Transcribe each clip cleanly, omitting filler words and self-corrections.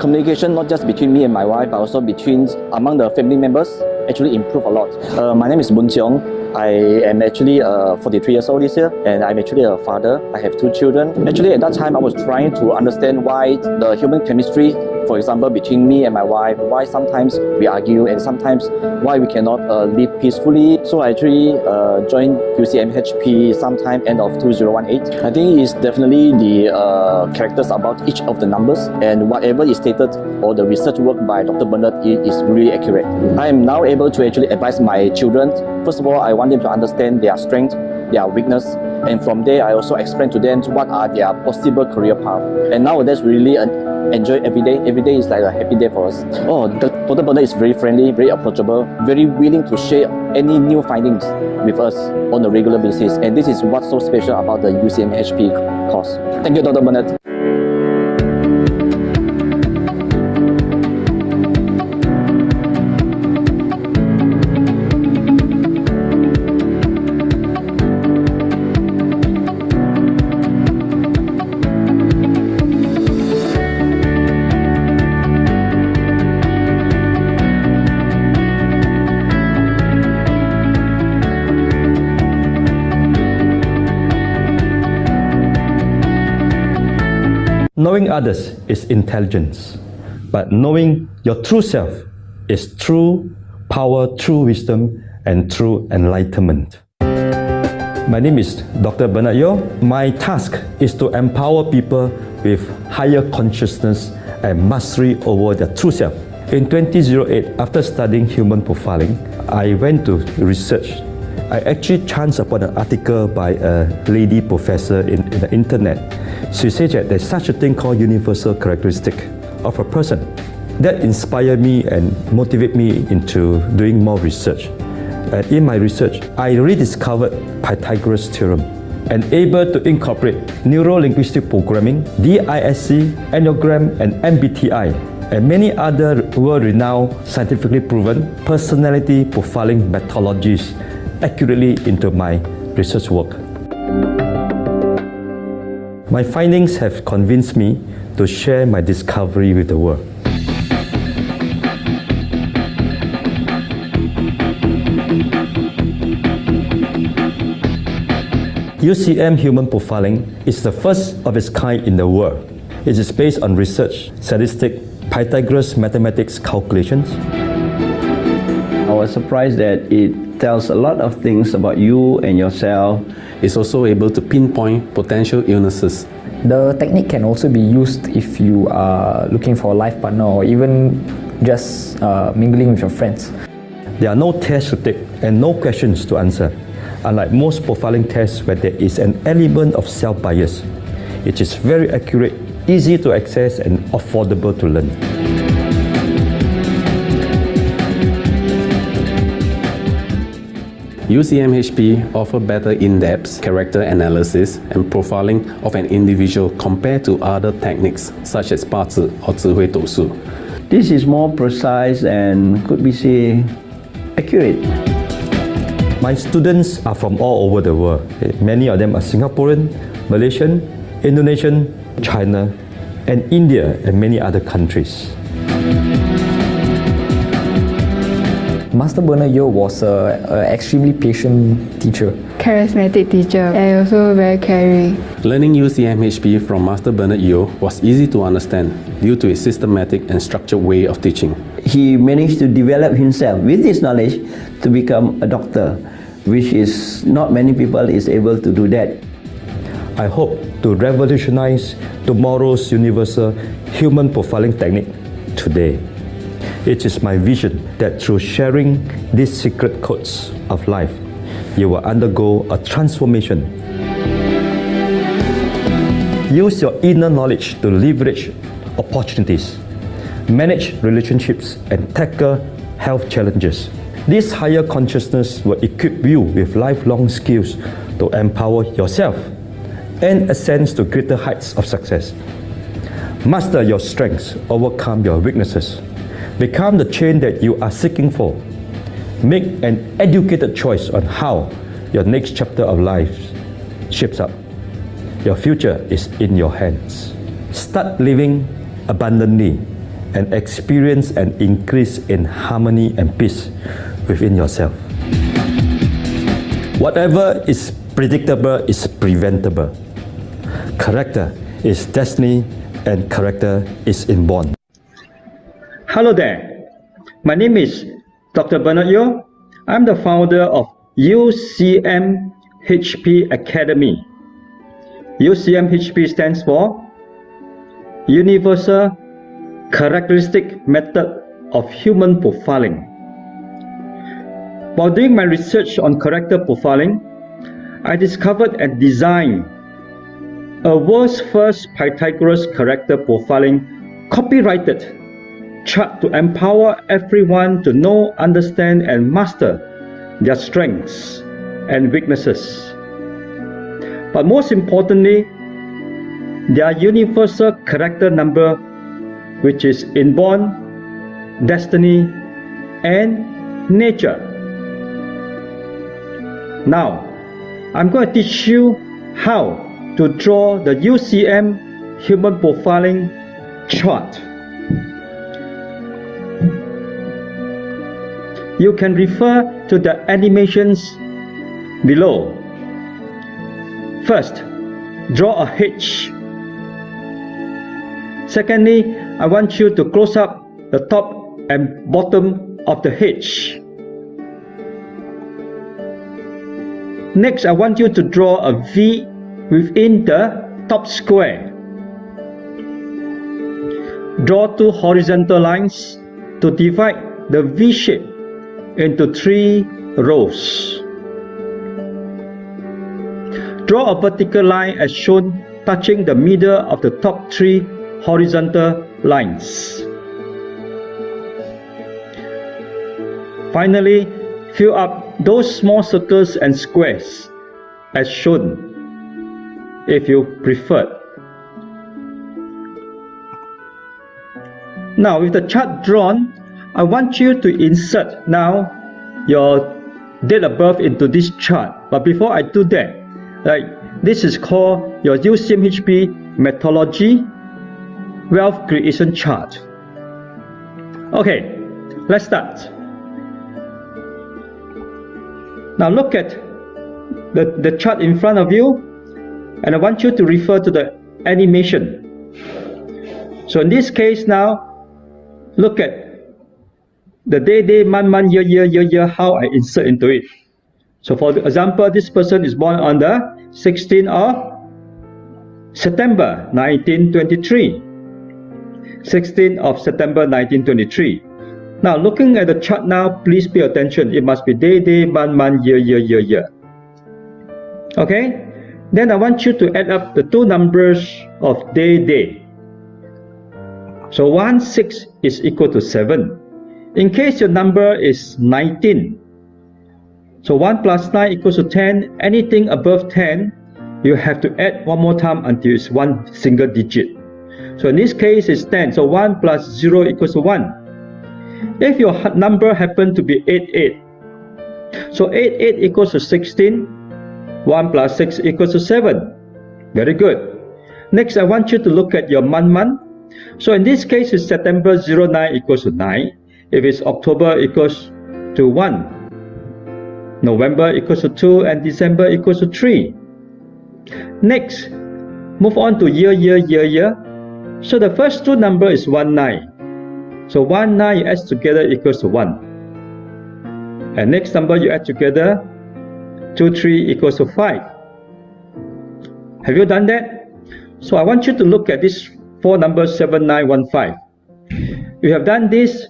communication, not just between me and my wife, but also among the family members, actually improve a lot. My name is Boon Cheong. I am actually 43 years old this year, and I'm actually a father. I have 2 children. Actually, at that time, I was trying to understand why the human chemistry, for example, between me and my wife, why sometimes we argue and sometimes why we cannot live peacefully. So I actually joined UCMHP sometime end of 2018. I think it's definitely the characters about each of the numbers, and whatever is stated or the research work by Dr. Bernard is really accurate. I am now able to actually advise my children. First of all, I want them to understand their strength, their weakness, and from there I also explain to them what are their possible career path. And nowadays really enjoy every day. Every day is like a happy day for us. Dr. Bernard is very friendly, very approachable, very willing to share any new findings with us on a regular basis. And this is what's so special about the UCMHP course. Thank you, Dr. Bernard. Knowing others is intelligence, but knowing your true self is true power, true wisdom, and true enlightenment. My name is Dr. Bernard Yeo. My task is to empower people with higher consciousness and mastery over their true self. In 2008, after studying human profiling, I went to research. I actually chanced upon an article by a lady professor in the internet. She said that there's such a thing called universal characteristic of a person. That inspired me and motivated me into doing more research. And in my research, I rediscovered Pythagoras' theorem and able to incorporate neuro-linguistic programming, DISC, Enneagram, and MBTI, and many other world-renowned, scientifically proven personality profiling methodologies accurately into my research work. My findings have convinced me to share my discovery with the world. UCM Human Profiling is the first of its kind in the world. It is based on research, statistics, Pythagoras mathematics calculations. I was surprised that it tells a lot of things about you and yourself. It's also able to pinpoint potential illnesses. The technique can also be used if you are looking for a life partner or even just mingling with your friends. There are no tests to take and no questions to answer. Unlike most profiling tests where there is an element of self-bias, it is very accurate, easy to access and affordable to learn. UCMHP offer better in-depth character analysis and profiling of an individual compared to other techniques such as 八字 or 智慧斗数. This is more precise and could be say accurate. My students are from all over the world. Many of them are Singaporean, Malaysian, Indonesian, China, and India, and many other countries. Master Bernard Yeo was an extremely patient teacher. Charismatic teacher and also very caring. Learning UCMHP from Master Bernard Yeo was easy to understand due to his systematic and structured way of teaching. He managed to develop himself with this knowledge to become a doctor, which is not many people is able to do that. I hope to revolutionize tomorrow's universal human profiling technique today. It is my vision that through sharing these secret codes of life, you will undergo a transformation. Use your inner knowledge to leverage opportunities, manage relationships, and tackle health challenges. This higher consciousness will equip you with lifelong skills to empower yourself and ascend to greater heights of success. Master your strengths, overcome your weaknesses. Become the change that you are seeking for. Make an educated choice on how your next chapter of life shapes up. Your future is in your hands. Start living abundantly and experience an increase in harmony and peace within yourself. Whatever is predictable is preventable. Character is destiny and character is inborn. Hello there. My name is Dr. Bernard Yeo. I'm the founder of UCMHP Academy. UCMHP stands for Universal Characteristic Method of Human Profiling. While doing my research on character profiling, I discovered and designed a world's first Pythagoras character profiling copyrighted chart to empower everyone to know, understand, and master their strengths and weaknesses. But most importantly, their universal character number, which is inborn, destiny, and nature. Now, I'm going to teach you how to draw the UCM Human Profiling chart. You can refer to the animations below. First, draw a H. Secondly, I want you to close up the top and bottom of the H. Next, I want you to draw a V within the top square. Draw two horizontal lines to divide the V shape into 3 rows. Draw a vertical line as shown, touching the middle of the top 3 horizontal lines. Finally, fill up those small circles and squares as shown, if you prefer. Now, with the chart drawn, I want you to insert now your date of birth into this chart. But before I do that, this is called your UCMHP methodology wealth creation chart. Okay, let's start. Now look at the chart in front of you, and I want you to refer to the animation. So in this case now, look at the day, month, year, how I insert into it. So for example, this person is born on the 16th of September 1923. 16th of September 1923. Now looking at the chart now, please pay attention. It must be day, month, year. Okay? Then I want you to add up the two numbers of day. So 1, 6 is equal to 7. In case your number is 19, so 1 plus 9 equals to 10. Anything above 10, you have to add one more time until it's one single digit. So in this case, it's 10. So 1 plus 0 equals to 1. If your number happened to be 88, so 88 equals to 16. 1 plus 6 equals to 7. Very good. Next, I want you to look at your month. So in this case, it's September 09 equals to 9. If it's October equals to 1. November equals to 2, and December equals to 3. Next, move on to year. So the first two number is 19. So 19 you add together equals to 1. And next number you add together, 2, 3 equals to 5. Have you done that? So I want you to look at these four numbers, 7, 9, 1, 5. You have done this.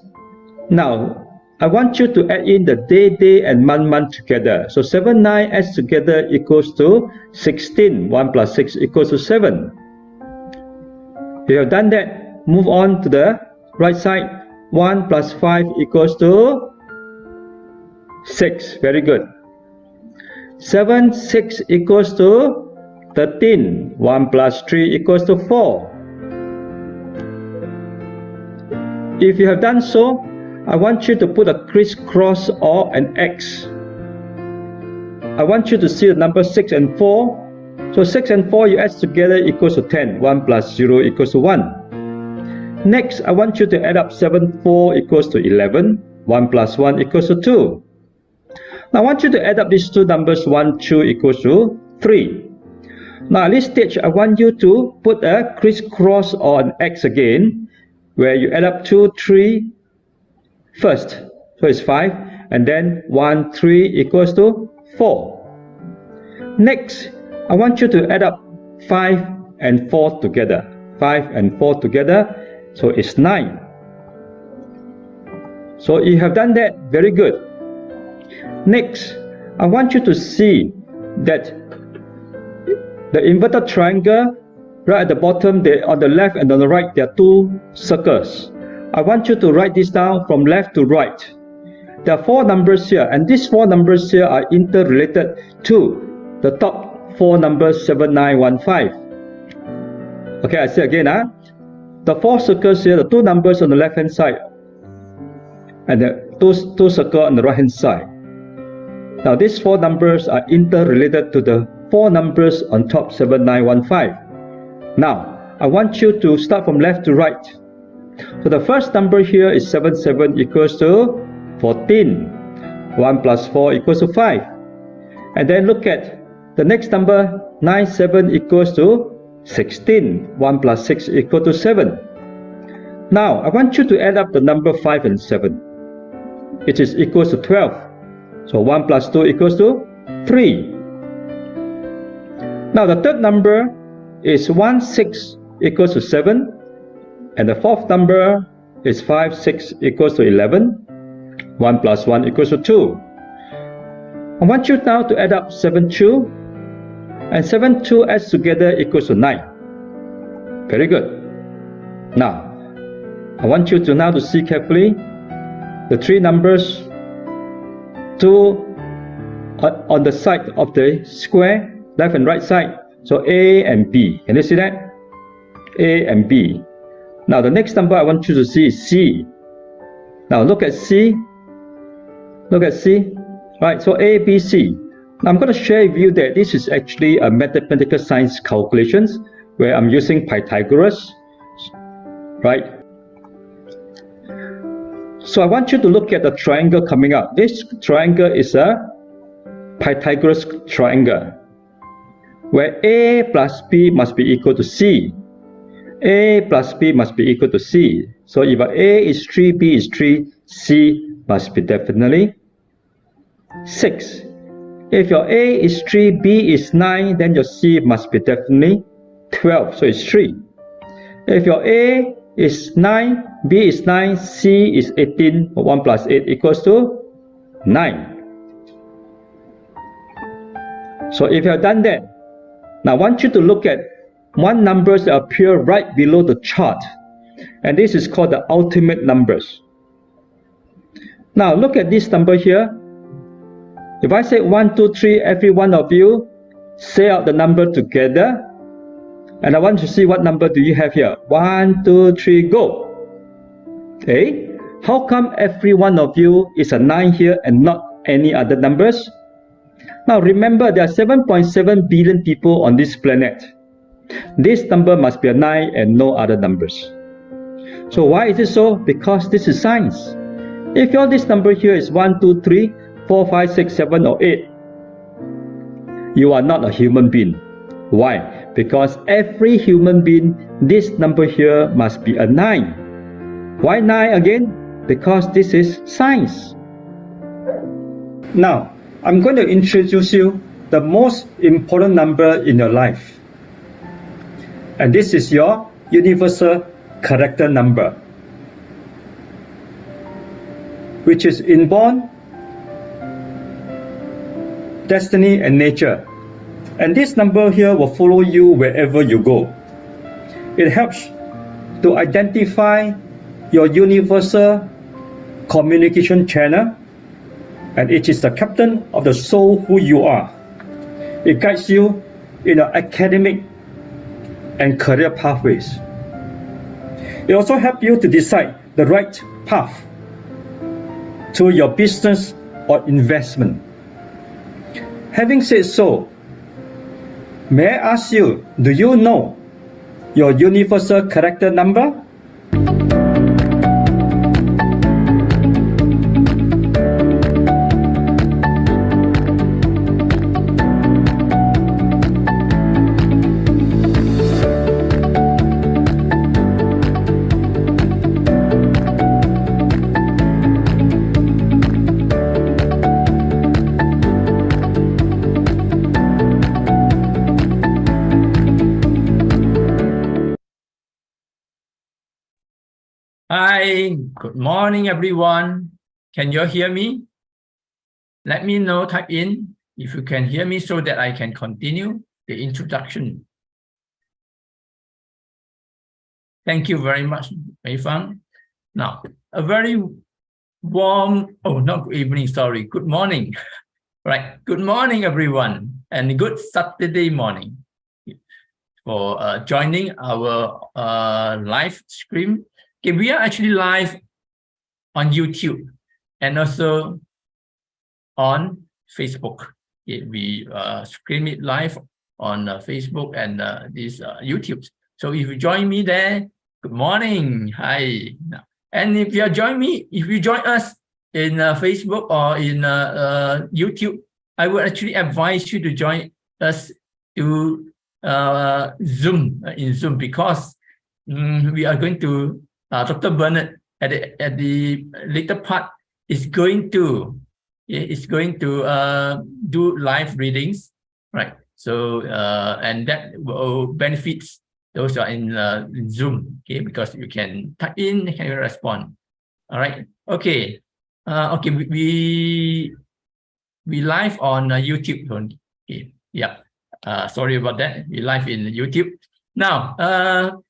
Now, I want you to add in the day, and month together. So 7, 9 adds together equals to 16. 1 plus 6 equals to 7. You have done that. Move on to the right side. 1 plus 5 equals to 6. Very good. 7, 6 equals to 13. 1 plus 3 equals to 4. If you have done so, I want you to put a crisscross or an X. I want you to see the number 6 and 4. So 6 and 4 you add together equals to 10. 1 plus 0 equals to 1. Next, I want you to add up 7, 4 equals to 11. 1 plus 1 equals to 2. Now I want you to add up these two numbers, 1, 2 equals to 3. Now at this stage, I want you to put a crisscross or an X again, where you add up 2, 3 first. So it's 5, and then 1, 3 equals to 4. Next, I want you to add up 5 and 4 together. 5 and 4 together, so it's 9. So you have done that, very good. Next, I want you to see that the inverted triangle, right at the bottom, on the left and on the right, there are two circles. I want you to write this down from left to right. There are 4 numbers here, and these 4 numbers here are interrelated to the top 4 numbers, 7, 9, 1, 5. Okay, I say again, the 4 circles here, the 2 numbers on the left hand side, and the two circles on the right hand side. Now these 4 numbers are interrelated to the 4 numbers on top, 7, 9, 1, 5. Now, I want you to start from left to right. So the first number here is 7, 7 equals to 14. 1 plus 4 equals to 5. And then look at the next number, 9, 7 equals to 16. 1 plus 6 equals to 7. Now, I want you to add up the number 5 and 7. It is equals to 12. So 1 plus 2 equals to 3. Now the third number is 1, 6 equals to 7. And the fourth number is 5, 6 equals to 11. 1 plus 1 equals to 2. I want you now to add up 7, 2. And 7, 2 adds together equals to 9. Very good. Now, I want you to now to see carefully the 3 numbers, 2 on the side of the square, left and right side. So A and B. Can you see that? A and B. Now the next number I want you to see is C. Now look at C. Look at C. Right, so A, B, C. Now I'm going to share with you that this is actually a mathematical science calculations where I'm using Pythagoras. Right? So I want you to look at the triangle coming up. This triangle is a Pythagoras triangle, where A plus B must be equal to C. A plus B must be equal to C. So if A is 3, B is 3, C must be definitely 6. If your A is 3, B is 9, then your C must be definitely 12. So it's 3. If your A is 9, B is 9, C is 18, 1 plus 8 equals to 9. So if you have done that, now I want you to look at one numbers that appear right below the chart, and this is called the ultimate numbers. Now look at this number here. If I say 1, 2, 3, every one of you say out the number together, and I want to see what number do you have here. 1, 2, 3, go. Okay, how come every one of you is a 9 here and not any other numbers? Now remember, there are 7.7 billion people on this planet. This number must be a 9 and no other numbers. So why is it so? Because this is science. If all this number here is 1, 2, 3, 4, 5, 6, 7 or 8, you are not a human being. Why? Because every human being, this number here must be a 9. Why 9 again? Because this is science. Now, I'm going to introduce you the most important number in your life. And this is your universal character number, which is inborn, destiny and nature. And this number here will follow you wherever you go. It helps to identify your universal communication channel, and it is the captain of the soul who you are. It guides you in your academic and career pathways. It also helps you to decide the right path to your business or investment. Having said so, may I ask you, do you know your universal character number? Hi, good morning, everyone. Can you hear me? Let me know, type in if you can hear me so that I can continue the introduction. Thank you very much, Mei Fang. Now, a very warm, not good evening, sorry, good morning. Right, good morning, everyone, and good Saturday morning for joining our live stream. Okay, we are actually live on YouTube and also on Facebook. Okay, we stream it live on Facebook and this YouTube. So if you join me there, good morning, hi. And if you join us in Facebook or in YouTube, I would actually advise you to join us to Zoom in Zoom, because we are going to Dr. Bernard at the later part is going to do live readings, right? So and that will benefit those who are in Zoom, okay, because you can type in, can you respond? All right, okay, okay, we live on YouTube. Okay, yeah, sorry about that. We live in YouTube now.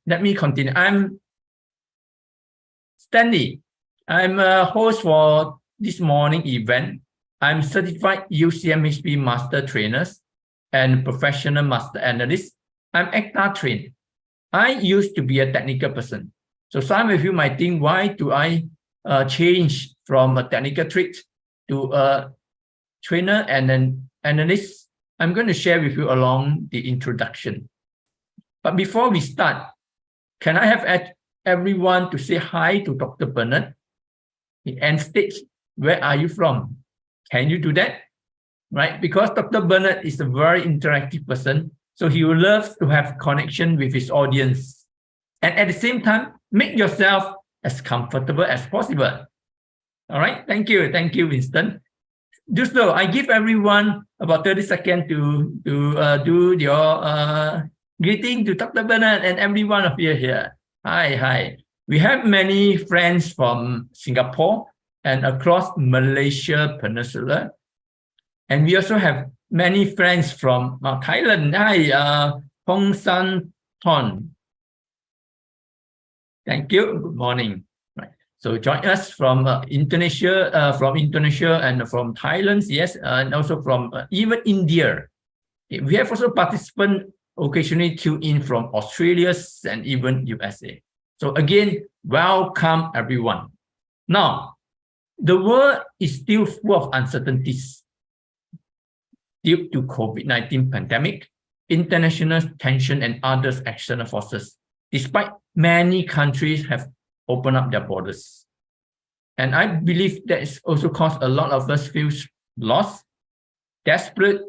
Let me continue. I'm Stanley. I'm a host for this morning event. I'm certified UCMHP master trainers and professional master analyst. I'm ACTA trained. I used to be a technical person. So some of you might think, why do I change from a technical trait to a trainer and an analyst? I'm going to share with you along the introduction. But before we start, can I have everyone to say hi to Dr. Bernard and state where are you from? Can you do that? Right? Because Dr. Bernard is a very interactive person, so he will love to have connection with his audience. And at the same time, make yourself as comfortable as possible. All right? Thank you, Winston. Do so. I give everyone about 30 seconds to do your greeting to Dr. Bernard and every one of you here. Hi. We have many friends from Singapore and across Malaysia Peninsula. And we also have many friends from Thailand. Hi, Hong San Thon. Thank you. Good morning. Right. So join us from Indonesia, and from Thailand, yes, and also from even India. Okay. We have also participants occasionally tune in from Australia and even USA. So again, welcome everyone. Now, the world is still full of uncertainties due to COVID-19 pandemic, international tension, and other external forces, despite many countries have opened up their borders. And I believe that has also caused a lot of us feel lost, desperate,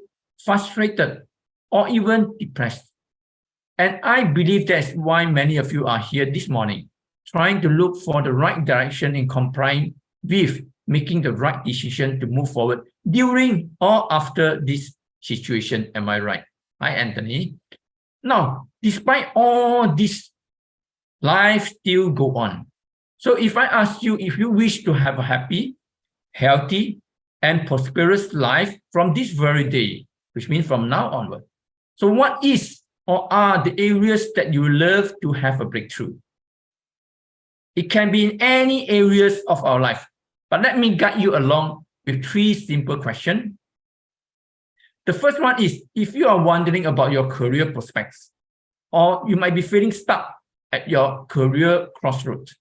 frustrated, or even depressed. And I believe that's why many of you are here this morning, trying to look for the right direction in complying with making the right decision to move forward during or after this situation. Am I right? Hi, Anthony. Now, despite all this, life still go on. So if I ask you if you wish to have a happy, healthy, and prosperous life from this very day, which means from now onward, so what is or are the areas that you love to have a breakthrough? It can be in any areas of our life. But let me guide you along with 3 simple questions. The first one is, if you are wondering about your career prospects, or you might be feeling stuck at your career crossroads.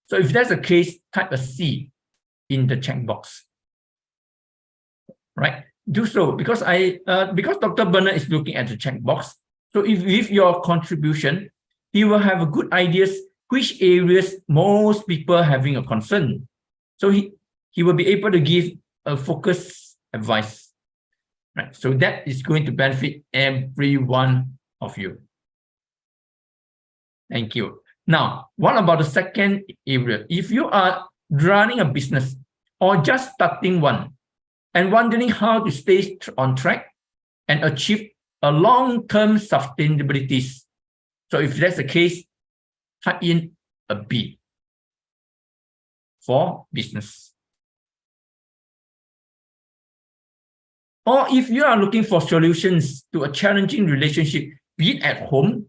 So if that's the case, type a C in the checkbox. Right? Do so, because Dr. Bernard is looking at the checkbox. So if with your contribution, he will have a good ideas which areas most people are having a concern. So he will be able to give a focused advice. Right? So that is going to benefit every one of you. Thank you. Now, what about the second area? If you are running a business or just starting one and wondering how to stay on track and achieve a long-term sustainability. So if that's the case, type in a B. for business. Or if you are looking for solutions to a challenging relationship, be it at home,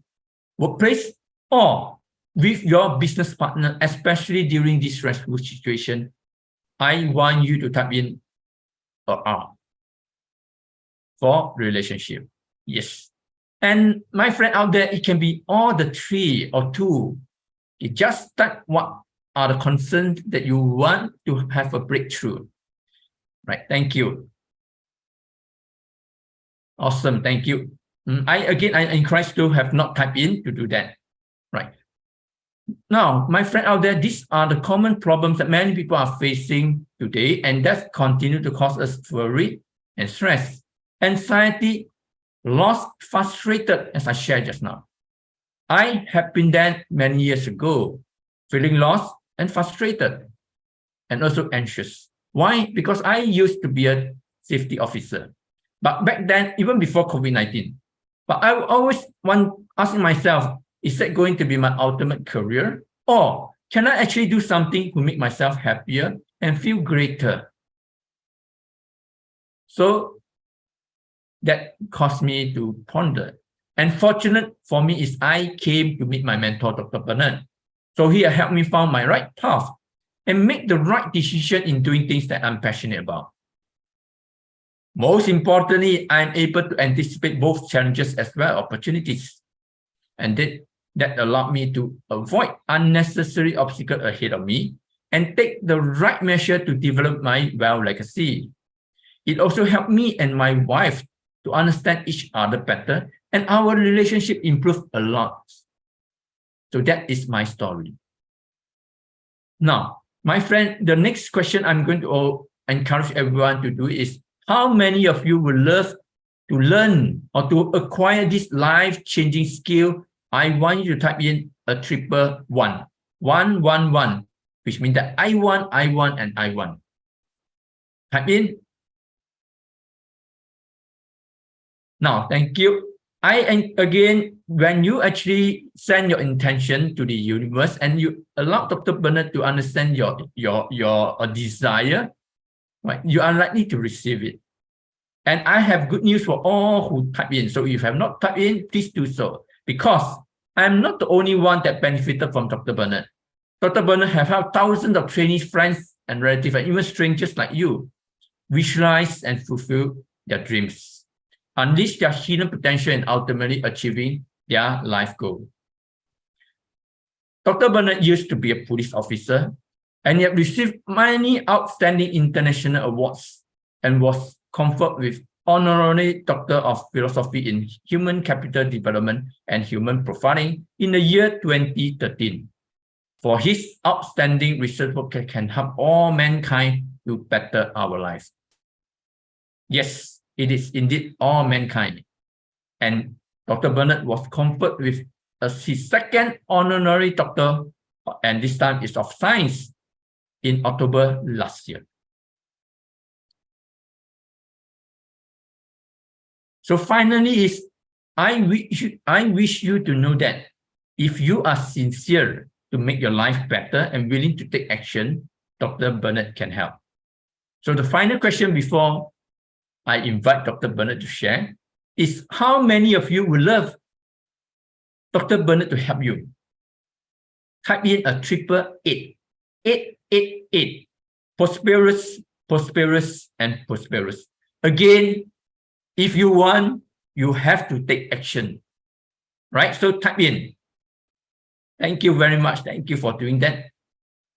workplace, or with your business partner, especially during this stressful situation, I want you to type in a R for relationship. Yes. And my friend out there, it can be all the 3 or 2. You just type what are the concerns that you want to have a breakthrough. Right. Thank you. Awesome. Thank you. I encourage to have not typed in to do that. Right. Now, my friend out there, these are the common problems that many people are facing today, and that continue to cause us worry and stress, anxiety, lost, frustrated, as I shared just now. I have been there many years ago, feeling lost and frustrated, and also anxious. Why? Because I used to be a safety officer. But back then, even before COVID-19, but I always asking myself, is that going to be my ultimate career? Or can I actually do something to make myself happier and feel greater? So that caused me to ponder. And fortunate for me is I came to meet my mentor, Dr. Bernard. So he helped me find my right path and make the right decision in doing things that I'm passionate about. Most importantly, I'm able to anticipate both challenges as well as opportunities. And that allowed me to avoid unnecessary obstacles ahead of me and take the right measure to develop my wealth legacy. It also helped me and my wife to understand each other better, and our relationship improved a lot. So that is my story. Now, my friend, the next question I'm going to encourage everyone to do is, how many of you would love to learn or to acquire this life-changing skill? I want you to type in a 111, 111, which means that I want, and I want. Type in. Now, thank you. Again, when you actually send your intention to the universe and you allow Dr. Bernard to understand your desire, right, you are likely to receive it. And I have good news for all who type in. So if you have not typed in, please do so. Because I'm not the only one that benefited from Dr. Bernard. Dr. Bernard have helped thousands of trainees, friends, and relatives, and even strangers like you visualize and fulfill their dreams, unleash their hidden potential, and ultimately achieving their life goal. Dr. Bernard used to be a police officer, and he had received many outstanding international awards and was conferred with Honorary Doctor of Philosophy in Human Capital Development and Human Profiling in the year 2013. For his outstanding research work can help all mankind to better our lives. Yes, it is indeed all mankind. And Dr. Bernard was conferred with his second honorary doctor, and this time is of science, in October last year. So finally, I wish you to know that if you are sincere to make your life better and willing to take action, Dr. Bernard can help. So the final question before I invite Dr. Bernard to share is, how many of you would love Dr. Bernard to help you? Type in a 888, 888, prosperous, prosperous, and prosperous. Again, if you want, you have to take action, right? So type in. Thank you very much. Thank you for doing that.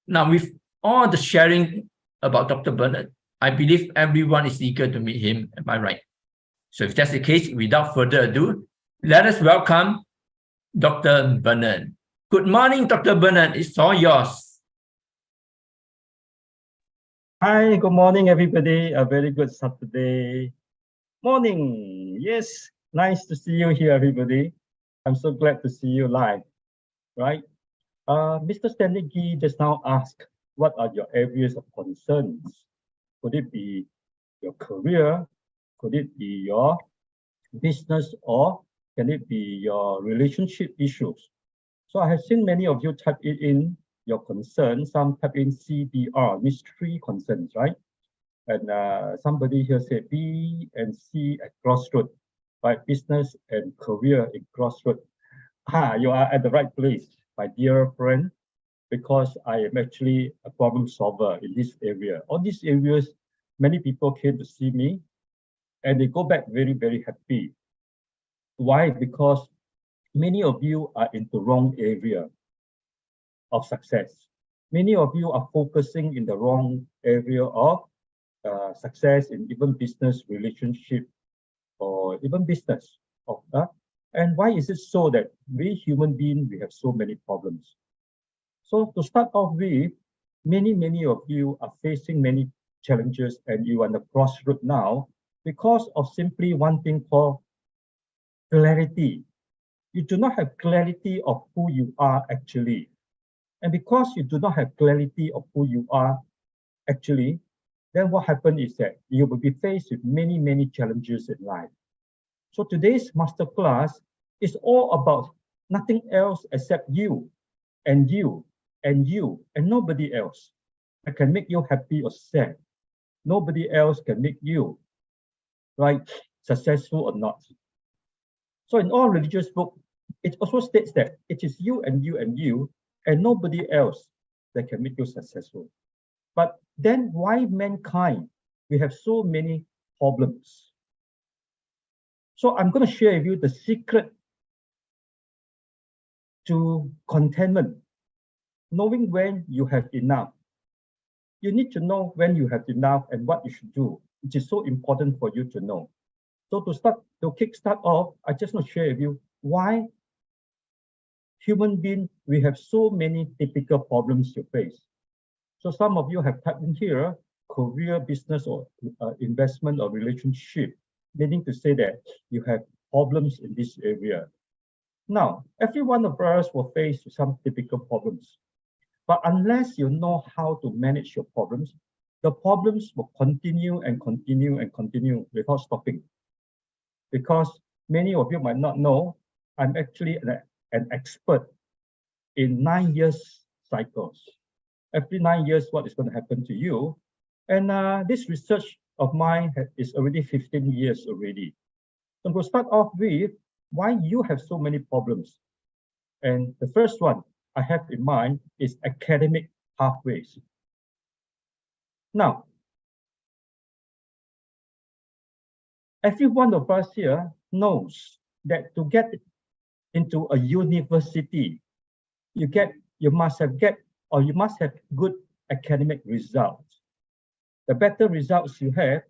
Now, with all the sharing about Dr. Bernard, I believe everyone is eager to meet him. Am I right? So if that's the case, without further ado, let us welcome Dr. Bernard. Good morning, Dr. Bernard. It's all yours. Hi, good morning, everybody. A very good Saturday morning. Yes, nice to see you here, everybody. I'm so glad to see you live, right? Mr. Stanley Gee just now asked, what are your areas of concerns? Could it be your career? Could it be your business? Or can it be your relationship issues? So I have seen many of you type it in your concerns. Some type in CBR, means 3 concerns, right? And somebody here said B and C at crossroad, right? Business and career in crossroad. You are at the right place, my dear friend, because I am actually a problem solver in this area. All these areas, many people came to see me and they go back very, very happy. Why? Because many of you are in the wrong area of success. Many of you are focusing in the wrong area of success in even business, relationship, or even business. And why is it so that we human beings, we have so many problems? So to start off with, many of you are facing many challenges and you are on the crossroad now because of simply one thing called clarity. You do not have clarity of who you are actually. And because you do not have clarity of who you are actually, then what happens is that you will be faced with many challenges in life. So today's masterclass is all about nothing else except you and you and you and nobody else that can make you happy or sad. Nobody else can make you, right, successful or not. So in all religious books, it also states that it is you and you and you and nobody else that can make you successful. But then why mankind, we have so many problems? So I'm going to share with you the secret to contentment, knowing when you have enough. You need to know when you have enough and what you should do, which is so important for you to know. So to kickstart off, I just want to share with you why human beings, we have so many typical problems to face. So some of you have typed in here, career, business, or investment or relationship, meaning to say that you have problems in this area. Now, every one of us will face some typical problems. But unless you know how to manage your problems, the problems will continue and continue and continue without stopping. Because many of you might not know, I'm actually an expert in 9 years cycles. Every 9 years, what is going to happen to you? And this research of mine is already 15 years already. So we'll start off with why you have so many problems. And the first one I have in mind is academic pathways. Now, every one of us here knows that to get into a university, you must have good academic results. The better results you have,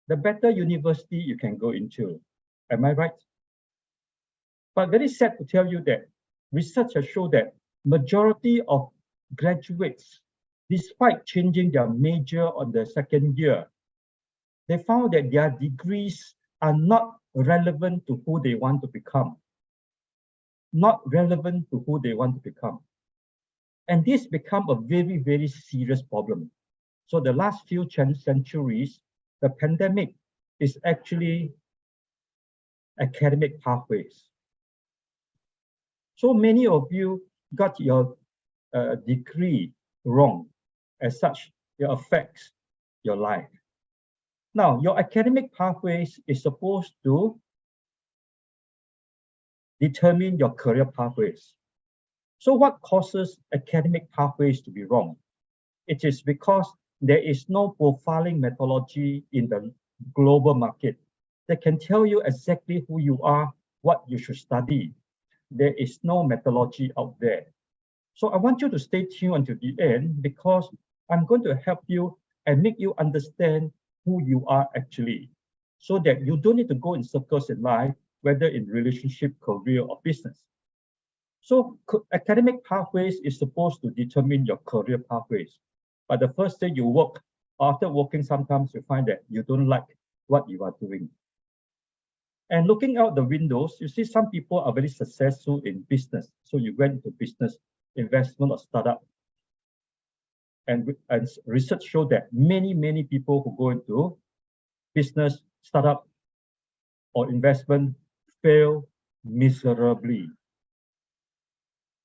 the better university you can go into. Am I right? But very sad to tell you that research has shown that majority of graduates, despite changing their major on the second year, they found that their degrees are not relevant to who they want to become. Not relevant to who they want to become. And this become a very serious problem. So the last few centuries, the pandemic is actually academic pathways. So many of you got your degree wrong. As such, it affects your life. Now, your academic pathways is supposed to determine your career pathways. So what causes academic pathways to be wrong? It is because there is no profiling methodology in the global market that can tell you exactly who you are, what you should study. There is no methodology out there. So I want you to stay tuned until the end because I'm going to help you and make you understand who you are actually, so that you don't need to go in circles in life, whether in relationship, career, or business. So academic pathways is supposed to determine your career pathways. But the first day you work, after working, sometimes you find that you don't like what you are doing. And looking out the windows, you see some people are very successful in business. So you went into business, investment, or startup. And research showed that many people who go into business, startup, or investment fail miserably.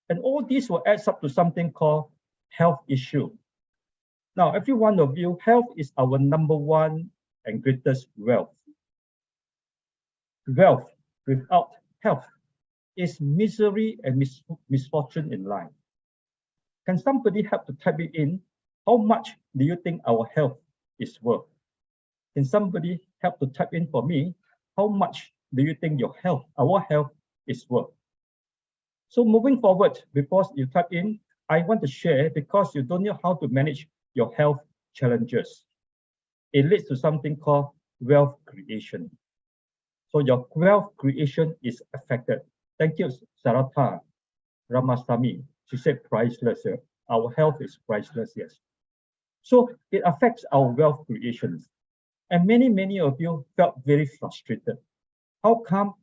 And all these will add up to something called health issue. Now, every one of you, health is our number one and greatest wealth. Wealth without health is misery and misfortune in life. Can somebody help to type it in? How much do you think our health is worth? Can somebody help to type in for me? How much do you think our health is worth? So moving forward, before you type in, I want to share, because you don't know how to manage your health challenges. It leads to something called wealth creation. So your wealth creation is affected. Thank you, Sarata Ramasamy. She said priceless. Our health is priceless, yes. So it affects our wealth creations. And many of you felt very frustrated. How come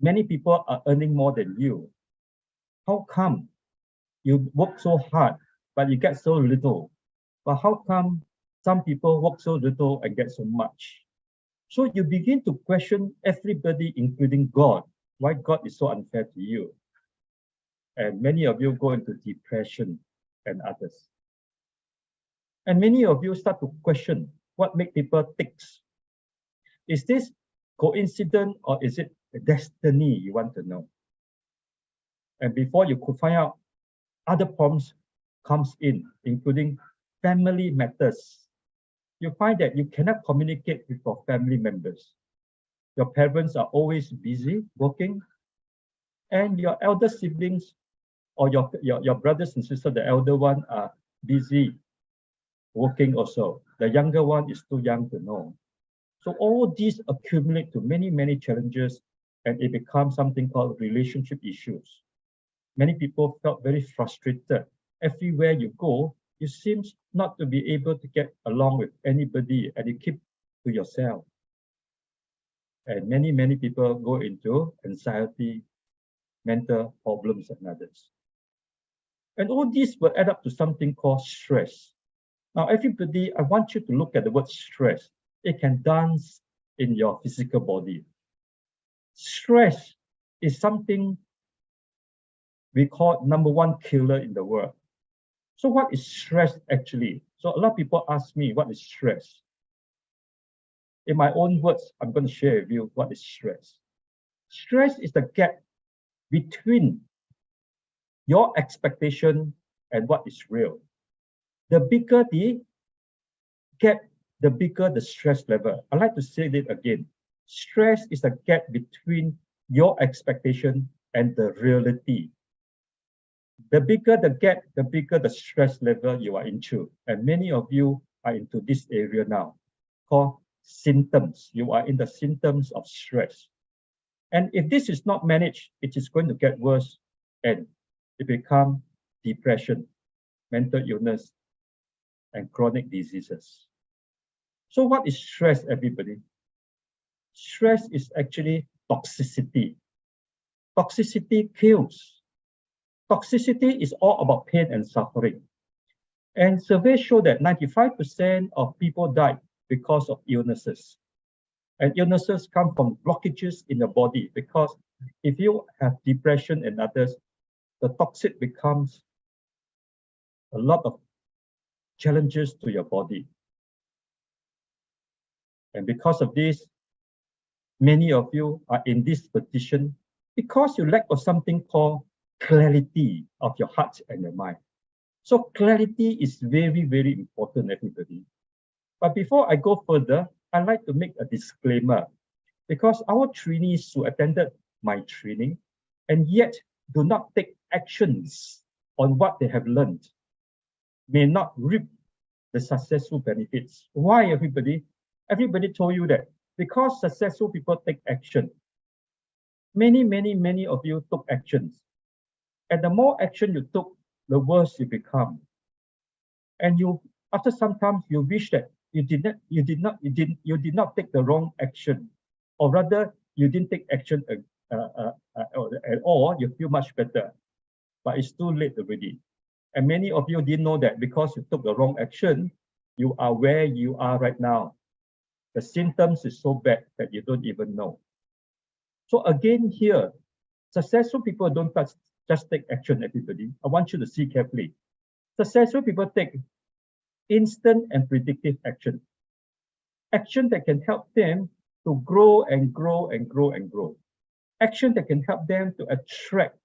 many people are earning more than you? How come you work so hard, but you get so little? But how come some people work so little and get so much? So you begin to question everybody, including God, why God is so unfair to you. And many of you go into depression and others. And many of you start to question what makes people tick. Is this coincidence or is it destiny? You want to know. And before you could find out, other problems comes in, including family matters. You find that you cannot communicate with your family members. Your parents are always busy working, and your elder siblings or your brothers and sisters, the elder one, are busy working also. The younger one is too young to know. So all these accumulate to many challenges, and it becomes something called relationship issues. Many people felt very frustrated. Everywhere you go, you seem not to be able to get along with anybody, and you keep to yourself. And many people go into anxiety, mental problems, and others. And all these will add up to something called stress. Now, everybody, I want you to look at the word stress. It can dance in your physical body. Stress is something we call number one killer in the world. So what is stress actually? So a lot of people ask me, what is stress? In my own words, I'm going to share with you what is stress. Stress is the gap between your expectation and what is real. The bigger the gap, the bigger the stress level. I like to say it again. Stress is the gap between your expectation and the reality. The bigger the gap, the bigger the stress level you are into. And many of you are into this area now, called symptoms. You are in the symptoms of stress. And if this is not managed, it is going to get worse, and it becomes depression, mental illness, and chronic diseases. So what is stress, everybody? Stress is actually toxicity. Toxicity kills. Toxicity is all about pain and suffering. And surveys show that 95% of people die because of illnesses. And illnesses come from blockages in the body, because if you have depression and others, the toxic becomes a lot of challenges to your body. And because of this, many of you are in this position because you lack of something called clarity of your heart and your mind. So clarity is very important, everybody. But before I go further, I'd like to make a disclaimer, because our trainees who attended my training and yet do not take actions on what they have learned may not reap the successful benefits. Why, everybody? Everybody told you that because successful people take action. Many of you took actions. And the more action you took, the worse you become. And you, after some time, you wish that you did not take the wrong action, or rather, you didn't take action at all. You feel much better, but it's too late already. And many of you didn't know that because you took the wrong action, you are where you are right now. The symptoms is so bad that you don't even know. So again here, successful people don't just take action, everybody. I want you to see carefully. Successful people take instant and predictive action. Action that can help them to grow and grow and grow and grow. Action that can help them to attract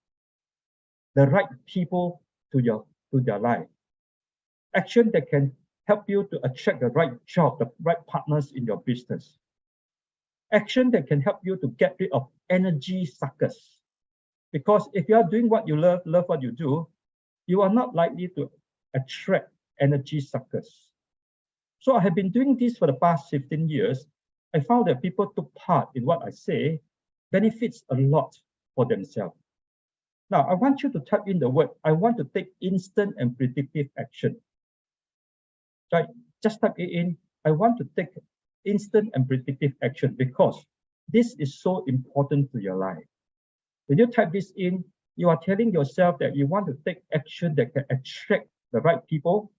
the right people to their life. Action that can help you to attract the right job, the right partners in your business. Action that can help you to get rid of energy suckers. Because if you are doing what you love what you do, you are not likely to attract energy suckers. So I have been doing this for the past 15 years. I found that people took part in what I say benefits a lot for themselves. Now, I want you to type in the word, I want to take instant and predictive action. Right? Just type it in, I want to take instant and predictive action, because this is so important to your life. When you type this in, you are telling yourself that you want to take action that can attract the right people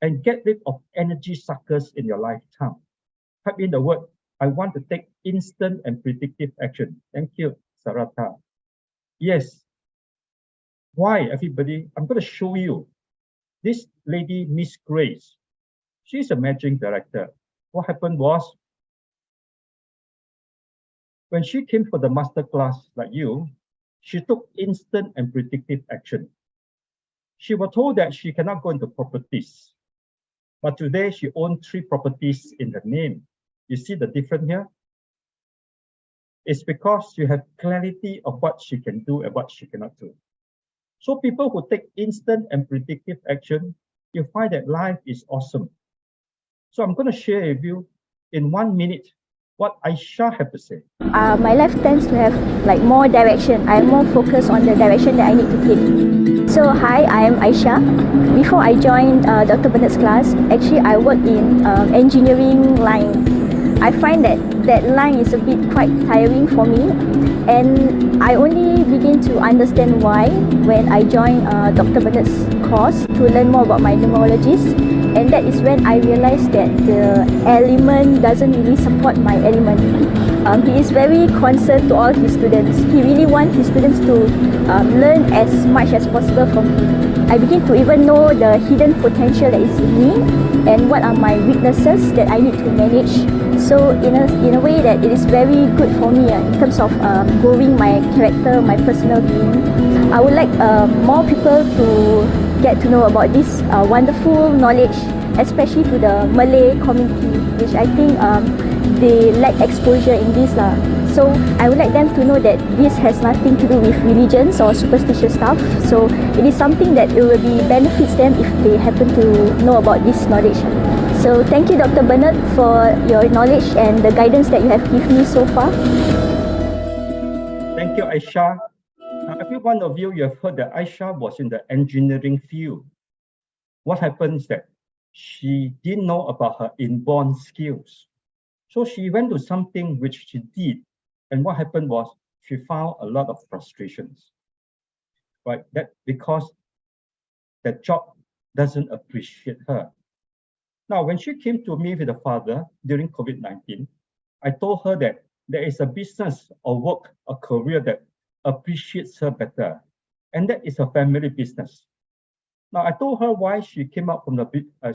and get rid of energy suckers in your lifetime. Type in the word, I want to take instant and predictive action. Thank you, Sarata. Yes. Why, everybody? I'm going to show you. This lady, Miss Grace, she's a managing director. What happened was, when she came for the masterclass like you, she took instant and predictive action. She was told that she cannot go into properties. But today she owns 3 properties in her name. You see the difference here? It's because she has clarity of what she can do and what she cannot do. So people who take instant and predictive action, you find that life is awesome. So I'm going to share with you in 1 minute what Aisha have to say. My life tends to have like more direction. I'm more focused on the direction that I need to take. So hi, I am Aisha. Before I joined Dr. Bernard's class, actually I work in engineering line. I find that line is a bit quite tiring for me, and I only begin to understand why when I joined Dr. Bernard's course to learn more about my numerologies. And that is when I realized that the element doesn't really support my element. He is very concerned to all his students. He really wants his students to learn as much as possible from him. I begin to even know the hidden potential that is in me and what are my weaknesses that I need to manage. So in a way that it is very good for me in terms of growing my character, my personal being. I would like more people to get to know about this wonderful knowledge, especially to the Malay community, which I think they lack exposure in this. So I would like them to know that this has nothing to do with religions or superstitious stuff. So it is something that it will be benefits them if they happen to know about this knowledge. So thank you, Dr. Bernard, for your knowledge and the guidance that you have given me so far. Thank you, Aisha. Every one of you have heard that Aisha was in the engineering field. What happened is that she didn't know about her inborn skills. So she went to something which she did. And what happened was she found a lot of frustrations, right? That because that job doesn't appreciate her. Now, when she came to me with her father during COVID-19, I told her that there is a business or work, a career that appreciates her better, and that is her family business. Now, I told her why she came out from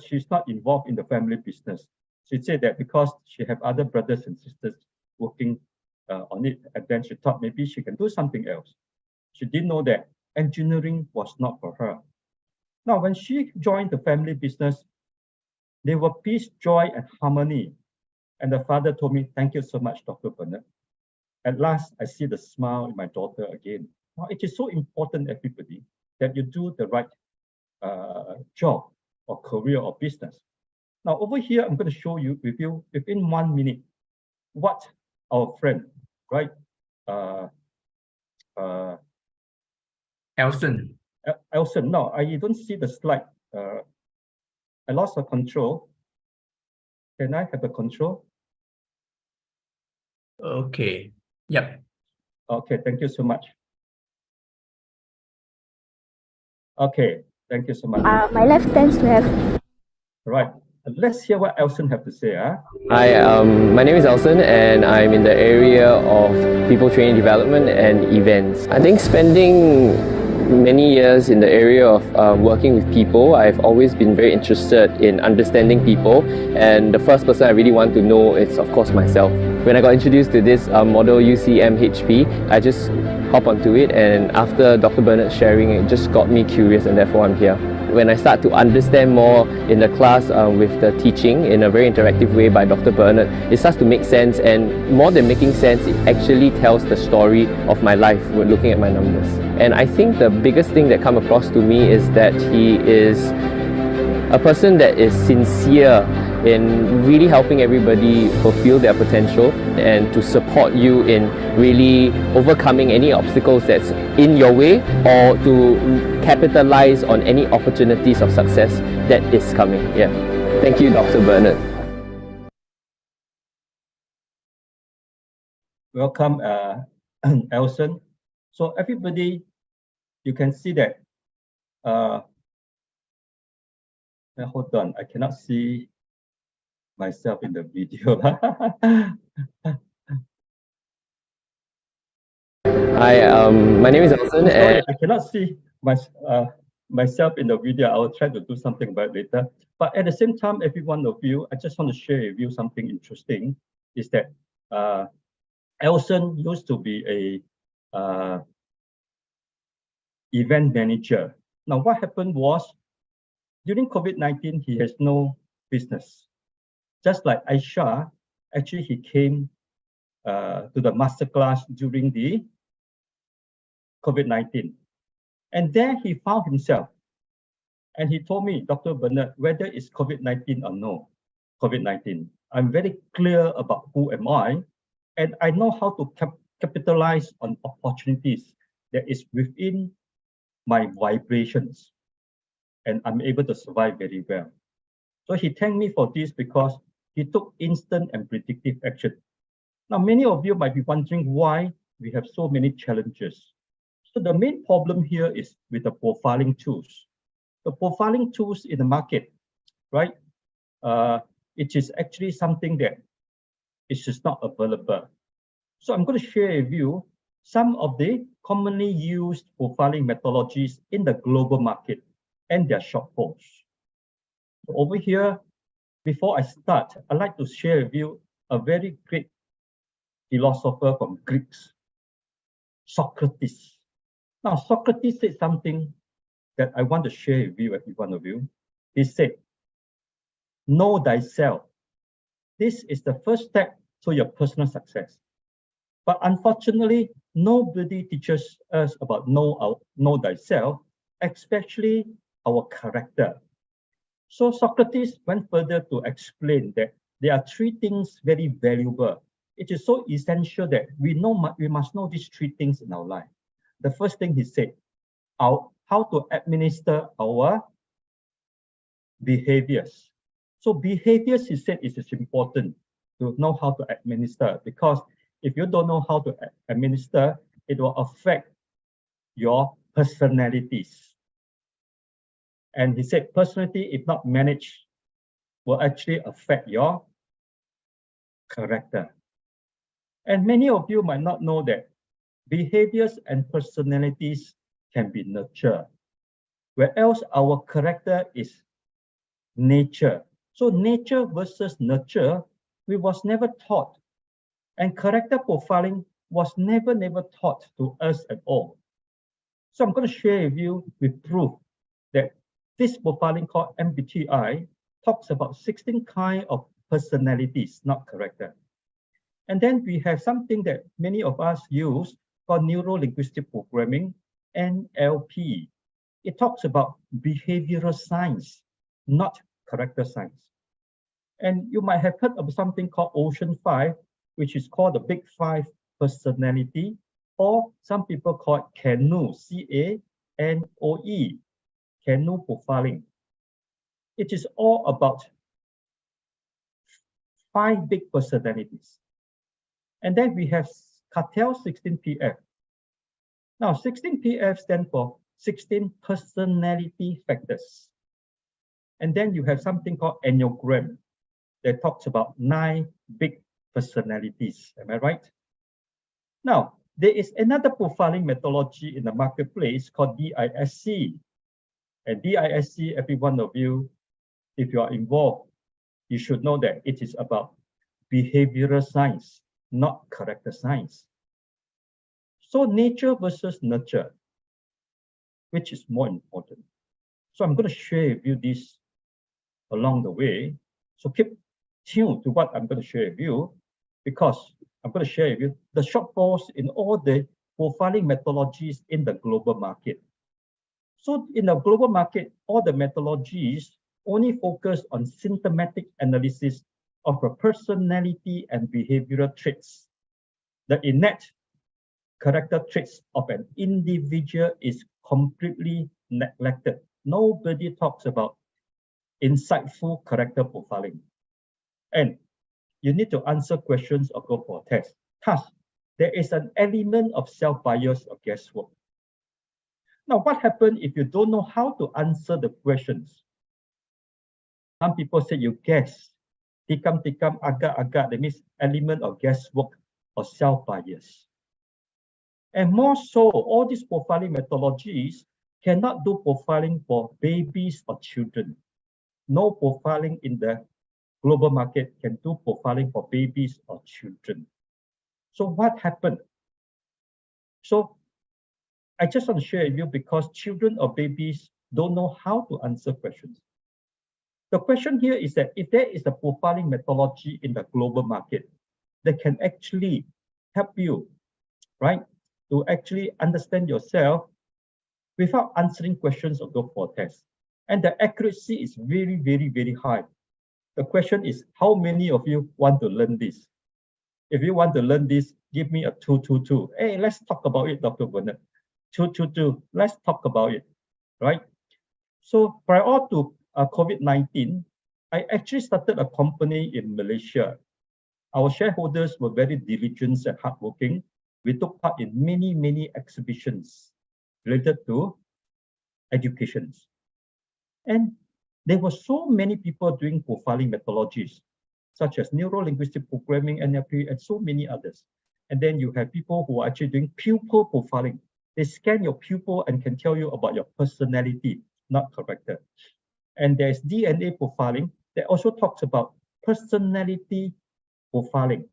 she's not involved in the family business. She said that because she have other brothers and sisters working on it, and then she thought maybe she can do something else. She didn't know that engineering was not for her. Now, when she joined the family business, there were peace, joy, and harmony. And the father told me, "Thank you so much, Dr. Bernard. At last, I see the smile in my daughter again." Now, it is so important, everybody, that you do the right job or career or business. Now, over here, I'm going to show you with you within 1 minute what our friend, right? Elson. Elson, no, I don't see the slide. I lost the control. Can I have the control? Okay. Yep. Okay, thank you so much. Okay, thank you so much. My life tends to have... Right, let's hear what Elson have to say. Hi, my name is Elson and I'm in the area of people training development and events. I think spending many years in the area of working with people. I've always been very interested in understanding people, and the first person I really want to know is, of course, myself. When I got introduced to this model UCMHP, I just hop onto it, and after Dr. Bernard sharing, it just got me curious, and therefore I'm here. When I start to understand more in the class with the teaching in a very interactive way by Dr. Bernard, it starts to make sense, and more than making sense, it actually tells the story of my life when looking at my numbers. And I think the biggest thing that come across to me is that he is a person that is sincere in really helping everybody fulfill their potential and to support you in really overcoming any obstacles that's in your way, or to capitalize on any opportunities of success that is coming. Yeah. Thank you, Dr. Bernard. Welcome, Elson. So everybody, you can see that. Hold on, I cannot see myself in the video. Hi, my name is Elson, Sorry, and I cannot see myself in the video. I will try to do something about it later. But at the same time, every one of you, I just want to share with you something interesting. Is that Elson used to be a event manager. Now, what happened was, during COVID-19, he has no business. Just like Aisha, actually he came to the Masterclass during the COVID-19. And there he found himself. And he told me, Dr. Bernard, whether it's COVID-19 or no COVID-19, I'm very clear about who am I, and I know how to capitalize on opportunities that is within my vibrations. And I'm able to survive very well. So he thanked me for this because he took instant and predictive action. Now, many of you might be wondering why we have so many challenges. So the main problem here is with the profiling tools. The profiling tools in the market, right? It is actually something that is just not available. So I'm going to share with you some of the commonly used profiling methodologies in the global market and their shortfalls. So over here, before I start, I'd like to share with you a very great philosopher from Greeks, Socrates. Now, Socrates said something that I want to share with you, every one of you. He said, know thyself. This is the first step to your personal success. But unfortunately, nobody teaches us about know thyself, especially our character. So Socrates went further to explain that there are three things very valuable. It is so essential that we must know these three things in our life. The first thing he said, how to administer our behaviors. So behaviors, he said, is important to know how to administer, because if you don't know how to administer, it will affect your personalities. And he said, personality, if not managed, will actually affect your character. And many of you might not know that behaviors and personalities can be nurtured, whereas our character is nature. So nature versus nurture, we was never taught. And character profiling was never taught to us at all. So I'm going to share with you with proof that this profiling called MBTI talks about 16 kinds of personalities, not character. And then we have something that many of us use called neuro-linguistic programming, NLP. It talks about behavioral science, not character science. And you might have heard of something called Ocean 5, which is called the Big Five personality, or some people call it CANOE, C-A-N-O-E, CANOE profiling. It is all about 5 big personalities. And then we have Cartel 16PF. Now, 16PF stands for 16 personality factors. And then you have something called Enneagram that talks about 9 big personalities. Am I right? Now, there is another profiling methodology in the marketplace called DISC. And DISC, every one of you, if you are involved, you should know that it is about behavioral science, not character science. So nature versus nurture, which is more important? So I'm going to share with you this along the way. So keep tuned to what I'm going to share with you, because I'm going to share with you the shortfalls in all the profiling methodologies in the global market. So in the global market, all the methodologies only focus on symptomatic analysis of a personality and behavioral traits. The innate character traits of an individual is completely neglected. Nobody talks about insightful character profiling. And you need to answer questions or go for a test. Thus, there is an element of self-bias or guesswork. Now, what happens if you don't know how to answer the questions? Some people say you guess. Tikam, agak, that means element of guesswork or self-bias. And more so, all these profiling methodologies cannot do profiling for babies or children. No profiling in the global market can do profiling for babies or children. So what happened? So I just want to share with you, because children or babies don't know how to answer questions. The question here is that if there is a profiling methodology in the global market that can actually help you, right, to actually understand yourself without answering questions or go for tests. And the accuracy is very, very, very high. The question is, how many of you want to learn this? If you want to learn this, give me a 222. Hey, let's talk about it, Dr. Bernard. 222, let's talk about it, right? So prior to COVID-19, I actually started a company in Malaysia. Our shareholders were very diligent and hardworking. We took part in many, many exhibitions related to educations. And there were so many people doing profiling methodologies, such as neuro-linguistic programming, NLP, and so many others. And then you have people who are actually doing pupil profiling. They scan your pupil and can tell you about your personality, not character. And there's DNA profiling that also talks about personality profiling.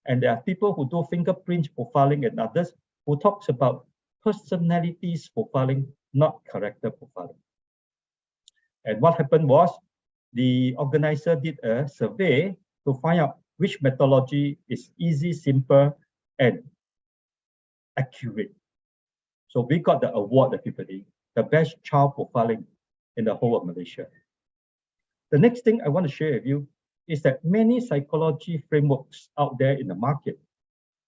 And there are people who do fingerprint profiling and others who talks about personalities profiling, not character profiling. And what happened was the organizer did a survey to find out which methodology is easy, simple, and accurate. So we got the award, everybody, the best child profiling in the whole of Malaysia. The next thing I want to share with you is that many psychology frameworks out there in the market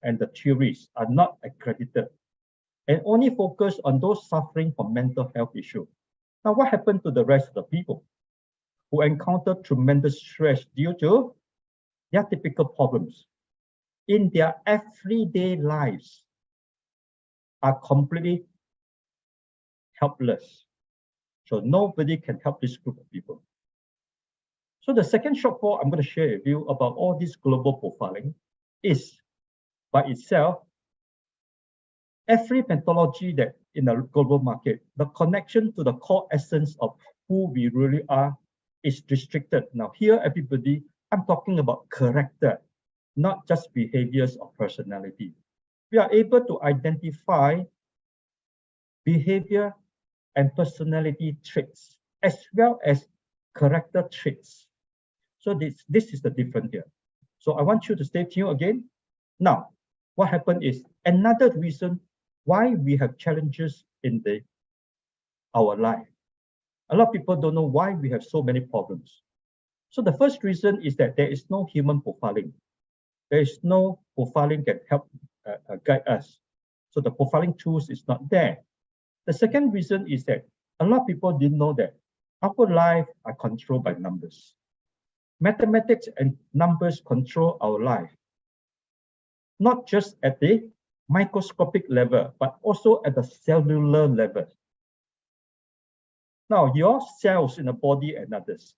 and the theories are not accredited and only focus on those suffering from mental health issues. Now, what happened to the rest of the people who encounter tremendous stress due to their typical problems in their everyday lives are completely helpless? So nobody can help this group of people. So the second shortfall I'm going to share with you about all this global profiling is, by itself, every methodology that in the global market, the connection to the core essence of who we really are is restricted. Now here, everybody, I'm talking about character, not just behaviors or personality. We are able to identify behavior and personality traits as well as character traits. So this is the difference here. So I want you to stay tuned again. Now, what happened is another reason why we have challenges in our life. A lot of people don't know why we have so many problems. So the first reason is that there is no human profiling. There is no profiling that help guide us. So the profiling tools is not there. The second reason is that a lot of people didn't know that our life are controlled by numbers. Mathematics and numbers control our life, not just at the microscopic level, but also at the cellular level. Now, your cells in the body and others,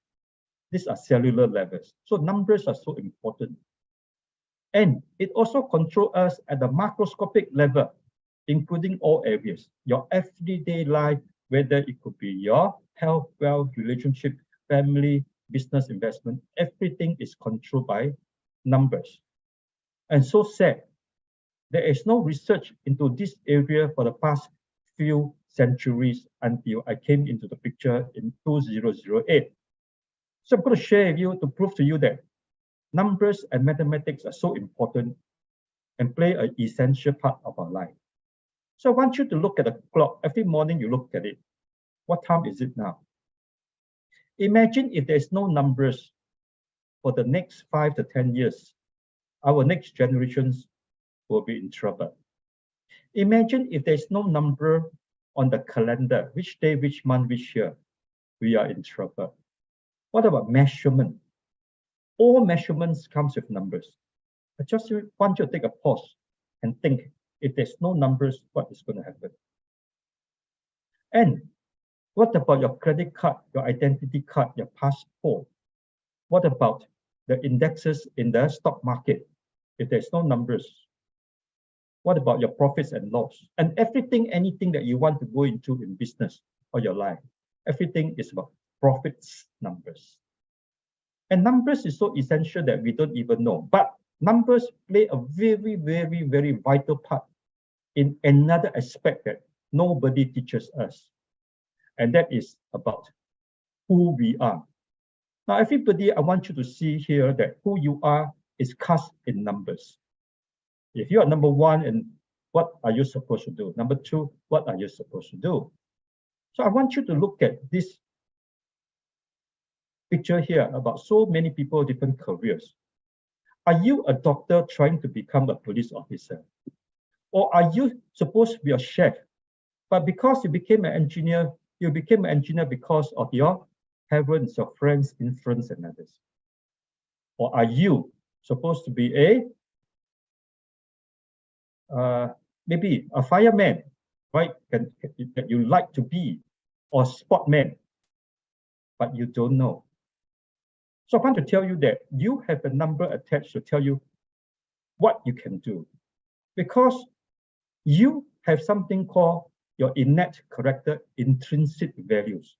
these are cellular levels. So numbers are so important. And it also controls us at the macroscopic level, including all areas, your everyday life, whether it could be your health, wealth, relationship, family, business, investment, everything is controlled by numbers. And so sad, there is no research into this area for the past few centuries until I came into the picture in 2008. So I'm going to share with you to prove to you that numbers and mathematics are so important and play an essential part of our life. So I want you to look at the clock. Every morning you look at it. What time is it now? Imagine if there's no numbers for the next 5 to 10 years, our next generations will be in trouble. Imagine if there's no number on the calendar, which day, which month, which year, we are in trouble. What about measurement? All measurements comes with numbers. I just want you to take a pause and think, if there's no numbers, what is going to happen? And what about your credit card, your identity card, your passport? What about the indexes in the stock market? If there's no numbers, what about your profits and loss? And everything, anything that you want to go into in business or your life, everything is about profits numbers. And numbers is so essential that we don't even know. But numbers play a very, very, very vital part in another aspect that nobody teaches us. And that is about who we are. Now, everybody, I want you to see here that who you are is cast in numbers. If you are number one, and what are you supposed to do? Number two, what are you supposed to do? So I want you to look at this picture here about so many people, different careers. Are you a doctor trying to become a police officer? Or are you supposed to be a chef? But because you became an engineer, you became an engineer because of your parents, your friends, influence, and others. Or are you supposed to be a maybe a fireman, right? That you like to be, or sportman, but you don't know. So I want to tell you that you have a number attached to tell you what you can do, because you have something called your innate character, intrinsic values.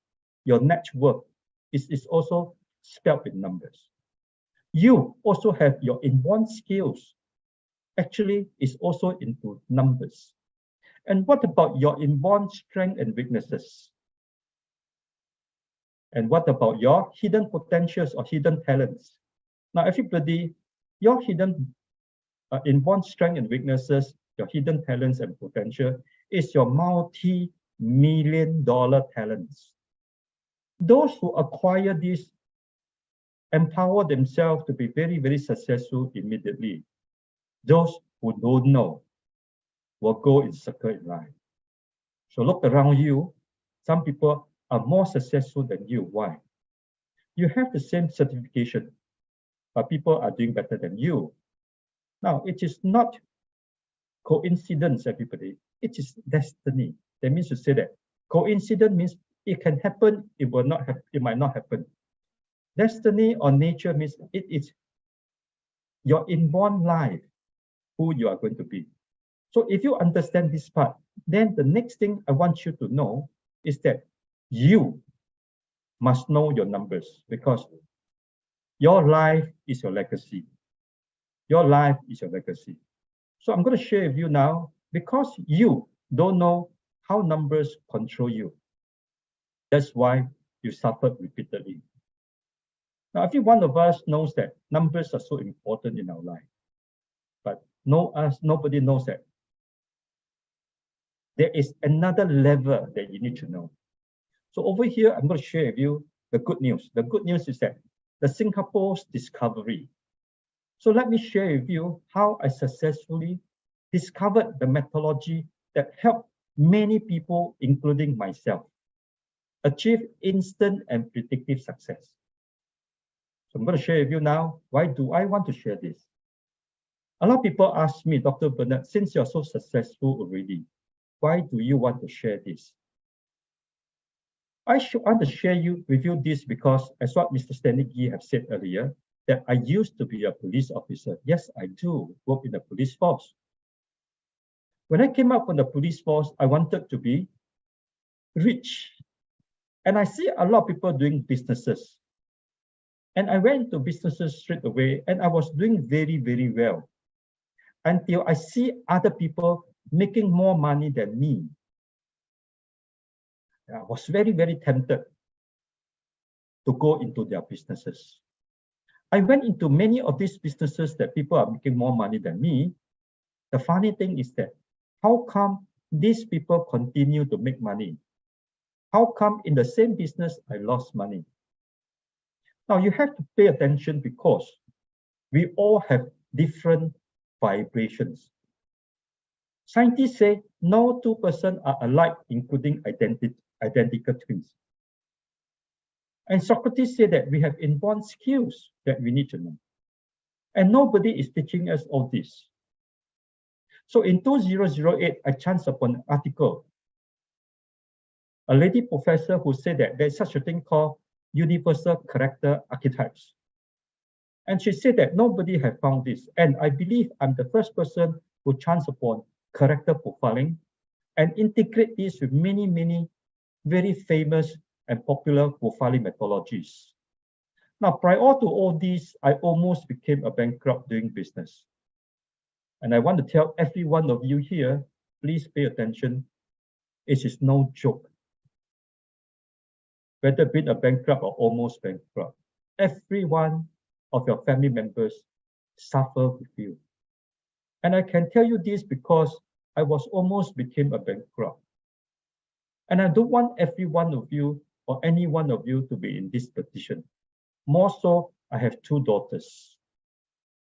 Your net worth is also spelled in numbers. You also have your inborn skills. Actually, is also into numbers. And what about your inborn strength and weaknesses? And what about your hidden potentials or hidden talents? Now, everybody, your hidden inborn strength and weaknesses, your hidden talents and potential is your multi-million-dollar talents. Those who acquire this empower themselves to be very, very successful immediately. Those who don't know will go in circle in life. So look around you. Some people are more successful than you. Why? You have the same certification, but people are doing better than you. Now, it is not coincidence, everybody. It is destiny. That means to say that coincidence means it can happen, it will not happen, it might not happen. Destiny or nature means it is your inborn life, who you are going to be. So if you understand this part, then the next thing I want you to know is that you must know your numbers, because your life is your legacy. Your life is your legacy. So I'm going to share with you now, because you don't know how numbers control you. That's why you suffered repeatedly. Now, every one of us knows that numbers are so important in our life. But nobody knows that there is another level that you need to know. So over here, I'm going to share with you the good news. The good news is that the Singapore's discovery. So let me share with you how I successfully discovered the methodology that helped many people, including myself, achieve instant and predictive success. So I'm going to share with you now, why do I want to share this? A lot of people ask me, Dr. Bernard, since you're so successful already, why do you want to share this? I want to share with you this because, as what Mr. Stanley Gee have said earlier, that I used to be a police officer. Yes, I do work in the police force. When I came up from the police force, I wanted to be rich. And I see a lot of people doing businesses. And I went to businesses straight away, and I was doing very, very well until I see other people making more money than me. I was very, very tempted to go into their businesses. I went into many of these businesses that people are making more money than me. The funny thing is that, how come these people continue to make money? How come in the same business I lost money? Now you have to pay attention because we all have different vibrations. Scientists say no two persons are alike, including identical twins. And Socrates said that we have inborn skills that we need to know. And nobody is teaching us all this. So in 2008, I chanced upon an article, a lady professor who said that there's such a thing called universal character archetypes. And she said that nobody had found this. And I believe I'm the first person who chanced upon character profiling and integrate this with many, many very famous and popular profiling methodologies. Now, prior to all this, I almost became a bankrupt doing business. And I want to tell every one of you here, please pay attention. It is no joke. Whether being a bankrupt or almost bankrupt, every one of your family members suffer with you. And I can tell you this because I was almost became a bankrupt. And I don't want every one of you or any one of you to be in this position. More so, I have two daughters.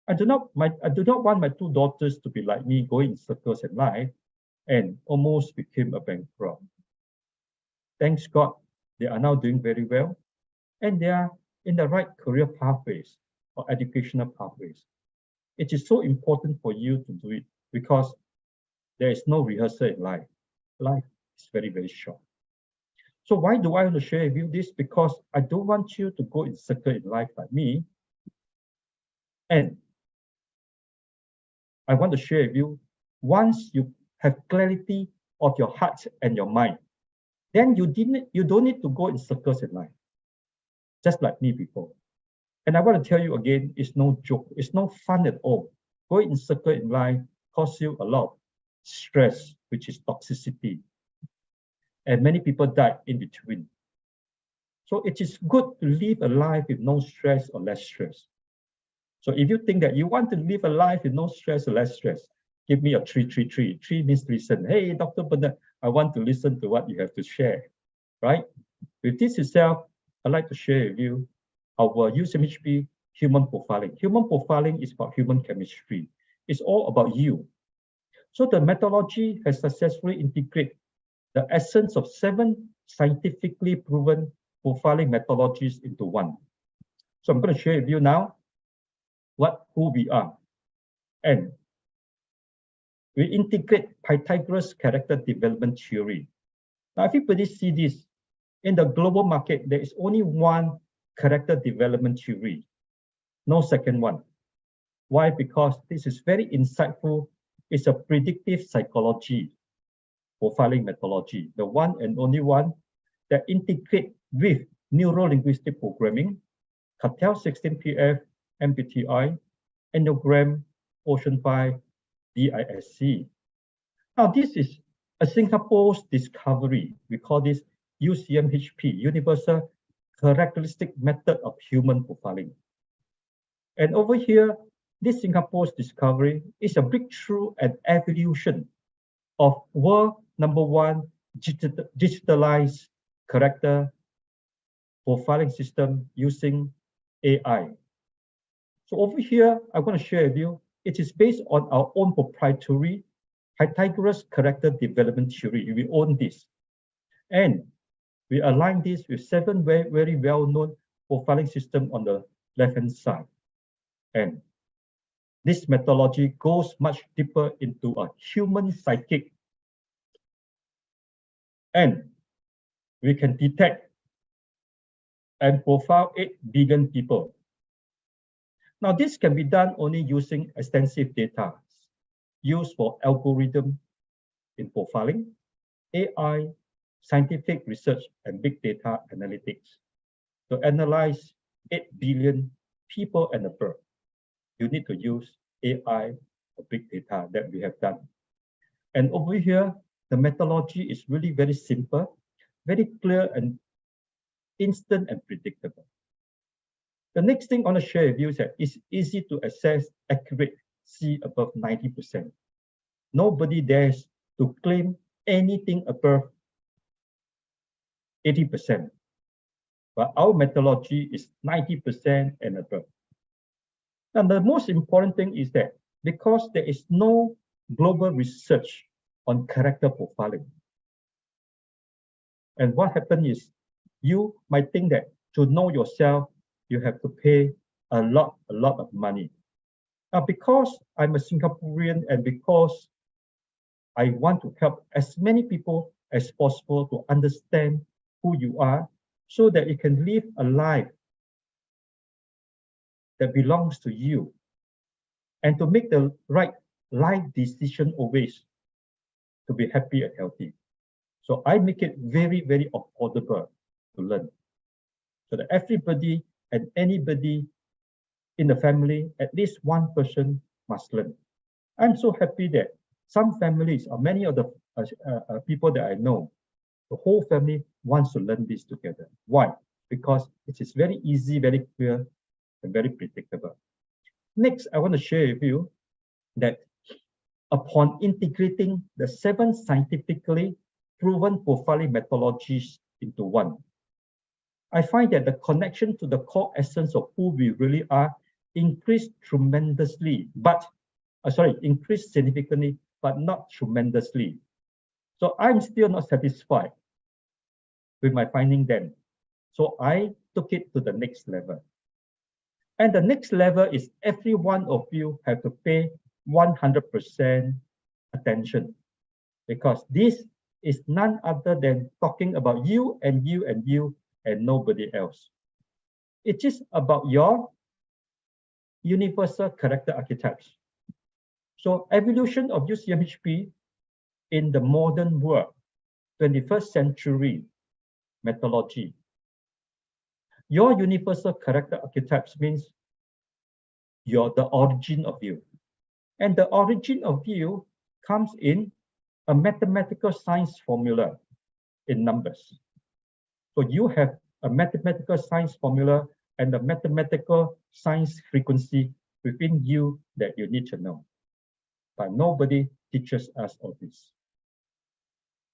I do not want my two daughters to be like me, going in circles in life and almost became a bankrupt. Thanks God, they are now doing very well and they are in the right career pathways or educational pathways. It is so important for you to do it because there is no rehearsal in life. Life is very, very short. So why do I want to share with you this? Because I don't want you to go in circle in life like me. And I want to share with you, once you have clarity of your heart and your mind, then you don't need to go in circles in life, just like me before. And I want to tell you again, it's no joke. It's no fun at all. Going in circle in life costs you a lot of stress, which is toxicity. And many people died in between. So it is good to live a life with no stress or less stress. So if you think that you want to live a life with no stress or less stress, give me a 333. 3 means listen. Hey, Dr. Bernard, I want to listen to what you have to share, right? With this itself, I'd like to share with you our UCMHP human profiling. Human profiling is about human chemistry. It's all about you. So the methodology has successfully integrated the essence of 7 scientifically proven profiling methodologies into one. So I'm going to share with you now who we are. And we integrate Pythagoras character development theory. Now, everybody see this. In the global market, there is only one character development theory, no second one. Why? Because this is very insightful. It's a predictive psychology profiling methodology, the one and only one that integrate with neuro-linguistic programming, Cartel 16PF, MBTI, Enneagram, Ocean 5, DISC. Now, this is a Singapore's discovery. We call this UCMHP, Universal Characteristic Method of Human Profiling. And over here, this Singapore's discovery is a breakthrough and evolution of world #1 digitalized character profiling system using AI. So over here, I'm going to share with you, it is based on our own proprietary Pythagoras character development theory. We own this. And we align this with 7 very, very well-known profiling systems on the left-hand side. And this methodology goes much deeper into a human psychic. And we can detect and profile 8 billion people Now, this can be done only using extensive data used for algorithm in profiling, AI, scientific research, and big data analytics. To analyze 8 billion people and above, you need to use AI or big data that we have done. And over here, the methodology is really very simple, very clear and instant and predictable. The next thing I want to share with you is that it's easy to assess accuracy above 90%. Nobody dares to claim anything above 80%. But our methodology is 90% and above. And the most important thing is that because there is no global research on character profiling. And what happens is you might think that to know yourself, you have to pay a lot of money. Now, because I'm a Singaporean and because I want to help as many people as possible to understand who you are so that you can live a life that belongs to you and to make the right life decision always to be happy and healthy. So I make it very, very affordable to learn so that everybody and anybody in the family, at least one person must learn. I'm so happy that some families or many of the people that I know, the whole family wants to learn this together. Why? Because it is very easy, very clear, and very predictable. Next, I want to share with you that upon integrating the 7 scientifically proven profiling methodologies into one, I find that the connection to the core essence of who we really are increased tremendously, increased significantly, but not tremendously. So I'm still not satisfied with my finding then. So I took it to the next level. And the next level is every one of you have to pay 100% attention, because this is none other than talking about you and you and you and nobody else. It is about your universal character archetypes. So evolution of UCMHP in the modern world, 21st century methodology. Your universal character archetypes means you're the origin of you. And the origin of you comes in a mathematical science formula in numbers. So you have a mathematical science formula and a mathematical science frequency within you that you need to know. But nobody teaches us all this.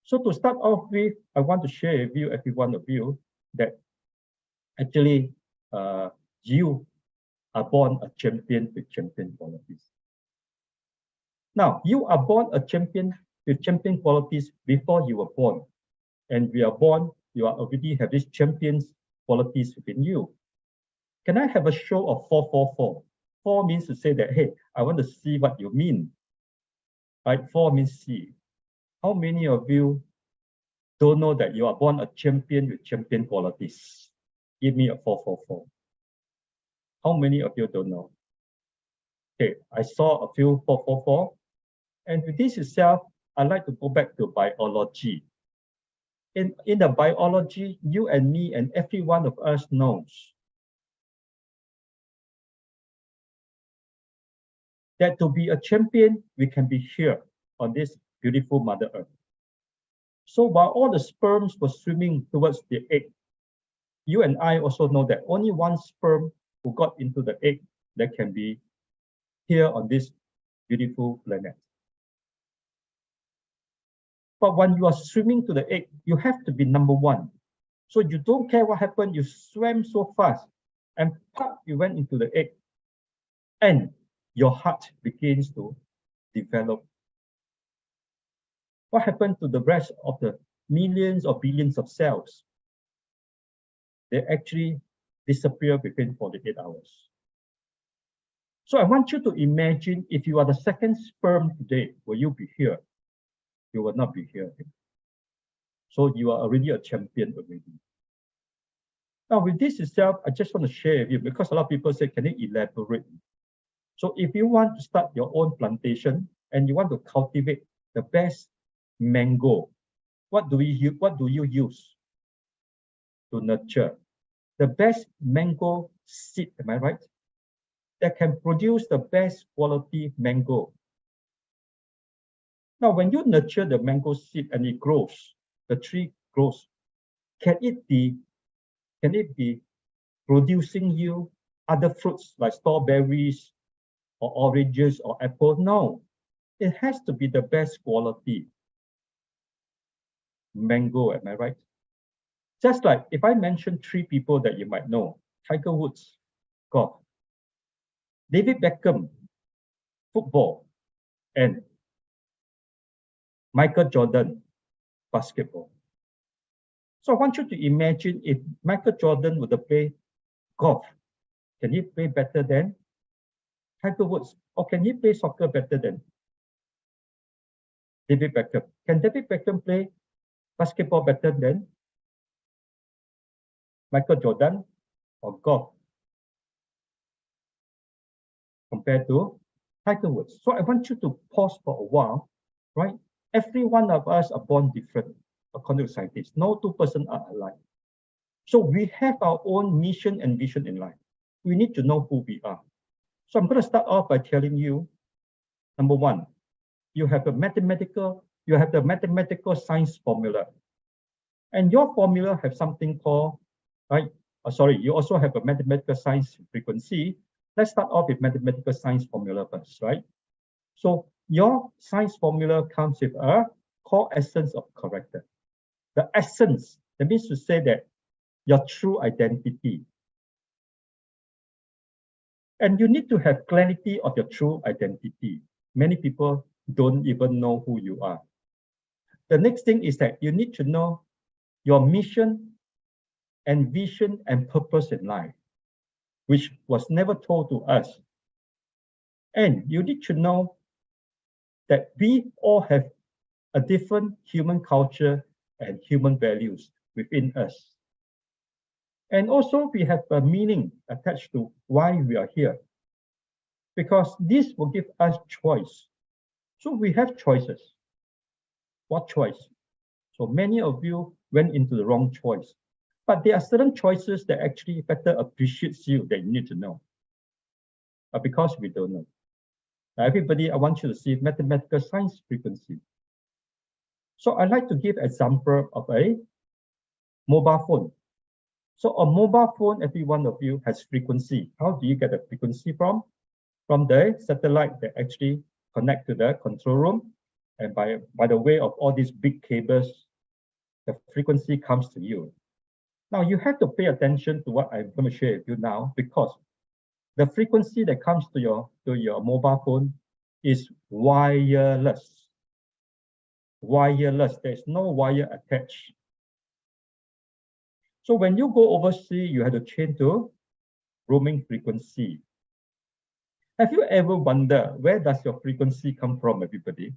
So to start off with, I want to share with you, every one of you, that actually you are born a champion with champion qualities. Now, you are born a champion with champion qualities before you were born. And we are born, you are already have these champions qualities within you. Can I have a show of 444? 4 means to say that, hey, I want to see what you mean. Right? 4 means see. How many of you don't know that you are born a champion with champion qualities? Give me a 444. How many of you don't know? Okay, I saw a few 444. And with this itself, I'd like to go back to biology. In the biology, you and me and every one of us knows that to be a champion, we can be here on this beautiful Mother Earth. So while all the sperms were swimming towards the egg, you and I also know that only one sperm who got into the egg that can be here on this beautiful planet. But when you are swimming to the egg, you have to be number 1. So you don't care what happened, you swam so fast and pop, you went into the egg. And your heart begins to develop. What happened to the rest of the millions or billions of cells? They actually disappear within 48 hours. So I want you to imagine if you are the second sperm today, will you be here? You will not be here. So you are already a champion already. Now, with this itself, I just want to share with you because a lot of people say, can you elaborate? So if you want to start your own plantation and you want to cultivate the best mango, what do you use to nurture? The best mango seed, am I right? That can produce the best quality mango. Now, when you nurture the mango seed and it grows, the tree grows, can it be producing you other fruits like strawberries or oranges or apple? No, it has to be the best quality mango, am I right? Just like if I mention 3 people that you might know, Tiger Woods, golf, David Beckham, football, and Michael Jordan, basketball. So I want you to imagine if Michael Jordan would play golf, can he play better than Tiger Woods? Or can he play soccer better than David Beckham? Can David Beckham play basketball better than Michael Jordan or golf compared to Tiger Woods? So I want you to pause for a while, right? Every one of us are born different, according to scientists. No 2 persons are alike. So we have our own mission and vision in life. We need to know who we are. So I'm going to start off by telling you, number 1, you have the mathematical science formula. And your formula have something called, right? You also have a mathematical science frequency. Let's start off with mathematical science formula first, right? So your science formula comes with a core essence of character. The essence, that means to say that your true identity. And you need to have clarity of your true identity. Many people don't even know who you are. The next thing is that you need to know your mission and vision and purpose in life, which was never told to us. And you need to know that we all have a different human culture and human values within us. And also we have a meaning attached to why we are here, because this will give us choice. So we have choices. What choice? So many of you went into the wrong choice, but there are certain choices that actually better appreciates you that you need to know. But because we don't know. Now, everybody, I want you to see mathematical science frequency. So I like to give example of a mobile phone. So a mobile phone, every one of you has frequency. How do you get the frequency from? From the satellite that actually connect to the control room. And by the way of all these big cables, the frequency comes to you. Now you have to pay attention to what I'm going to share with you now, because the frequency that comes to your mobile phone is wireless. Wireless, there's no wire attached. So when you go overseas, you have to change to roaming frequency. Have you ever wondered where does your frequency come from, everybody?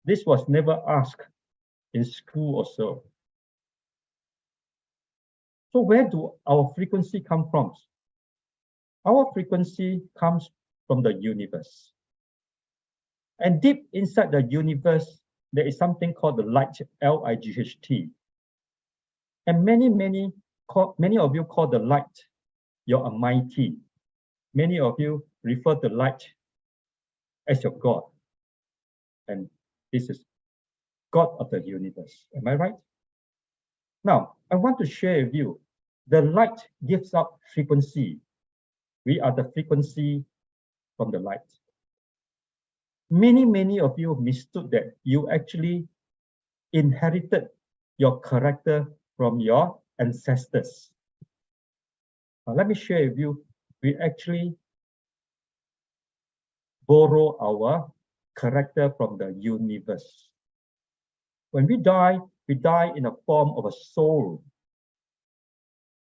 This was never asked in school or so. So where do our frequency come from? Our frequency comes from the universe. And deep inside the universe, there is something called the light, L-I-G-H-T. And many of you call the light your Almighty. Many of you refer to light as your God. And this is God of the universe. Am I right? Now, I want to share with you, the light gives up frequency. We are the frequency from the light. Many of you mistook that you actually inherited your character from your ancestors. Now, let me share with you, we actually borrow our character from the universe. When we die in a form of a soul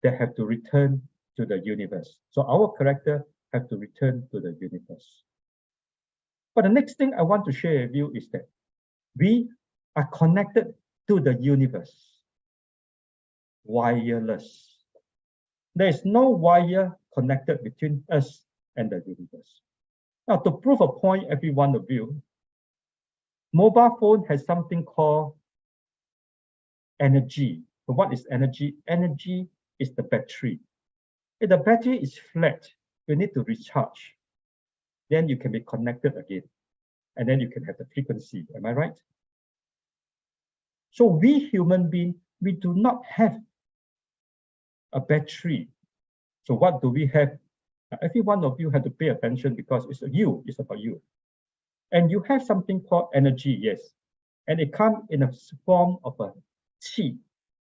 that have to return to the universe. So our character have to return to the universe. But the next thing I want to share with you is that we are connected to the universe. Wireless. There is no wire connected between us and the universe. Now, to prove a point, every one of you, mobile phone has something called energy. So what is energy? Energy is the battery. If the battery is flat, you need to recharge. Then you can be connected again. And then you can have the frequency. Am I right? So we human beings, we do not have a battery. So what do we have? Every one of you have to pay attention because it's about you. And you have something called energy, yes. And it comes in a form of a qi.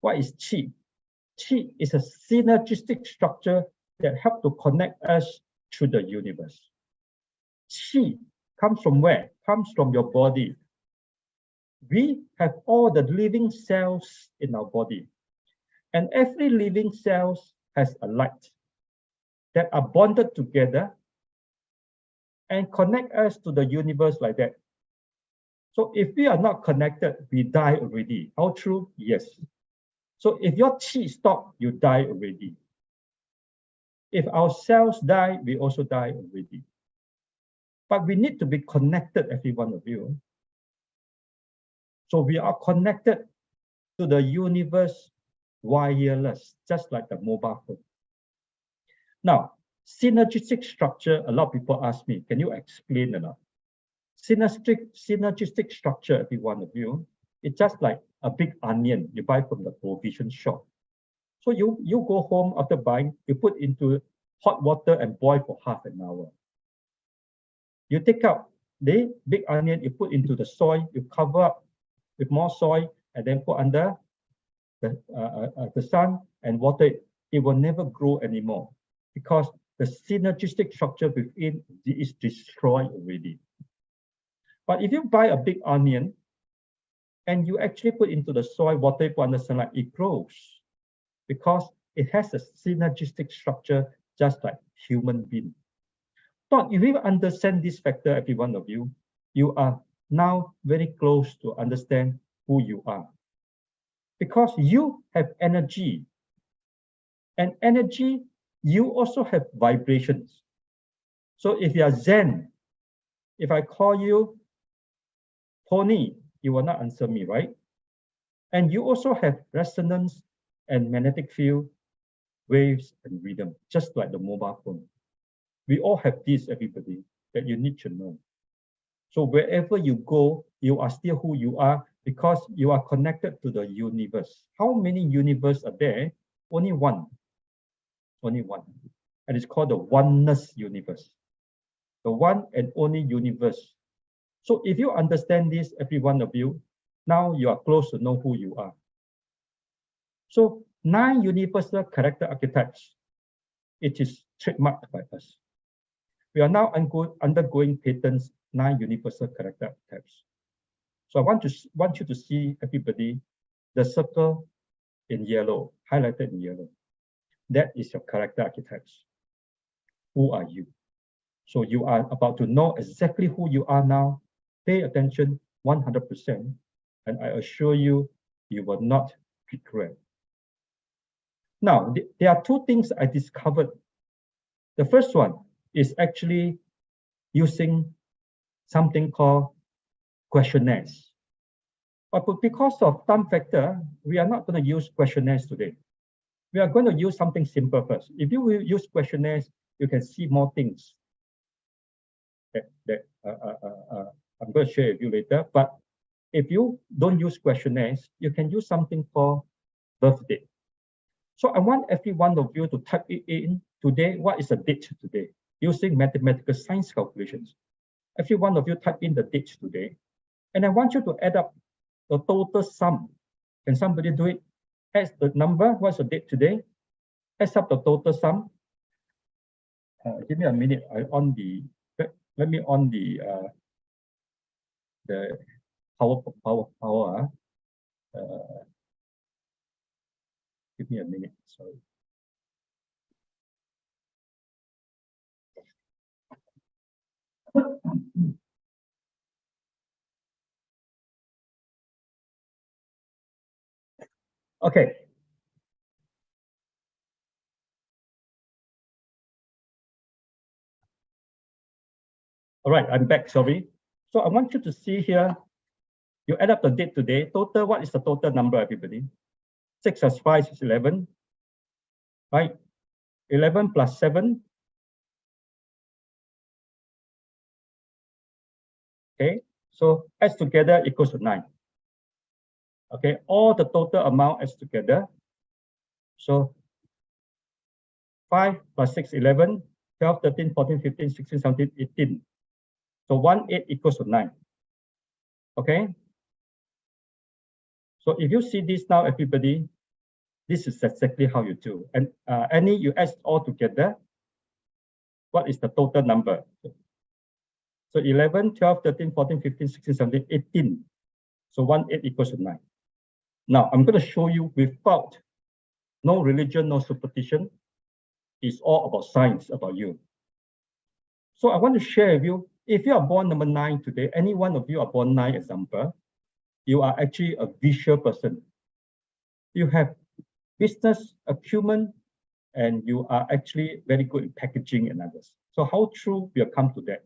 What is qi? Qi is a synergistic structure that helps to connect us to the universe. Qi comes from where? Comes from your body. We have all the living cells in our body. And every living cell has a light that are bonded together and connect us to the universe like that. So if we are not connected, we die already. How true? Yes. So if your qi stop, you die already. If our cells die, we also die already. But we need to be connected, every one of you. So we are connected to the universe wireless, just like the mobile phone. Now, synergistic structure, a lot of people ask me, can you explain or not? Synergistic structure, every one of you, it's just like a big onion you buy from the provision shop. So you go home after buying, you put into hot water and boil for half an hour. You take out the big onion, you put into the soil, you cover up with more soil, and then put under the sun and water it. It will never grow anymore because the synergistic structure within is destroyed already. But if you buy a big onion and you actually put into the soil, water, put under sunlight, it grows because it has a synergistic structure just like human being. But if you understand this factor, every one of you, you are now very close to understand who you are. Because you have energy. And energy, you also have vibrations. So if you are Zen, if I call you Tony, you will not answer me, right? And you also have resonance and magnetic field, waves and rhythm, just like the mobile phone. We all have this, everybody, that you need to know. So wherever you go, you are still who you are because you are connected to the universe. How many universes are there? Only one. Only one. And it's called the oneness universe. The one and only universe. So if you understand this, every one of you, now you are close to know who you are. So 9 universal character archetypes. It is trademarked by us. We are now undergoing patents 9 universal character archetypes. So I want you to see, everybody, the circle in yellow, highlighted in yellow. That is your character archetypes. Who are you? So you are about to know exactly who you are now. Pay attention 100%, and I assure you, you will not regret. Now, there are 2 things I discovered. The first one is actually using something called questionnaires. But because of time factor, we are not going to use questionnaires today. We are going to use something simple first. If you will use questionnaires, you can see more things that I'm going to share with you later. But if you don't use questionnaires, you can use something called birthday. So I want every one of you to type it in today. What is the date today? Using mathematical science calculations. Every one of you type in the date today. And I want you to add up the total sum. Can somebody do it? Add the number. What's the date today? Add up the total sum. Give me a minute. Let me on the power. Give me a minute. Sorry. Okay. All right, I'm back, sorry. So I want you to see here, you add up the date today, total, what is the total number, everybody? 6 plus 5 is 11, right? 11 plus 7. Okay, so adds together equals to 9. Okay, all the total amount adds together. So 5 plus 6, 11, 12, 13, 14, 15, 16, 17, 18. So 1, 8 equals to 9. Okay. So if you see this now, everybody, this is exactly how you do. And any you add all together, what is the total number? So 11, 12, 13, 14, 15, 16, 17, 18. So 1, 8 equals to 9. Now I'm going to show you without no religion, no superstition. It's all about science, about you. So I want to share with you, if you are born number 9 today, any one of you are born 9 example, you are actually a visual person. You have business acumen, and you are actually very good in packaging and others. So how true we'll come to that.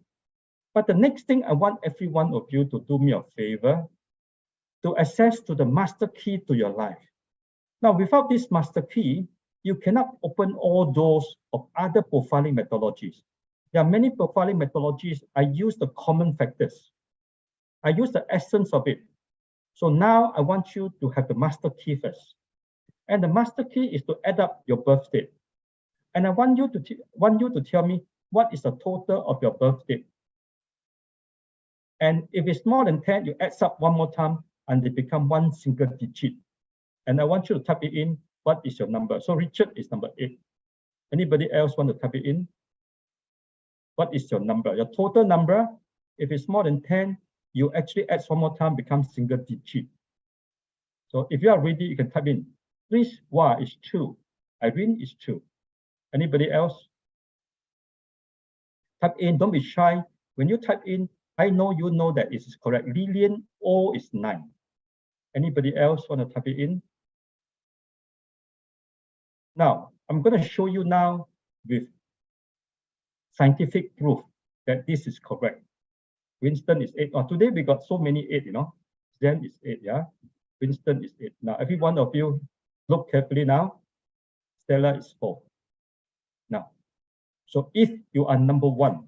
But the next thing I want every one of you to do me a favor, to access to the master key to your life. Now, without this master key, you cannot open all doors of other profiling methodologies. There are many profiling methodologies. I use the common factors. I use the essence of it. So now I want you to have the master key first. And the master key is to add up your birth date. And I want you to tell me what is the total of your birth date. And if it's more than 10, you add up one more time and they become one single digit. And I want you to type it in, what is your number? So Richard is number 8. Anybody else want to type it in? What is your number? Your total number, if it's more than 10, you actually add one more time, become single digit. So if you are ready, you can type in. Please, Wah is 2. Irene is 2. Anybody else? Type in, don't be shy. When you type in, I know you know that it is correct. Lillian, O is 9. Anybody else want to type it in? Now, I'm going to show you now with scientific proof that this is correct. Winston is 8. Oh, today we got so many 8, you know. Zen is 8, yeah. Winston is 8. Now, every one of you, look carefully now. Stella is 4. Now, so if you are number 1,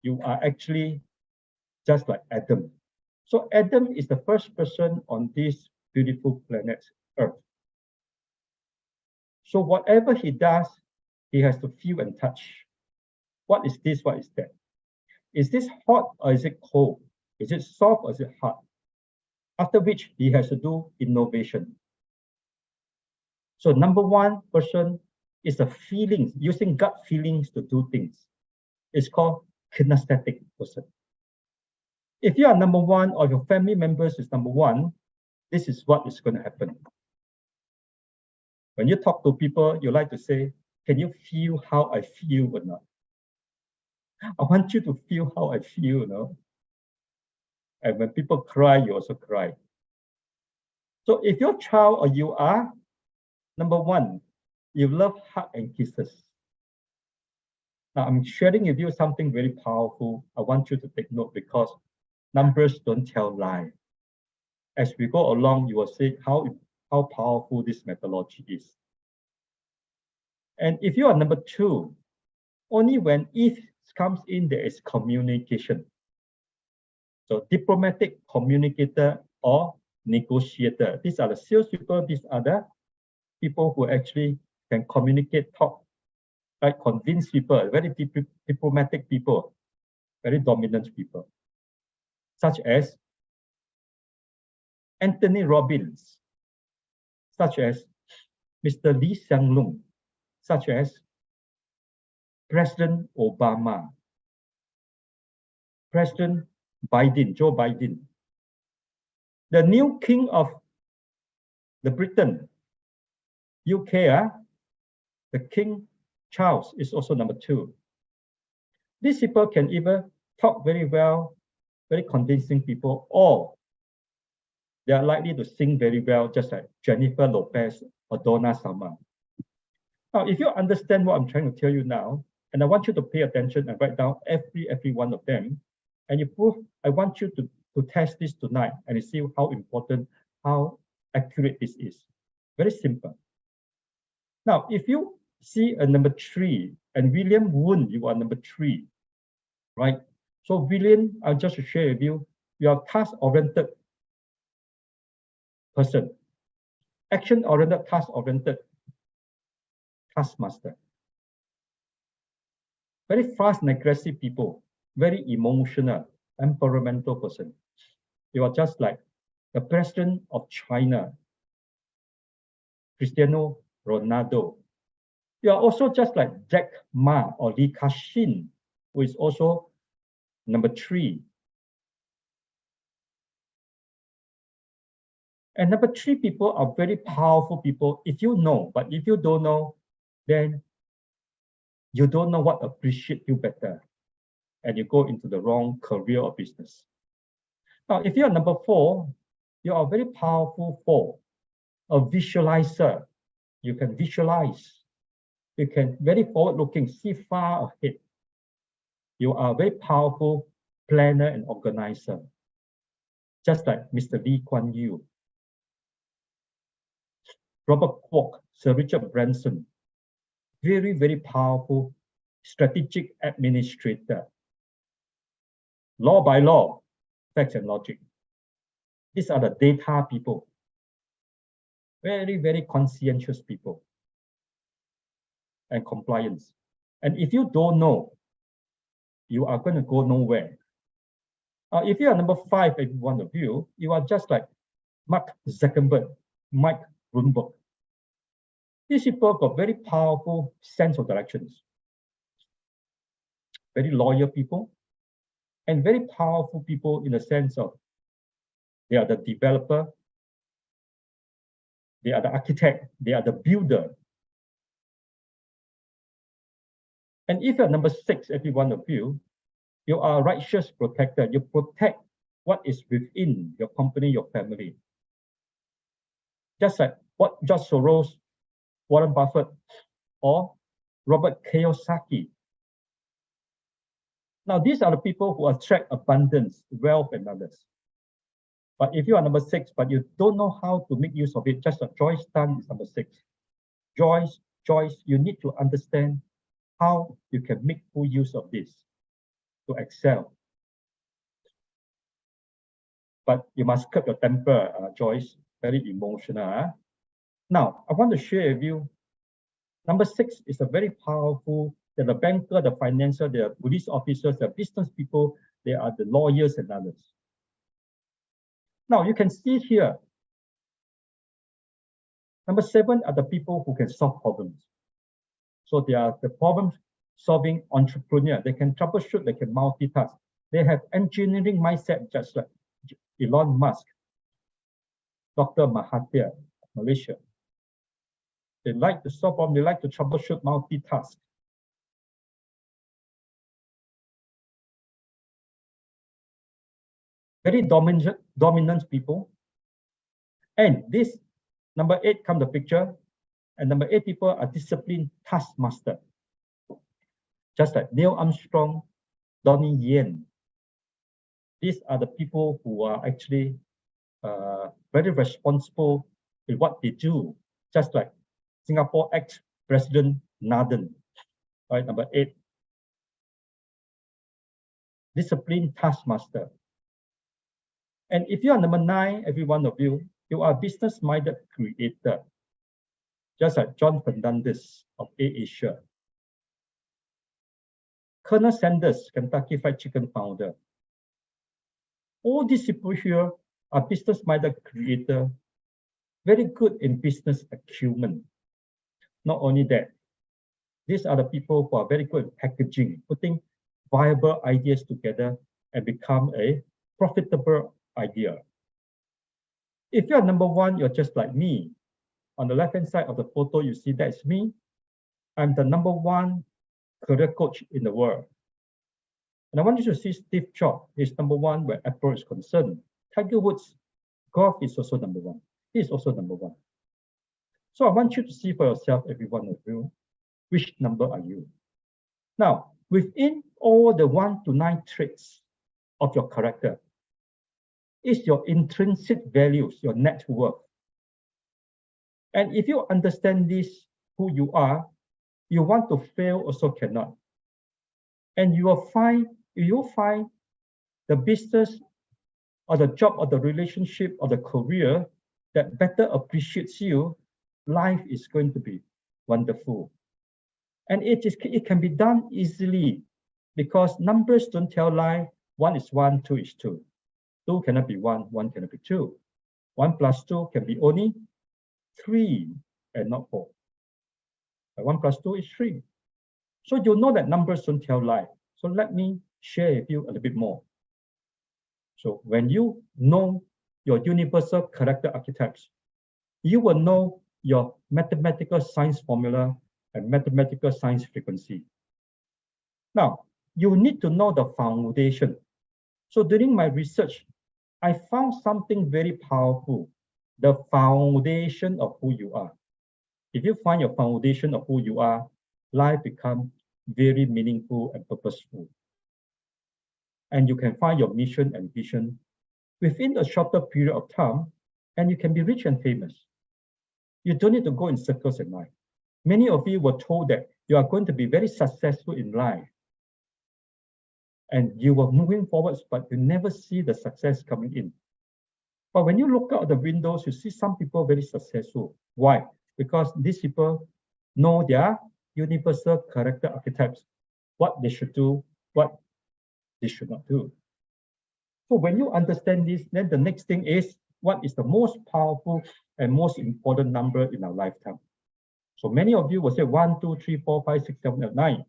you are actually just like Adam. So Adam is the first person on this beautiful planet, Earth. So whatever he does, he has to feel and touch. What is this? What is that? Is this hot or is it cold? Is it soft or is it hard? After which he has to do innovation. So number 1 person is the feelings, using gut feelings to do things. It's called kinesthetic person. If you are number 1 or your family members is number 1, this is what is going to happen. When you talk to people, you like to say, can you feel how I feel or not? I want you to feel how I feel, you know. And when people cry, you also cry. So if your child or you are, number 1, you love hug and kisses. Now I'm sharing with you something very powerful. I want you to take note because numbers don't tell lie. As we go along, you will see how powerful this methodology is. And if you are number 2, only when if comes in, there is communication. So diplomatic communicator or negotiator. These are the salespeople, these are the people who actually can communicate, talk, right? Convince people, very diplomatic people, very dominant people, such as Anthony Robbins, such as Mr. Lee Hsien Loong, such as President Obama, President Biden, Joe Biden, the new king of the Britain, UK, the King Charles is also number 2. These people can either talk very well, very convincing people, or they are likely to sing very well, just like Jennifer Lopez or Donna Summer. Now, if you understand what I'm trying to tell you now, And I want you to pay attention and write down every one of them. And you prove, I want you to test this tonight and you see how important, how accurate this is. Very simple. Now, if you see a number 3 and William Woon, you are number 3, right? So William, I'll just share with you, you are task-oriented person, action-oriented, task-oriented taskmaster. Very fast and aggressive people, very emotional, temperamental person. You are just like the president of China, Cristiano Ronaldo. You are also just like Jack Ma or Li Ka-shing, who is also number 3. And number 3 people are very powerful people if you know, but if you don't know, then you don't know what appreciate you better. And you go into the wrong career or business. Now, if you are number 4, you are very powerful 4, a visualizer. You can visualize. You can very forward-looking, see far ahead. You are a very powerful planner and organizer, just like Mr. Lee Kuan Yew, Robert Kwok, Sir Richard Branson, very, very powerful strategic administrator. Law by law, facts and logic. These are the data people. Very, very conscientious people. And compliance. And if you don't know, you are going to go nowhere. If you are number 5, every one of you, you are just like Mark Zuckerberg, Mike Bloomberg. These people got very powerful sense of directions. Very loyal people. And very powerful people in the sense of they are the developer, they are the architect, they are the builder. And if you're number 6, every one of you, you are a righteous protector. You protect what is within your company, your family. Just like what George Soros, Warren Buffett, or Robert Kiyosaki. Now, these are the people who attract abundance, wealth, and others. But if you are number 6, but you don't know how to make use of it, just like Joyce Tan is number 6. Joyce, you need to understand how you can make full use of this to excel. But you must curb your temper, Joyce, very emotional. Now, I want to share with you, number 6 is a very powerful, they're the banker, the financier, they are police officers, they are business people, they are the lawyers and others. Now, you can see here, number 7 are the people who can solve problems. So they are the problem-solving entrepreneur. They can troubleshoot, they can multitask. They have engineering mindset, just like Elon Musk, Dr. Mahathir, Malaysia. They like to solve problems, they like to troubleshoot, multitask. Very dominant people. And this, number 8 come the picture. And number 8 people are disciplined taskmaster. Just like Neil Armstrong, Donnie Yen. These are the people who are actually very responsible in what they do. Just like Singapore ex-President Nathan, right, number 8. Disciplined taskmaster. And if you are number 9, every one of you, you are a business-minded creator. Just like John Fernandez of AirAsia. Colonel Sanders, Kentucky Fried Chicken founder. All these people here are business-minded creators, very good in business acumen. Not only that, these are the people who are very good at packaging, putting viable ideas together and become a profitable idea. If you're number 1, you're just like me. On the left-hand side of the photo, you see that's me. I'm the number 1 career coach in the world. And I want you to see Steve Jobs. He's number 1 where Apple is concerned. Tiger Woods, golf is also number 1. He is also number 1. So I want you to see for yourself, every one of you, which number are you? Now, within all the 1 to 9 traits of your character is your intrinsic values, your net worth. And if you understand this, who you are, you want to fail also cannot. And you'll find the business or the job or the relationship or the career that better appreciates you, life is going to be wonderful. And it can be done easily because numbers don't tell lie. 1 is 1, 2 is 2. 2 cannot be 1, 1 cannot be 2. 1 plus 2 can be only 3 and not 4. 1 plus 2 is 3. So you know that numbers don't tell lie. So let me share with you a little bit more. So when you know your universal character archetypes, you will know your mathematical science formula and mathematical science frequency. Now, you need to know the foundation. So during my research, I found something very powerful, the foundation of who you are. If you find your foundation of who you are, life becomes very meaningful and purposeful. And you can find your mission and vision within a shorter period of time, and you can be rich and famous. You don't need to go in circles in life. Many of you were told that you are going to be very successful in life. And you were moving forwards, but you never see the success coming in. But when you look out the windows, you see some people very successful. Why? Because these people know their universal character archetypes, what they should do, what they should not do. So when you understand this, then the next thing is, what is the most powerful and most important number in our lifetime? So many of you will say 1, 2, 3, 4, 5, 6, 7, 8, 9.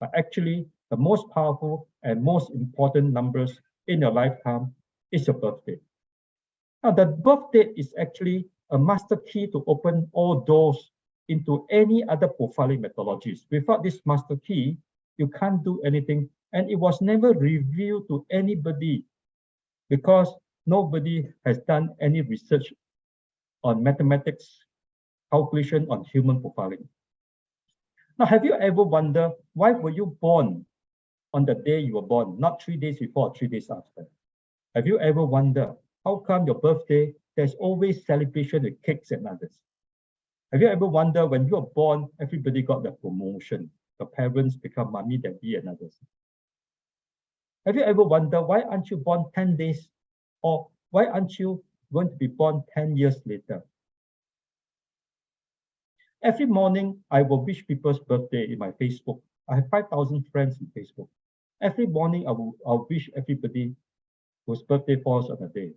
But actually, the most powerful and most important numbers in your lifetime is your birthday. Now, the birthday is actually a master key to open all doors into any other profiling methodologies. Without this master key, you can't do anything. And it was never revealed to anybody because nobody has done any research on mathematics, calculation on human profiling. Now, have you ever wondered why were you born on the day you were born, not 3 days before or 3 days after? Have you ever wondered how come your birthday, there's always celebration with cakes and others? Have you ever wondered when you were born, everybody got the promotion, your parents become mommy, daddy, and others? Have you ever wondered why aren't you born 10 days or why aren't you going to be born 10 years later? Every morning, I will wish people's birthday in my Facebook. I have 5,000 friends in Facebook. Every morning, I'll wish everybody whose birthday falls on a day.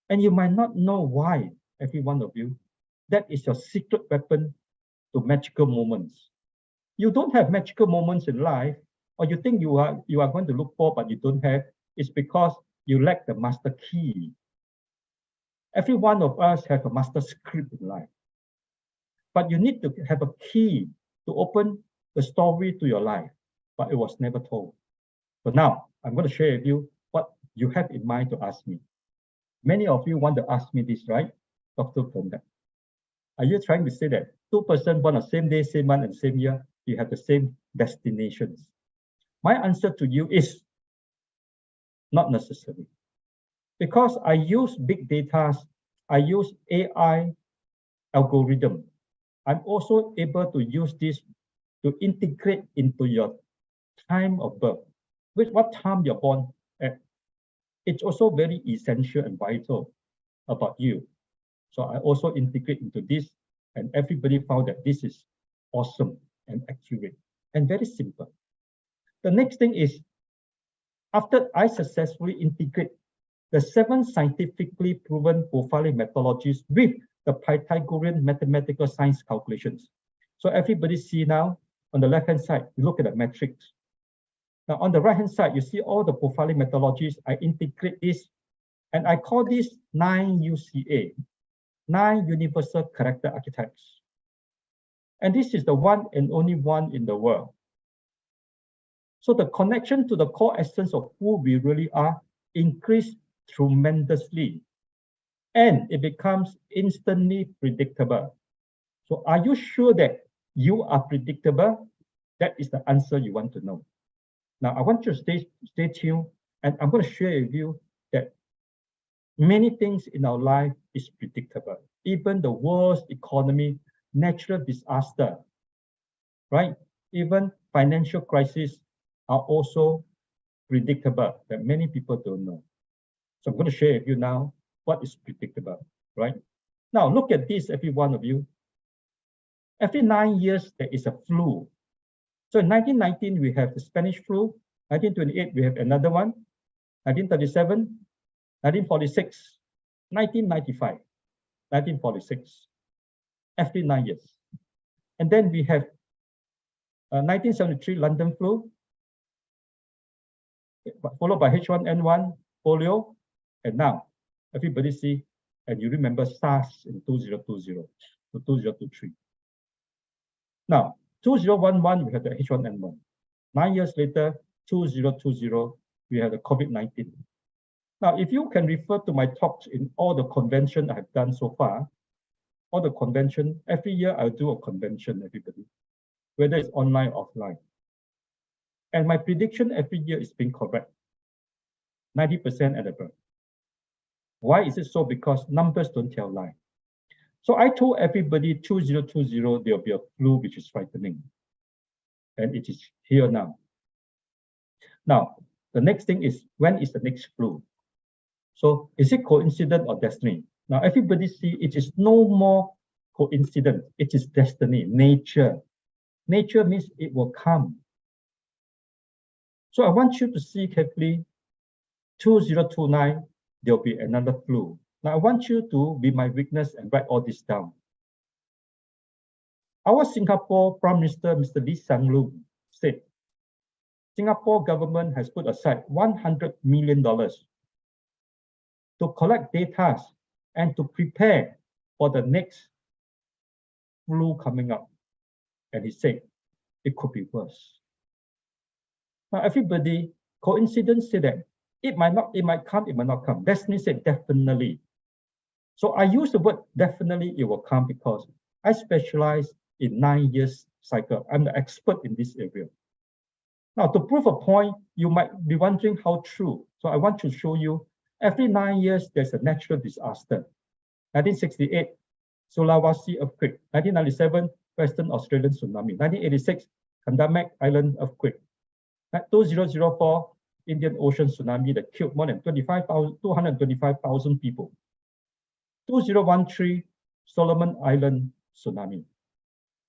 And you might not know why, every one of you. That is your secret weapon to magical moments. You don't have magical moments in life, or you think you are going to look for, but you don't have. It's because you lack the master key. Every one of us have a master script in life. But you need to have a key to open the story to your life, but it was never told. So now, I'm going to share with you what you have in mind to ask me. Many of you want to ask me this, right? Dr. Prendak, are you trying to say that 2 persons born on the same day, same month, and same year, you have the same destinations? My answer to you is not necessary. Because I use big data, I use AI algorithm. I'm also able to use this to integrate into your time of birth, with what time you're born at. It's also very essential and vital about you. So I also integrate into this, and everybody found that this is awesome and accurate and very simple. The next thing is, after I successfully integrate the 7 scientifically proven profiling methodologies with the Pythagorean mathematical science calculations. So everybody see now, on the left-hand side, you look at the matrix. Now on the right-hand side, you see all the profiling methodologies. I integrate this, and I call this 9 UCA, 9 Universal Character Archetypes. And this is the one and only one in the world. So the connection to the core essence of who we really are increased tremendously, and it becomes instantly predictable. So are you sure that you are predictable, that is the answer you want to know. Now, I want you to stay tuned, and I'm going to share with you that many things in our life is predictable. Even the world's economy, natural disaster, right? Even financial crises are also predictable that many people don't know. So I'm going to share with you now what is predictable, right? Now, look at this, every one of you. Every 9 years, there is a flu. So in 1919, we have the Spanish flu. 1928, we have another one. 1937, 1946, 1995, 1946. Every 9 years. And then we have 1973 London flu, followed by H1N1, polio, and now everybody see, and you remember SARS in 2020 to 2023. Now, 2011, we had the H1N1. 9 years later, 2020, we had the COVID-19. Now, if you can refer to my talks in all the convention I have done so far, all the convention, every year I'll do a convention, everybody, whether it's online or offline. And my prediction every year is being correct, 90% and above. Why is it so? Because numbers don't tell lie. So I told everybody 2020, there'll be a flu which is frightening. And it is here now. Now, the next thing is, when is the next flu? So is it coincidence or destiny? Now, everybody see it is no more coincidence. It is destiny, nature. Nature means it will come. So I want you to see carefully, 2029, there'll be another flu. Now, I want you to be my witness and write all this down. Our Singapore Prime Minister, Mr. Lee Hsien Loong, said, Singapore government has put aside $100 million to collect data and to prepare for the next flu coming up. And he said, it could be worse. Now, everybody, coincidence said that it might come, it might not come. Destiny said definitely. So I use the word definitely it will come because I specialize in 9 years cycle. I'm the expert in this area. Now, to prove a point, you might be wondering how true. So I want to show you every 9 years, there's a natural disaster. 1968, Sulawesi earthquake. 1997, Western Australian tsunami. 1986, Kandamek Island earthquake. 2004, Indian Ocean tsunami that killed more than 225,000 people. 2013, Solomon Island tsunami.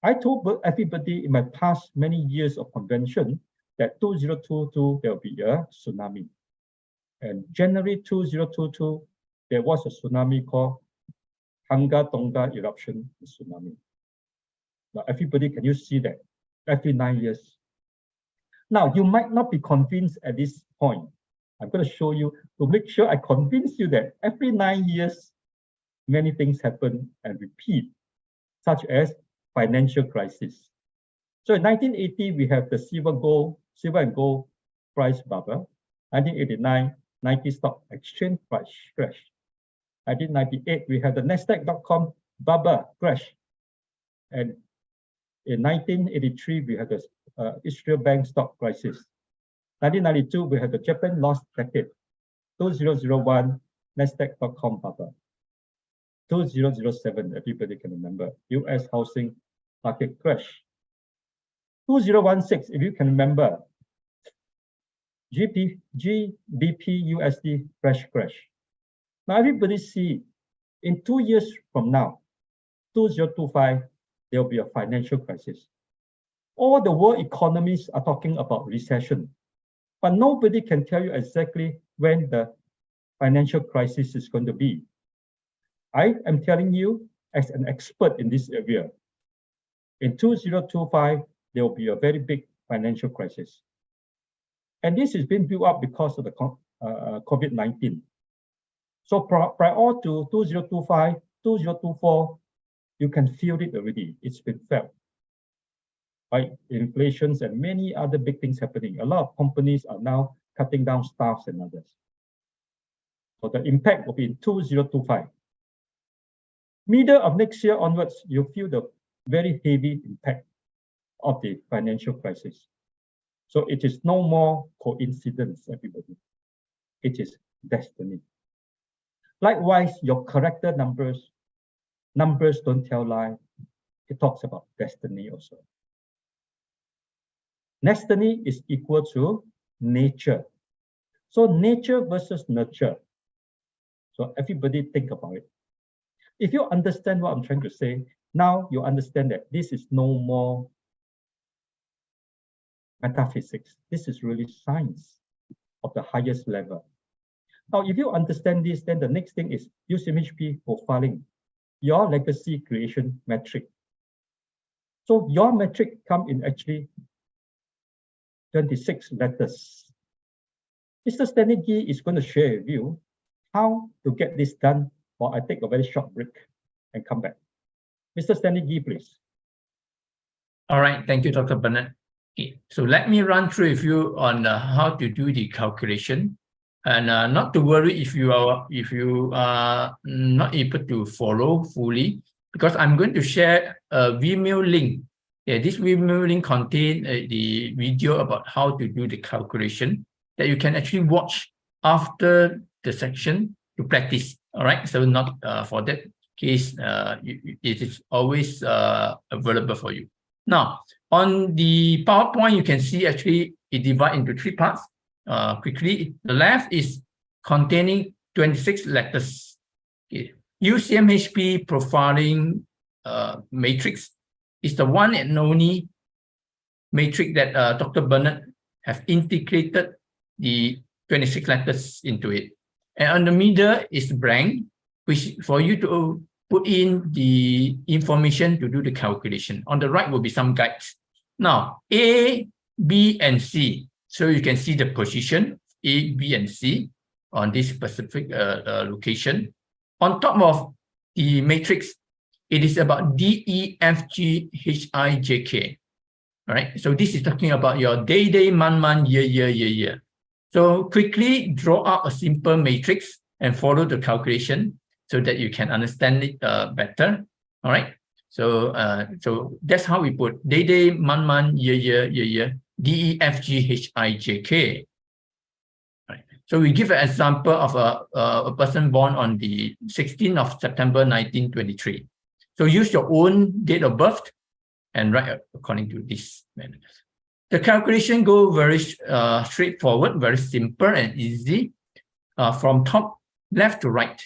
I told everybody in my past many years of convention that 2022, there will be a tsunami. And January 2022, there was a tsunami called Hanga Tonga eruption tsunami. Now, everybody, can you see that? Every 9 years. Now, you might not be convinced at this point. I'm going to show you to make sure I convince you that every 9 years, many things happen and repeat, such as financial crisis. So in 1980, we have the silver and gold price bubble. 1989, Nike stock exchange price crash. 1998, we have the Nasdaq.com bubble crash. And in 1983, we had the Israel Bank stock crisis. 1992, we had the Japan lost decade. 2001, Nasdaq.com bubble. 2007, everybody can remember, US housing market crash. 2016, if you can remember, GBP USD crash. Now everybody see, in 2 years from now, 2025, there will be a financial crisis. All the world economies are talking about recession, but nobody can tell you exactly when the financial crisis is going to be. I am telling you as an expert in this area, in 2025, there will be a very big financial crisis. And this has been built up because of the COVID-19. So prior to 2025, 2024, you can feel it already. It's been felt. Right? Inflations and many other big things happening. A lot of companies are now cutting down staffs and others. So the impact will be in 2025. Middle of next year onwards, you'll feel the very heavy impact of the financial crisis. So it is no more coincidence, everybody. It is destiny. Likewise, your character numbers don't tell lie. It talks about destiny also. Destiny is equal to nature. So nature versus nurture. So everybody think about it. If you understand what I'm trying to say, now you understand that this is no more metaphysics. This is really science of the highest level. Now, if you understand this, then the next thing is UCMHP profiling, your legacy creation metric. So your metric come in actually 26 letters. Mr. Stanley Gee is going to share with you how to get this done while I take a very short break and come back. Mr. Stanley Gee, please. All right, thank you, Dr. Bernard. Okay, so let me run through with you on how to do the calculation, and not to worry if you are not able to follow fully, because I'm going to share a Vimeo link. Yeah, this Vimeo link contains the video about how to do the calculation that you can actually watch after the section to practice. All right, so not for that case, it is always available for you. Now, on the PowerPoint, you can see actually it divides into 3 parts. Quickly, the left is containing 26 letters. Okay. UCMHP profiling matrix is the one and only matrix that Dr. Bernard have integrated the 26 letters into it. And on the middle is blank, which for you to put in the information to do the calculation. On the right will be some guides. Now, A, B, and C. So you can see the position A, B, and C on this specific location. On top of the matrix, it is about D, E, F, G, H, I, J, K. All right. So this is talking about your day, month, year. So quickly draw out a simple matrix and follow the calculation so that you can understand it better. All right. So so that's how we put day, month, year, D, E, F, G, H, I, J, K. Right. So we give an example of a person born on the 16th of September 1923. So use your own date of birth and write according to this manner. The calculation go very straightforward, very simple and easy from top left to right.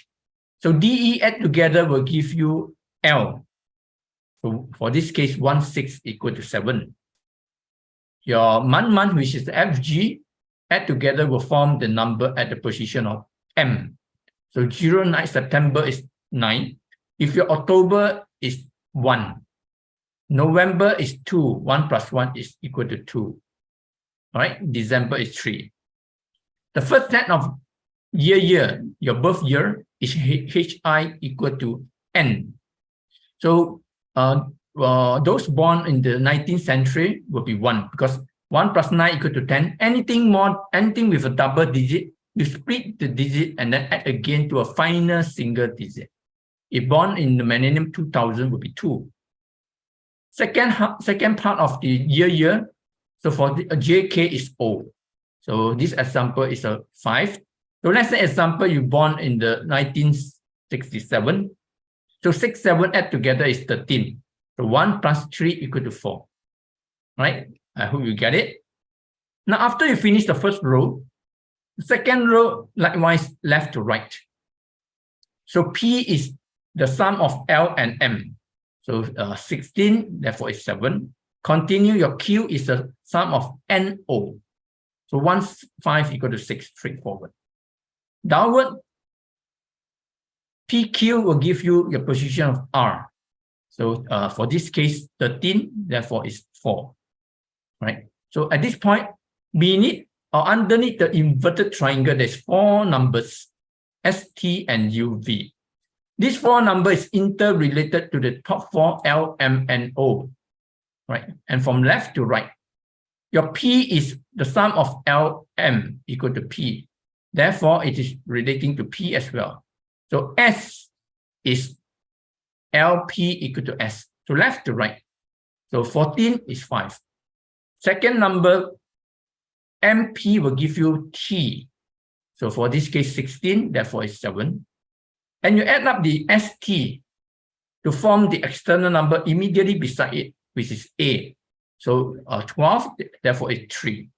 So DE add together will give you L. So for this case, 16 equal to 7. Your month, which is the FG, add together will form the number at the position of M. So 09 September is 9. If your October is 1, November is 2, 1 plus 1 is equal to 2. All right, December is 3. The first set of year, your birth year is HI equal to N. So those born in the 19th century will be 1, because 1 plus 9 equal to 10. Anything with a double digit, you split the digit and then add again to a final single digit. If born in the millennium 2000 will be 2. Second part of the year, so for the JK is O. So this example is a 5. So let's say example you born in the 1967. So 6, 7 add together is 13. So 1 plus 3 equal to 4. Right? I hope you get it. Now after you finish the first row, the second row likewise left to right. So P is the sum of L and M. So 16, therefore is 7. Continue, your Q is the sum of NO. So 1, 5 equal to 6, straightforward. Downward, PQ will give you your position of R. So for this case, 13, therefore is 4. Right? So at this point, beneath or underneath the inverted triangle, there's 4 numbers, ST and UV. This 4 number is interrelated to the top 4 L, M, and O, right? And from left to right, your P is the sum of L, M equal to P. Therefore, it is relating to P as well. So S is LP equal to S. So left to right. So 14 is 5. Second number, MP will give you T. So for this case, 16, therefore it's 7. And you add up the ST to form the external number immediately beside it, which is A. So 12, therefore it's 3.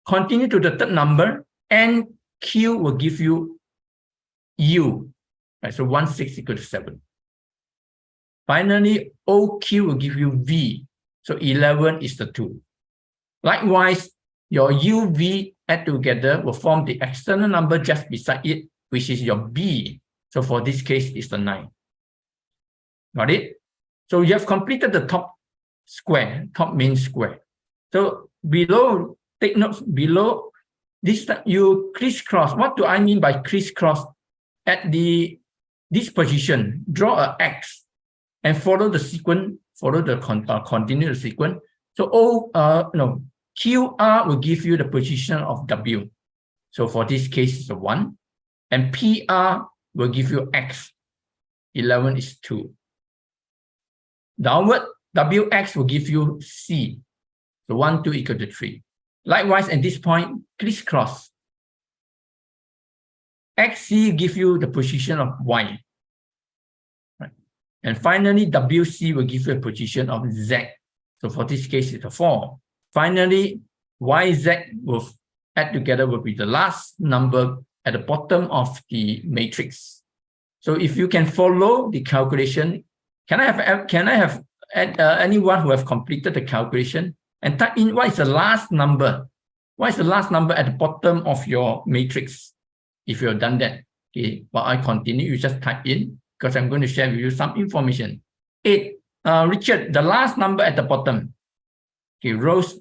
Continue to the third number, NQ will give you U. Right, so 1, 6 equal to 7. Finally, OQ will give you V. So 11 is the 2. Likewise, your UV add together will form the external number just beside it, which is your B. So for this case, it's the 9. Got it? So you have completed the top square, top main square. So below, take notes below this, you crisscross. What do I mean by crisscross? At this position, draw an X and follow the sequence, continue the sequence. So QR will give you the position of W. So for this case, it's a 1. And PR will give you X. 11 is 2. Downward, WX will give you C. So 1, 2 equal to 3. Likewise, at this point, crisscross. XC give you the position of Y. Right. And finally, WC will give you a position of Z. So for this case, it's a 4. Finally, YZ will add together will be the last number at the bottom of the matrix. So if you can follow the calculation, can I have anyone who have completed the calculation and type in what is the last number? What is the last number at the bottom of your matrix? If you have done that, okay, while I continue, you just type in because I'm going to share with you some information. 8, Richard, the last number at the bottom. Okay, Rose,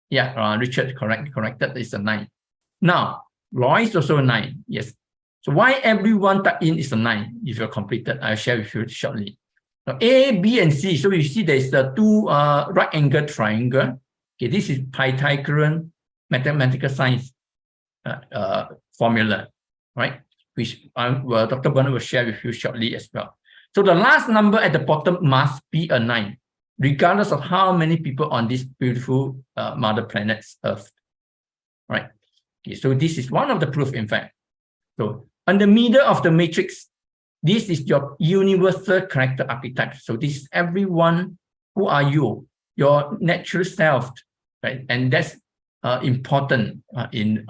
yeah, Richard, corrected is a 9. Now, Roy is also a 9, yes. So why everyone type in is a 9? If you're completed, I'll share with you shortly. Now, A, B, and C. So you see there's the two right-angled triangle. Okay, this is Pythagorean mathematical science formula, right? Which Dr. Bernard will share with you shortly as well. So the last number at the bottom must be a 9, regardless of how many people on this beautiful mother planet Earth, right? Okay, so this is one of the proof, in fact. So on the middle of the matrix, this is your universal character archetype. So this is everyone. Who are you? Your natural self, right? And that's important in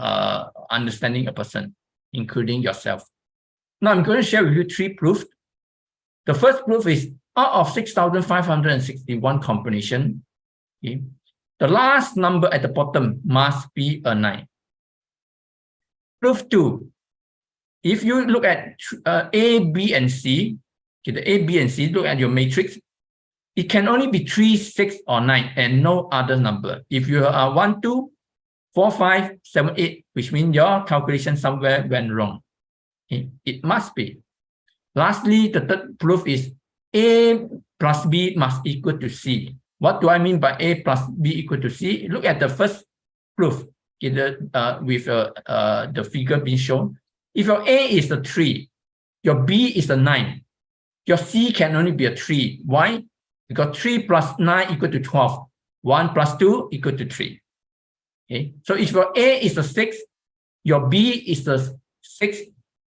understanding a person, including yourself. Now I'm going to share with you 3 proofs. The first proof is out of 6,561 combination, okay, the last number at the bottom must be a 9. Proof 2, if you look at A, B, and C, okay, the A, B, and C, look at your matrix, it can only be 3, 6, or 9, and no other number. If you are 1, 2, 4, 5, 7, 8, which means your calculation somewhere went wrong. Okay, it must be. Lastly, the third proof is A plus B must equal to C. What do I mean by A plus B equal to C? Look at the first proof, okay, with the figure being shown. If your A is a 3, your B is a 9, your C can only be a 3. Why? Because 3 plus 9 equal to 12. 1 plus 2 equal to 3. Okay, so if your A is a 6, your B is a 6,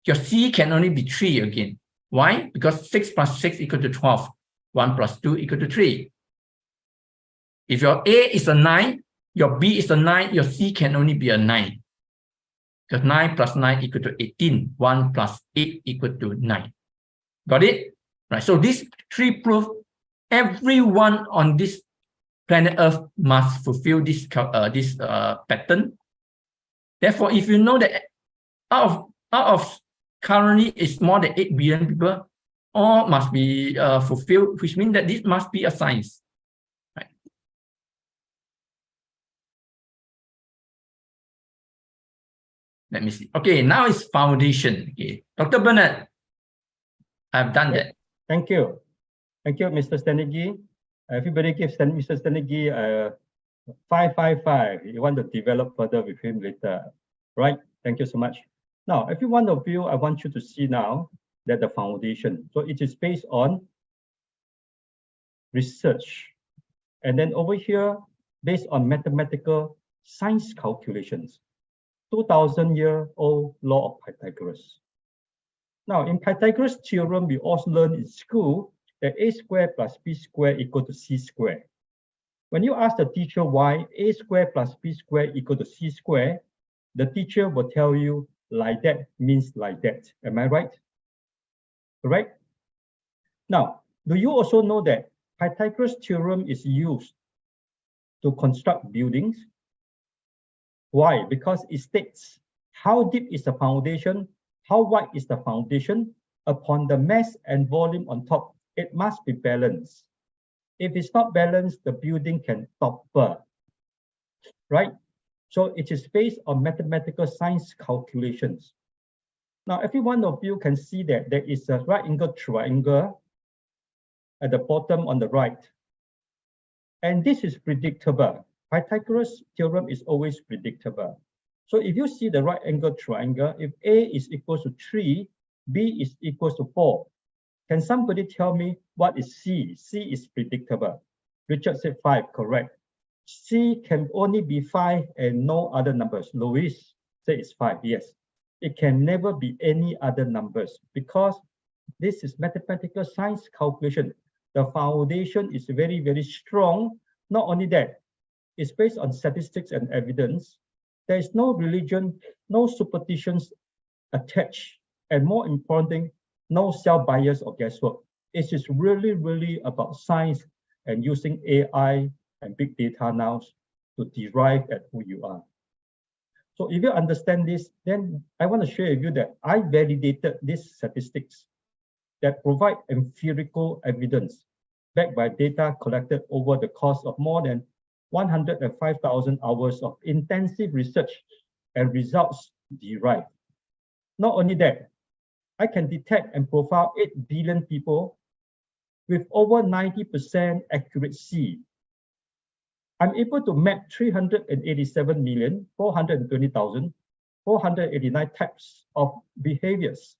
your C can only be 3 again. Why? Because 6 plus 6 equal to 12. 1 plus 2 equal to 3. If your A is a 9, your B is a 9, your C can only be a 9. Because 9 plus 9 equal to 18. 1 plus 8 equal to 9. Got it? Right. So these 3 proofs, everyone on this planet Earth must fulfill this pattern. Therefore, if you know that out of currently it's more than 8 billion people, all must be fulfilled, which means that this must be a science. Right. Let me see. Okay, now it's foundation. Okay, Dr. Bernard, I've done that. Thank you. Thank you, Mr. Stanigi. Everybody give Mr. Stanigi 555. You want to develop further with him later, right? Thank you so much. Now, every one of you, I want you to see now that the foundation. So it is based on research. And then over here, based on mathematical science calculations, 2000-year-old law of Pythagoras. Now, in Pythagoras' theorem, we also learned in school that a squared plus b squared equal to c squared. When you ask the teacher why a squared plus b squared equal to c squared, the teacher will tell you like that means like that. Am I right? Correct? Now, do you also know that Pythagoras' theorem is used to construct buildings? Why? Because it states how deep is the foundation, how wide is the foundation, upon the mass and volume on top, it must be balanced. If it's not balanced, the building can topple, right? So it is based on mathematical science calculations. Now, every one of you can see that there is a right angle triangle at the bottom on the right. And this is predictable. Pythagoras' theorem is always predictable. So if you see the right angle triangle, if A is equal to 3, B is equal to 4, can somebody tell me what is C? C is predictable. Richard said 5, correct. C can only be 5 and no other numbers. Louis said it's 5, yes. It can never be any other numbers because this is mathematical science calculation. The foundation is very, very strong. Not only that, it's based on statistics and evidence. There is no religion, no superstitions attached, and more importantly, no self-bias or guesswork. It is really, really about science and using AI and big data now to derive at who you are. So if you understand this, then I want to share with you that I validated these statistics that provide empirical evidence backed by data collected over the course of more than 105,000 hours of intensive research and results derived. Not only that, I can detect and profile 8 billion people with over 90% accuracy. I'm able to map 387,420,489 types of behaviors,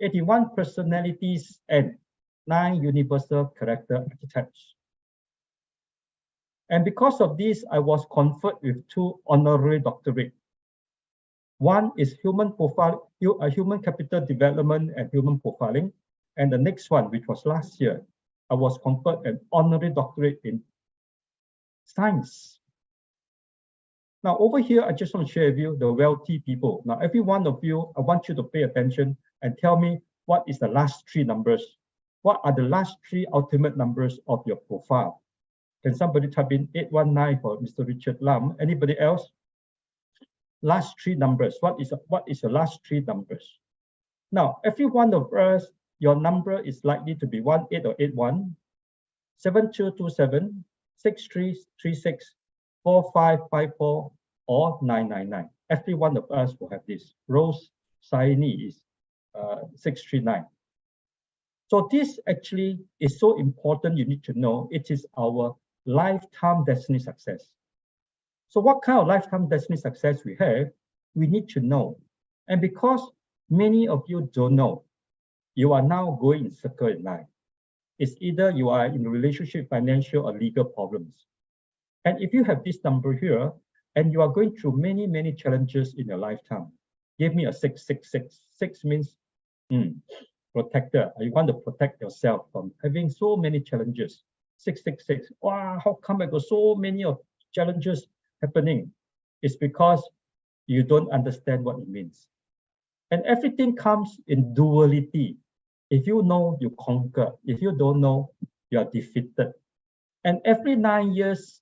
81 personalities, and 9 universal character archetypes. And because of this, I was conferred with 2 honorary doctorates. One is human capital development and human profiling. And the next one, which was last year, I was conferred an honorary doctorate in science. Now, over here, I just want to share with you the wealthy people. Now, every one of you, I want you to pay attention and tell me what is the last 3 numbers. What are the last 3 ultimate numbers of your profile? Can somebody type in 819 for Mr. Richard Lam? Anybody else? Last 3 numbers. What is the last 3 numbers? Now, every one of us, your number is likely to be 18 or 81, 7227, 6336, 4554, or 999. Every one of us will have this. Rose Saini is 639. So this actually is so important, you need to know. It is our lifetime destiny success. So what kind of lifetime destiny success we have, we need to know. And because many of you don't know, you are now going in circle in life. It's either you are in a relationship, financial, or legal problems. And if you have this number here, and you are going through many, many challenges in your lifetime, give me a 666. 6 means protector. You want to protect yourself from having so many challenges. 666. Wow, how come I got so many of challenges happening? It's because you don't understand what it means. And everything comes in duality. If you know, you conquer. If you don't know, you are defeated. And every 9 years,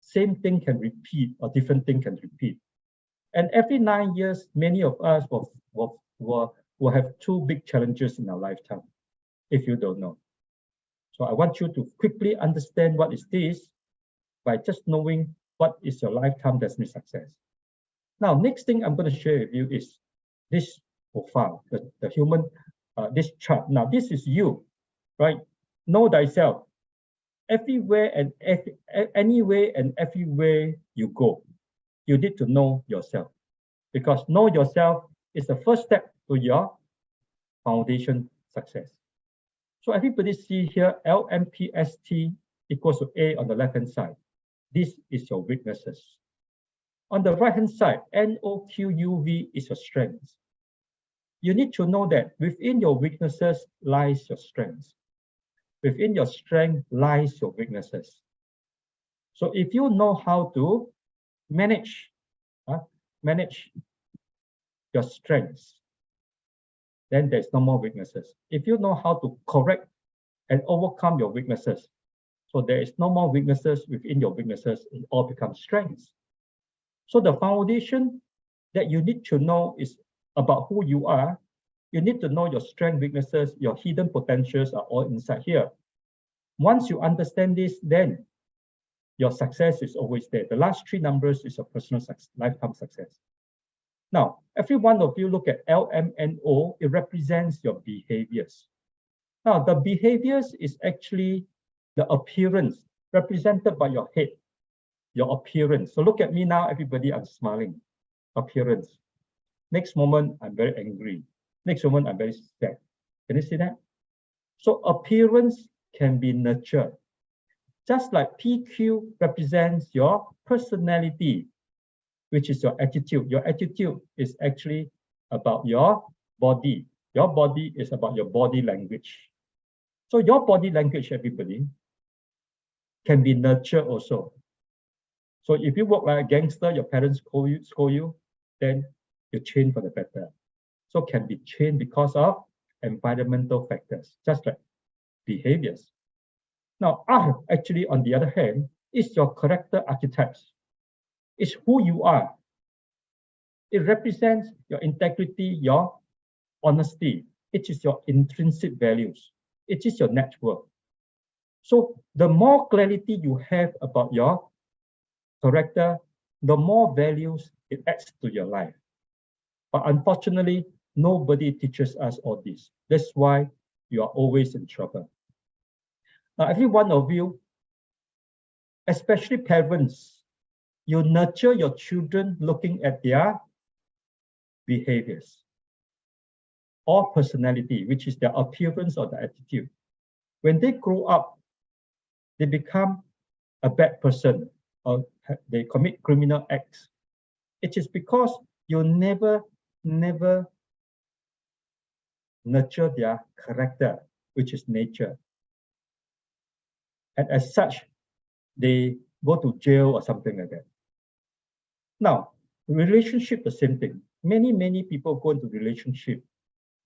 same thing can repeat or different thing can repeat. And every 9 years, many of us will have 2 big challenges in our lifetime, if you don't know. So I want you to quickly understand what is this by just knowing what is your lifetime destiny success. Now, next thing I'm going to share with you is this profile, the human, this chart. Now, this is you, right? Know thyself. Everywhere and anywhere and everywhere you go, you need to know yourself, because know yourself is the first step to your foundation success. So everybody see here, LMPST equals to A on the left-hand side. This is your weaknesses. On the right-hand side, NOQUV is your strengths. You need to know that within your weaknesses lies your strengths. Within your strength lies your weaknesses. So if you know how to manage your strengths, then there's no more weaknesses. If you know how to correct and overcome your weaknesses, so there is no more weaknesses within your weaknesses, it all becomes strengths. So the foundation that you need to know is about who you are. You need to know your strength, weaknesses, your hidden potentials are all inside here. Once you understand this, then your success is always there. The last three numbers is your personal lifetime success. Now, every one of you look at LMNO, it represents your behaviors. Now, the behaviors is actually the appearance represented by your head, your appearance. So look at me now, everybody, I'm smiling. Appearance. Next moment, I'm very angry. Next moment, I'm very sad. Can you see that? So appearance can be nurtured. Just like PQ represents your personality, which is your attitude. Your attitude is actually about your body. Your body is about your body language. So your body language, everybody, can be nurtured also. So if you walk like a gangster, your parents scold you, then you change for the better. So can be changed because of environmental factors, just like behaviors. Now, R, actually, on the other hand, is your character archetypes. It's who you are. It represents your integrity, your honesty. It is your intrinsic values. It is your network. So the more clarity you have about your character, the more values it adds to your life. But unfortunately, nobody teaches us all this. That's why you are always in trouble. Now, every one of you, especially parents, you nurture your children looking at their behaviors or personality, which is their appearance or their attitude. When they grow up, they become a bad person or they commit criminal acts. It is because you never nurture their character, which is nature. And as such, they go to jail or something like that. Now, relationship, the same thing. Many people go into relationship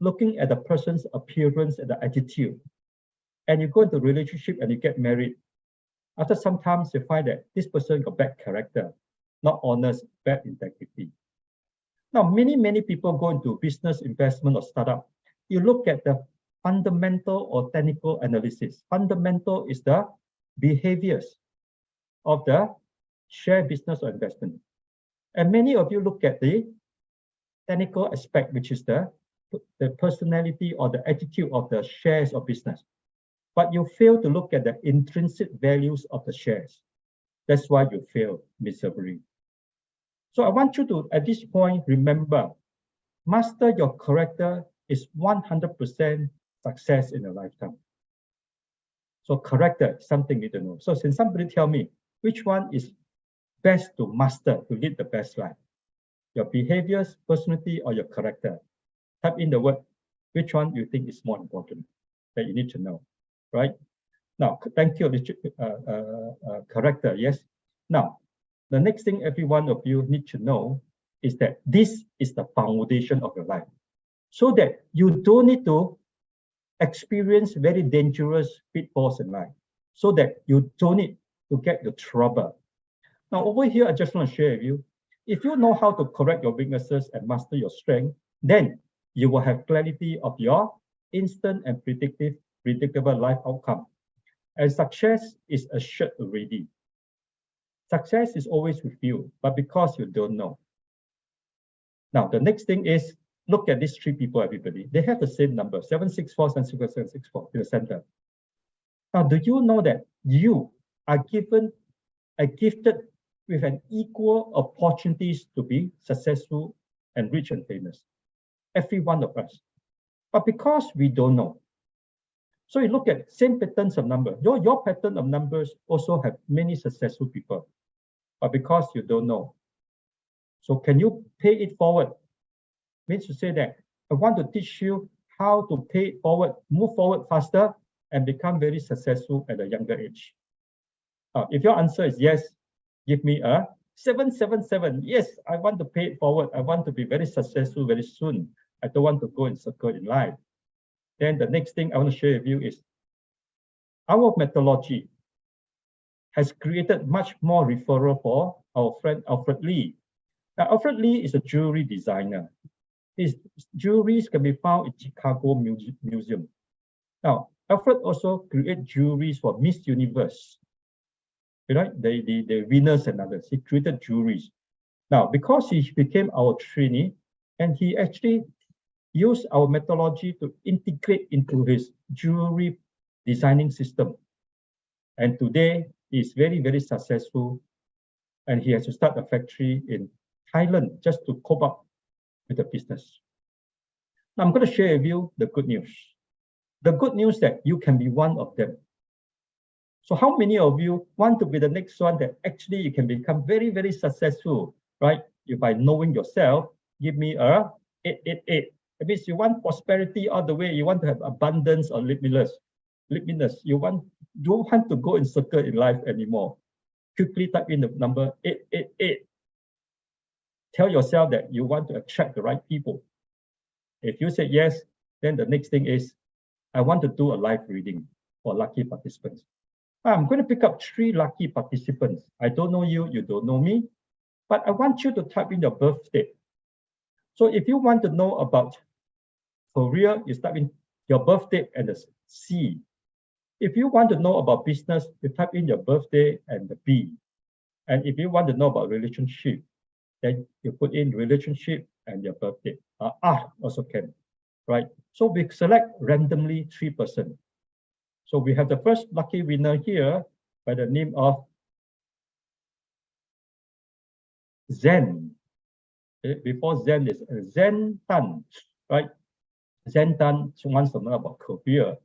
looking at the person's appearance and the attitude. And you go into relationship and you get married. After some time, you find that this person got bad character, not honest, bad integrity. Now, many people go into business, investment, or startup. You look at the fundamental or technical analysis. Fundamental is the behaviors of the share business or investment. And many of you look at the technical aspect, which is the personality or the attitude of the shares of business. But you fail to look at the intrinsic values of the shares. That's why you fail miserably. So I want you to, at this point, remember, master your character is 100% success in a lifetime. So character is something you don't know. So since somebody tell me, which one is best to master to lead the best life? Your behaviors, personality, or your character? Type in the word, which one you think is more important that you need to know, right? Now, thank you, character, yes. Now, the next thing every one of you need to know is that this is the foundation of your life. So that you don't need to experience very dangerous pitfalls in life. So that you don't need to get into trouble. Now, over here, I just want to share with you, if you know how to correct your weaknesses and master your strength, then you will have clarity of your instant and predictable life outcome. And success is assured already. Success is always with you, but because you don't know. Now, the next thing is, look at these three people, everybody. They have the same number, 764, 764 in the center. Now, do you know that you are gifted with an equal opportunities to be successful and rich and famous? Every one of us. But because we don't know, so you look at same patterns of number. Your pattern of numbers also have many successful people, but because you don't know. So can you pay it forward? Means to say that I want to teach you how to pay it forward, move forward faster, and become very successful at a younger age. If your answer is yes, give me a 777. Yes, I want to pay it forward. I want to be very successful very soon. I don't want to go in circle in life. Then the next thing I want to share with you is our methodology has created much more referral for our friend Alfred Lee. Now, Alfred Lee is a jewelry designer. His jewelries can be found in Chicago Museum. Now, Alfred also created jewelries for Miss Universe. Right? The winners and others. He created jewelries. Now, because he became our trainee, and he actually used our methodology to integrate into his jewelry designing system. And today, he's very, very successful. And he has to start a factory in Thailand just to cope up with the business. Now, I'm going to share with you the good news. The good news that you can be one of them. So how many of you want to be the next one that actually you can become very, very successful, right? By knowing yourself, give me a 888. That means you want prosperity all the way. You want to have abundance or limitless. You don't want to go in circle in life anymore. Quickly type in the number 888. Tell yourself that you want to attract the right people. If you say yes, then the next thing is, I want to do a live reading for lucky participants. I'm going to pick up 3 lucky participants. I don't know you, you don't know me, but I want you to type in your birthday. So if you want to know about career, you type in your birthday and the C. If you want to know about business, you type in your birthday and the B. And if you want to know about relationship, then you put in relationship and your birthday. Also can, right? So we select randomly 3%. So we have the first lucky winner here by the name of Zen. Before Zen is Zen Tan, right? Zen Tan wants to know about career.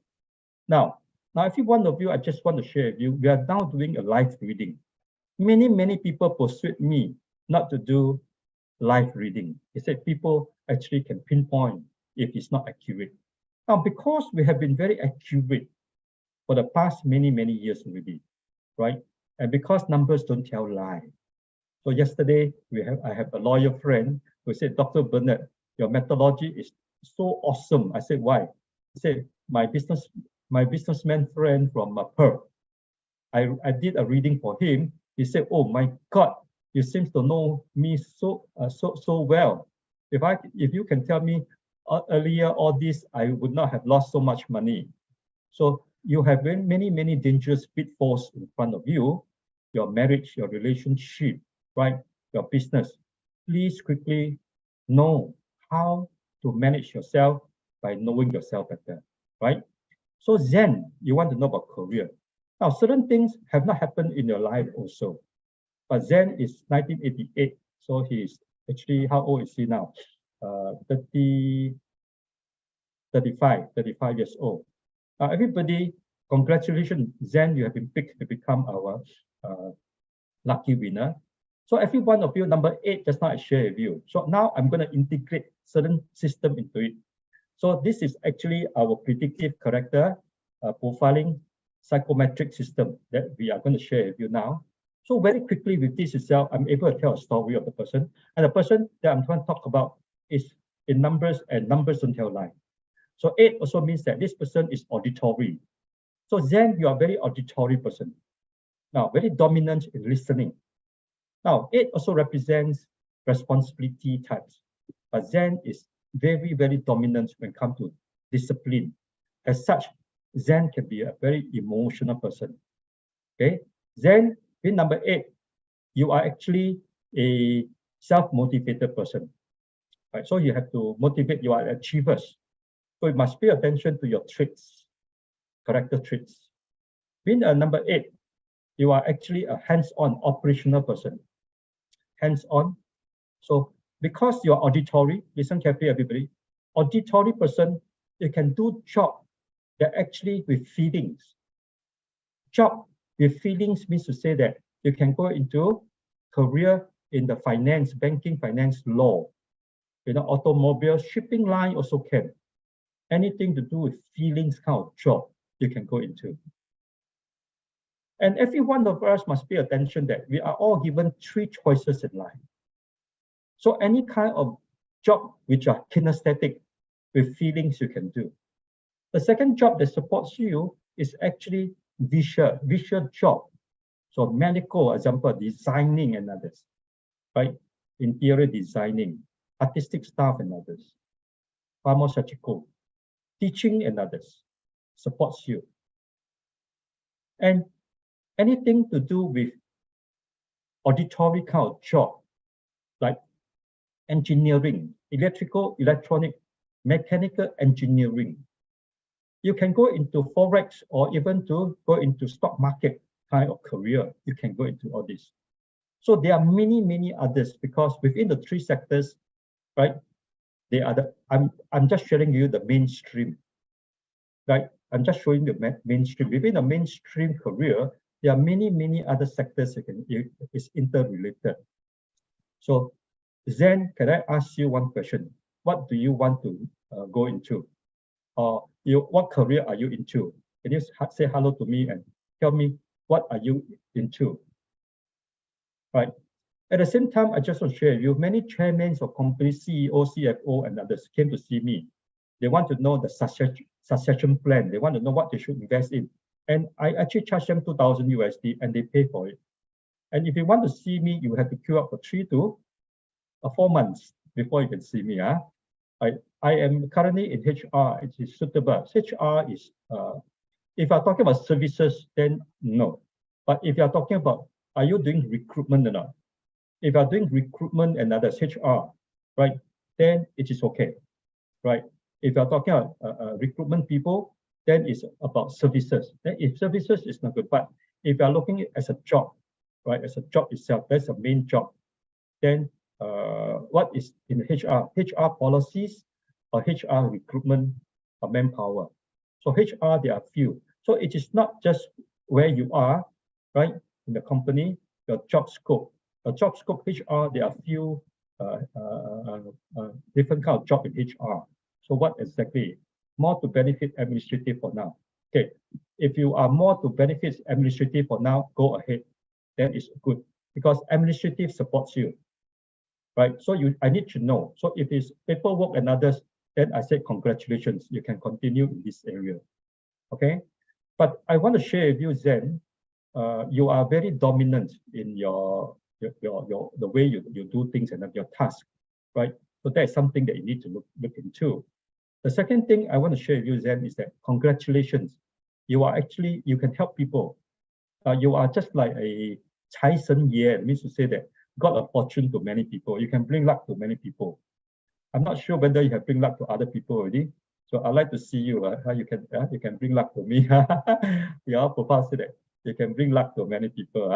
Now, if you one of you, I just want to share with you, we are now doing a live reading. Many people persuade me not to do live reading. They said people actually can pinpoint if it's not accurate. Now, because we have been very accurate for the past many years already, right? And because numbers don't tell lie. So yesterday, I have a lawyer friend who said, Dr. Bernard, your methodology is so awesome. I said, why? He said, my businessman friend from Perth, I did a reading for him. He said, oh my God, you seem to know me so well. If you can tell me earlier all this, I would not have lost so much money. So you have many dangerous pitfalls in front of you, your marriage, your relationship, right? Your business. Please quickly know how to manage yourself by knowing yourself better, right? So Zen, you want to know about career. Now, certain things have not happened in your life also. But Zen is 1988, so he's actually, how old is he now? 35 years old. Everybody, congratulations, Zen, you have been picked to become our lucky winner. So every one of you, number 8, just now I share with you. So now I'm going to integrate certain system into it. So this is actually our predictive character profiling psychometric system that we are going to share with you now. So very quickly with this itself, I'm able to tell a story of the person. And the person that I'm trying to talk about is in numbers, and numbers don't tell lie. So 8 also means that this person is auditory. So Zen, you are a very auditory person. Now, very dominant in listening. Now, 8 also represents responsibility types. But Zen is very dominant when it comes to discipline. As such, Zen can be a very emotional person. Okay, Zen, in number 8, you are actually a self-motivated person. Right? So you have to motivate, you are achievers. So you must pay attention to your traits, character traits. Being a number 8, you are actually a hands-on operational person. Hands-on. So because you are auditory, listen carefully everybody, auditory person you can do job that actually with feelings. Job with feelings means to say that you can go into career in the finance, banking, finance, law, automobile, shipping line also can. Anything to do with feelings kind of job you can go into. And every one of us must pay attention that we are all given 3 choices in life. So any kind of job which are kinesthetic with feelings you can do. The second job that supports you is actually visual job. So medical, example, designing and others, right? Interior designing, artistic staff and others, pharmaceutical, teaching and others supports you. And anything to do with auditory kind of job, like engineering, electrical, electronic, mechanical engineering. You can go into Forex or even to go into stock market kind of career. You can go into all this. So there are many others because within the 3 sectors, right? They are the, I'm just sharing you the mainstream, right? I'm just showing the mainstream. Within the mainstream career, there are many other sectors is interrelated. So Zen, can I ask you one question? What do you want to go into? Or what career are you into? Can you say hello to me and tell me what are you into? Right. At the same time, I just want to share with you, many chairmen of companies, CEO, CFO, and others came to see me. They want to know the succession plan. They want to know what they should invest in. And I actually charge them $2,000 USD and they pay for it. And if you want to see me, you have to queue up for 3 to 4 months before you can see me. I am currently in HR. It is suitable. HR is, if you're talking about services, then no. But if you're talking about, are you doing recruitment or not? If you're doing recruitment and others, HR, right, then it is okay, right? If you're talking about recruitment people, then it's about services. Then if services is not good, but if you're looking at as a job, right, as a job itself, that's a main job, then what is in HR? HR policies or HR recruitment or manpower. So HR, there are few. So it is not just where you are, right, in the company, your job scope. A job scope HR, there are few different kind of job in HR. So what exactly? More to benefit administrative for now. Okay, if you are more to benefits administrative for now, go ahead. Then it's good because administrative supports you, right? So I need to know. So if it's paperwork and others, then I say congratulations, you can continue in this area. Okay, but I want to share with you, Zen, you are very dominant in the way you do things and your task, right? So that is something that you need to look into. The second thing I want to share with you, Zen, is that congratulations. You are actually, you can help people. You are just like a Cai Shen Ye, it means to say that got a fortune to many people. You can bring luck to many people. I'm not sure whether you have bring luck to other people already. So I'd like to see you, how you can bring luck to me. We all propose that you can bring luck to many people.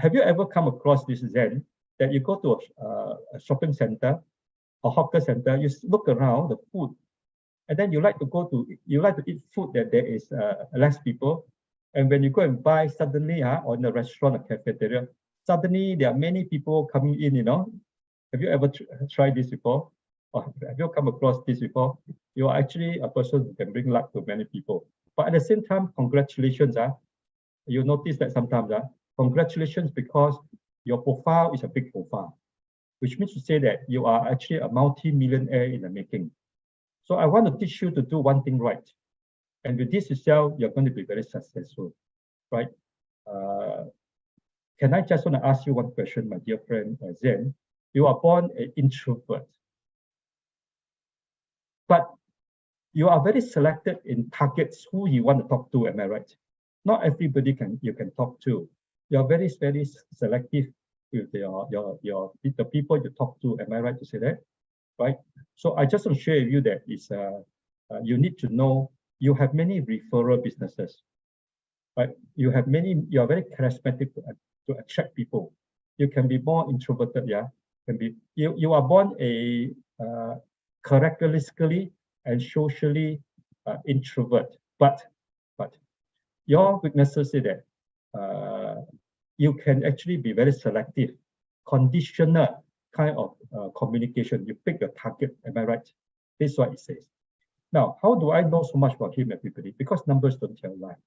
Have you ever come across this, Zen, that you go to a shopping center or hawker center, you look around the food, and then you like to eat food that there is less people, and when you go and buy, suddenly or in a restaurant or cafeteria, suddenly there are many people coming in, Have you ever tried this before? Or have you come across this before? You are actually a person who can bring luck to many people. But at the same time, congratulations. You notice that sometimes, congratulations, because your profile is a big profile, which means to say that you are actually a multi-millionaire in the making. So I want to teach you to do one thing right. And with this itself, you're going to be very successful, right? Can I just want to ask you one question, my dear friend, Zen? You are born an introvert, but you are very selected in targets who you want to talk to, am I right? Not everybody you can talk to. You're very selective with the people you talk to, am I right to say that? Right? So I just want to share with you that you need to know you have many referral businesses, right? You are very charismatic to attract people. You can be more introverted, yeah. You are born characteristically and socially introvert. But your weaknesses is that you can actually be very selective, conditional kind of communication. You pick your target, am I right? This is what it says. Now, how do I know so much about him, everybody? Because numbers don't tell lie.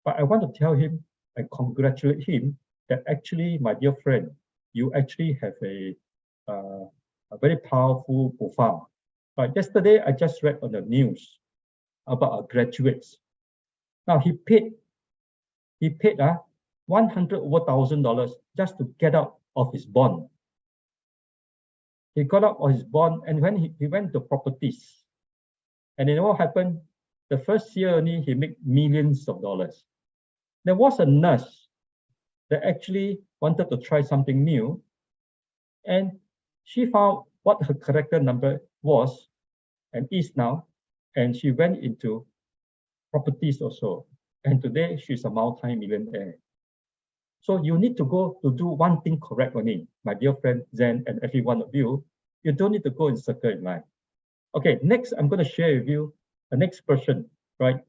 But I want to tell him and congratulate him that actually, my dear friend, you actually have a very powerful profile. But yesterday, I just read on the news about our graduates. Now, he paid $100,000 just to get out of his bond. He got out of his bond, and when he went to properties, and you know what happened? The first year only, he made millions of dollars. There was a nurse that actually wanted to try something new, and she found what her character number was and is now, and she went into properties also. And today, she's a multi-millionaire. So you need to go to do one thing correct only, my dear friend Zen and every one of you. You don't need to go in circle in life. Okay, next I'm going to share with you the next person, right?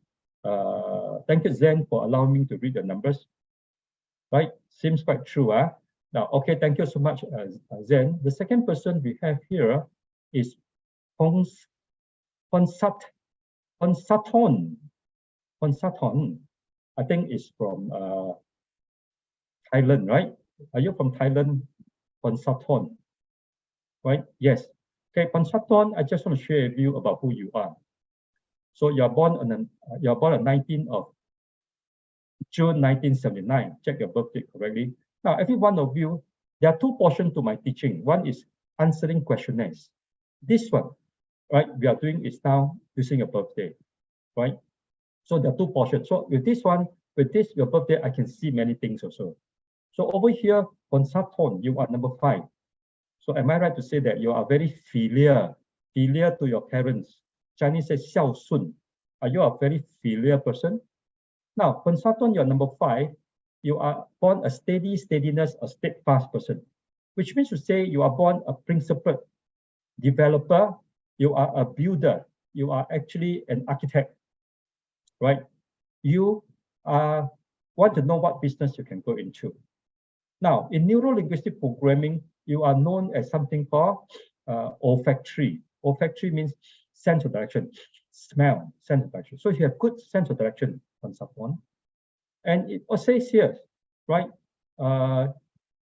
Thank you, Zen, for allowing me to read the numbers. Right, seems quite true. Now, okay, thank you so much, Zen. The second person we have here is Ponsaton. I think is from Thailand, right? Are you from Thailand, Ponsaton? Right? Yes. Okay, Ponsaton, I just want to share with you about who you are. So you're born on 19th of June 1979. Check your birthday correctly. Now, every one of you, there are two portions to my teaching. One is answering questionnaires. This one, right, we are doing is now using your birthday, right? So there are two portions. So with this one, your birthday, I can see many things also. So over here, Ponsaton, you are number 5. So am I right to say that you are very filial to your parents? Chinese says 孝顺. Are you a very filial person? Now, Ponsaton, you're number 5. You are born a steadiness, a steadfast person, which means to say you are born a principled developer. You are a builder. You are actually an architect, right? You want to know what business you can go into. Now, in neuro-linguistic programming, you are known as something called olfactory. Olfactory means sense of direction, smell, sense of direction. So you have good sense of direction on someone. And it says here, right?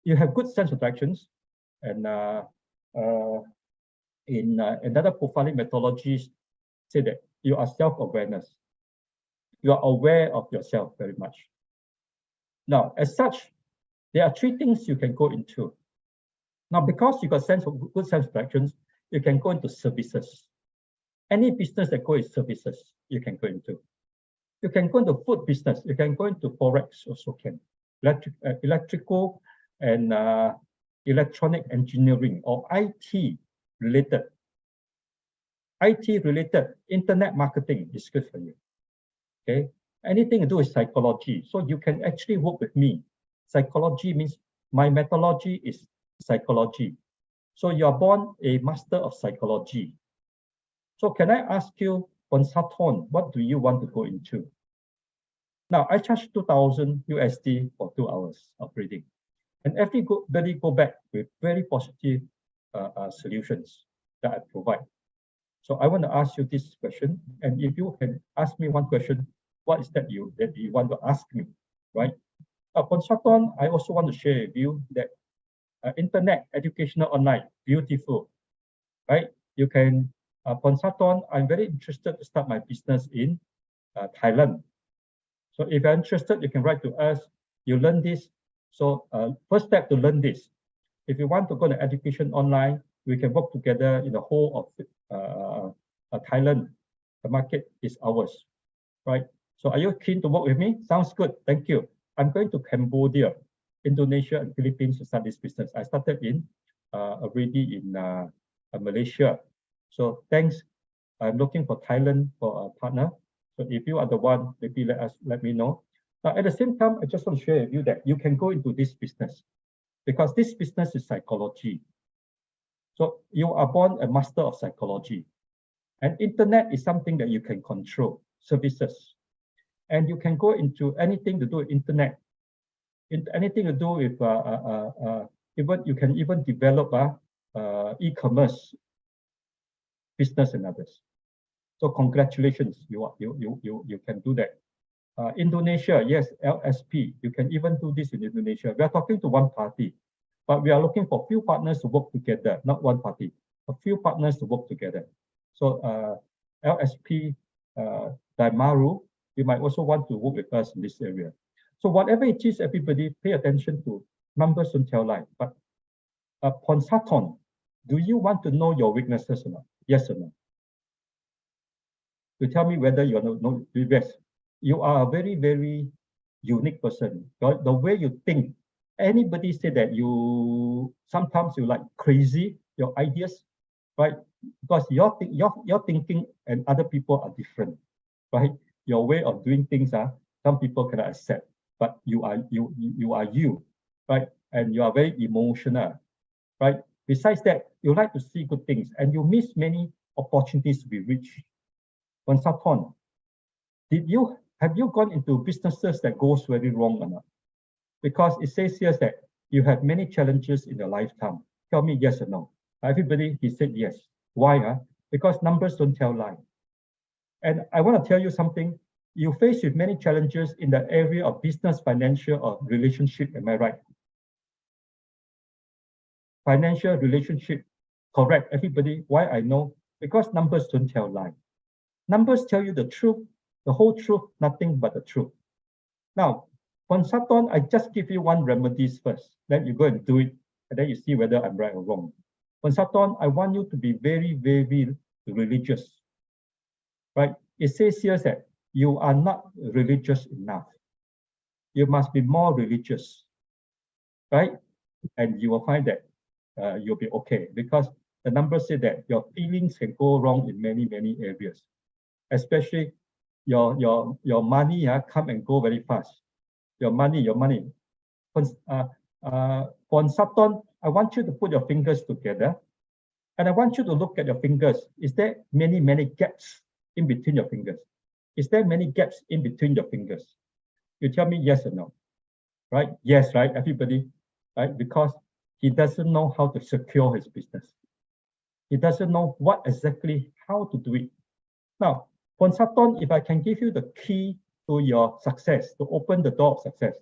You have good sense of directions. And in another profiling methodologies, say that you are self-awareness. You are aware of yourself very much. Now, as such, there are 3 things you can go into. Now, because you got good sense of directions, you can go into services. Any business that goes in services, you can go into. You can go into food business. You can go into forex also can. Electrical and electronic engineering or IT related. IT related internet marketing is good for you. Okay, anything to do with psychology. So you can actually work with me. Psychology means my methodology is psychology. So you are born a master of psychology. So can I ask you, Ponsaton, what do you want to go into? Now, I charge 2,000 USD for 2 hours of reading. And everybody go back with very positive solutions that I provide. So I want to ask you this question. And if you can ask me one question, what is that you want to ask me, right? Ponsaton, I also want to share with you that internet, educational online, beautiful, right? You can, Ponsaton, I'm very interested to start my business in Thailand. So if you're interested, you can write to us, you learn this. So first step to learn this. If you want to go to education online, we can work together in the whole of Thailand. The market is ours, right? So are you keen to work with me? Sounds good, thank you. I'm going to Cambodia, Indonesia, and Philippines to start this business. I started in already in Malaysia. So thanks. I'm looking for Thailand for a partner. So if you are the one, maybe let me know. Now at the same time, I just want to share with you that you can go into this business because this business is psychology. So you are born a master of psychology. And internet is something that you can control, services. And you can go into anything to do with internet, anything to do with, even you can even develop e-commerce business and others. So congratulations, you can do that. Indonesia, yes, LSP, you can even do this in Indonesia. We are talking to one party, but we are looking for few partners to work together, not one party, a few partners to work together. So LSP, Daimaru, you might also want to work with us in this area. So whatever it is, everybody pay attention to. Numbers don't tell lie. But Ponsaton, do you want to know your weaknesses or not? Yes or no? You tell me whether you know yes. You are a very, very unique person. The way you think, anybody say that you sometimes you like crazy, your ideas, right? Because your thinking and other people are different, right? Your way of doing things some people cannot accept, but you are you, right? And you are very emotional, right? Besides that, you like to see good things and you miss many opportunities to be rich. Consultant, have you gone into businesses that goes very wrong or not? Because it says here that you have many challenges in your lifetime. Tell me yes or no. Everybody, he said yes. Why? Because numbers don't tell lie. And I want to tell you something. You face with many challenges in the area of business, financial, or relationship. Am I right? Financial, relationship. Correct. Everybody, why I know? Because numbers don't tell lie. Numbers tell you the truth, the whole truth, nothing but the truth. Now, Consultant, I just give you one remedies first. Then you go and do it, and then you see whether I'm right or wrong. Consultant, I want you to be very, very religious, right? It says here that you are not religious enough. You must be more religious, right? And you will find that you'll be okay, because the numbers say that your feelings can go wrong in many, many areas, especially your money come and go very fast. Your money. Consultant, I want you to put your fingers together, and I want you to look at your fingers. Is there many, many gaps in between your fingers? Is there many gaps in between your fingers? You tell me yes or no, right? Yes, right, everybody, right? Because he doesn't know how to secure his business. He doesn't know what exactly, how to do it. Now, Consultant, if I can give you the key to your success, to open the door of success,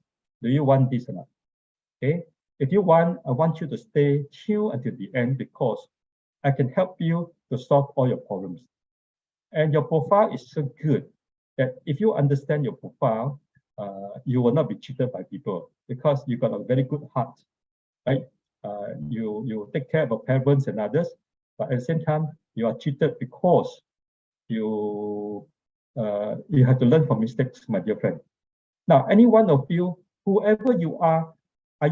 do you want this or not? Okay. If you want, I want you to stay tuned until the end, because I can help you to solve all your problems. And your profile is so good that if you understand your profile, you will not be cheated by people, because you got a very good heart, right? You take care of your parents and others, but at the same time, you are cheated because you have to learn from mistakes, my dear friend. Now, any one of you, whoever you are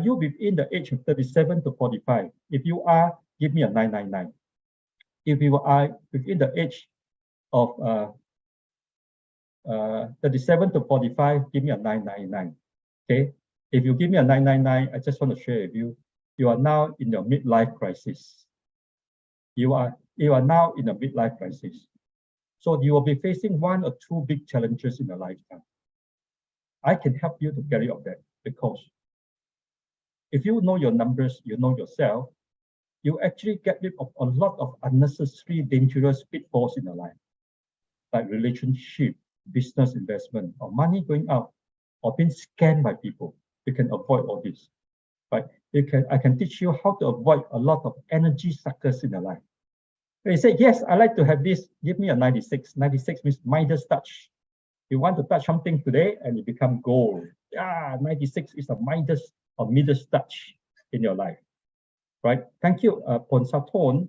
you within the age of 37 to 45? If you are, give me a 999. If you are within the age of 37 to 45, give me a 999. Okay. If you give me a 999, I just want to share with you, you are now in your midlife crisis. You are now in a midlife crisis. So you will be facing one or two big challenges in your lifetime. I can help you to carry out that, because if you know your numbers, you know yourself, you actually get rid of a lot of unnecessary, dangerous pitfalls in your life, like relationship, business investment, or money going out, or being scammed by people. You can avoid all this, right? I can teach you how to avoid a lot of energy suckers in your life. They say, yes, I like to have this. Give me a 96. 96 means Midas touch. You want to touch something today and it become gold. Yeah, 96 is a Midas or Midas touch in your life, right? Thank you, Ponsaton,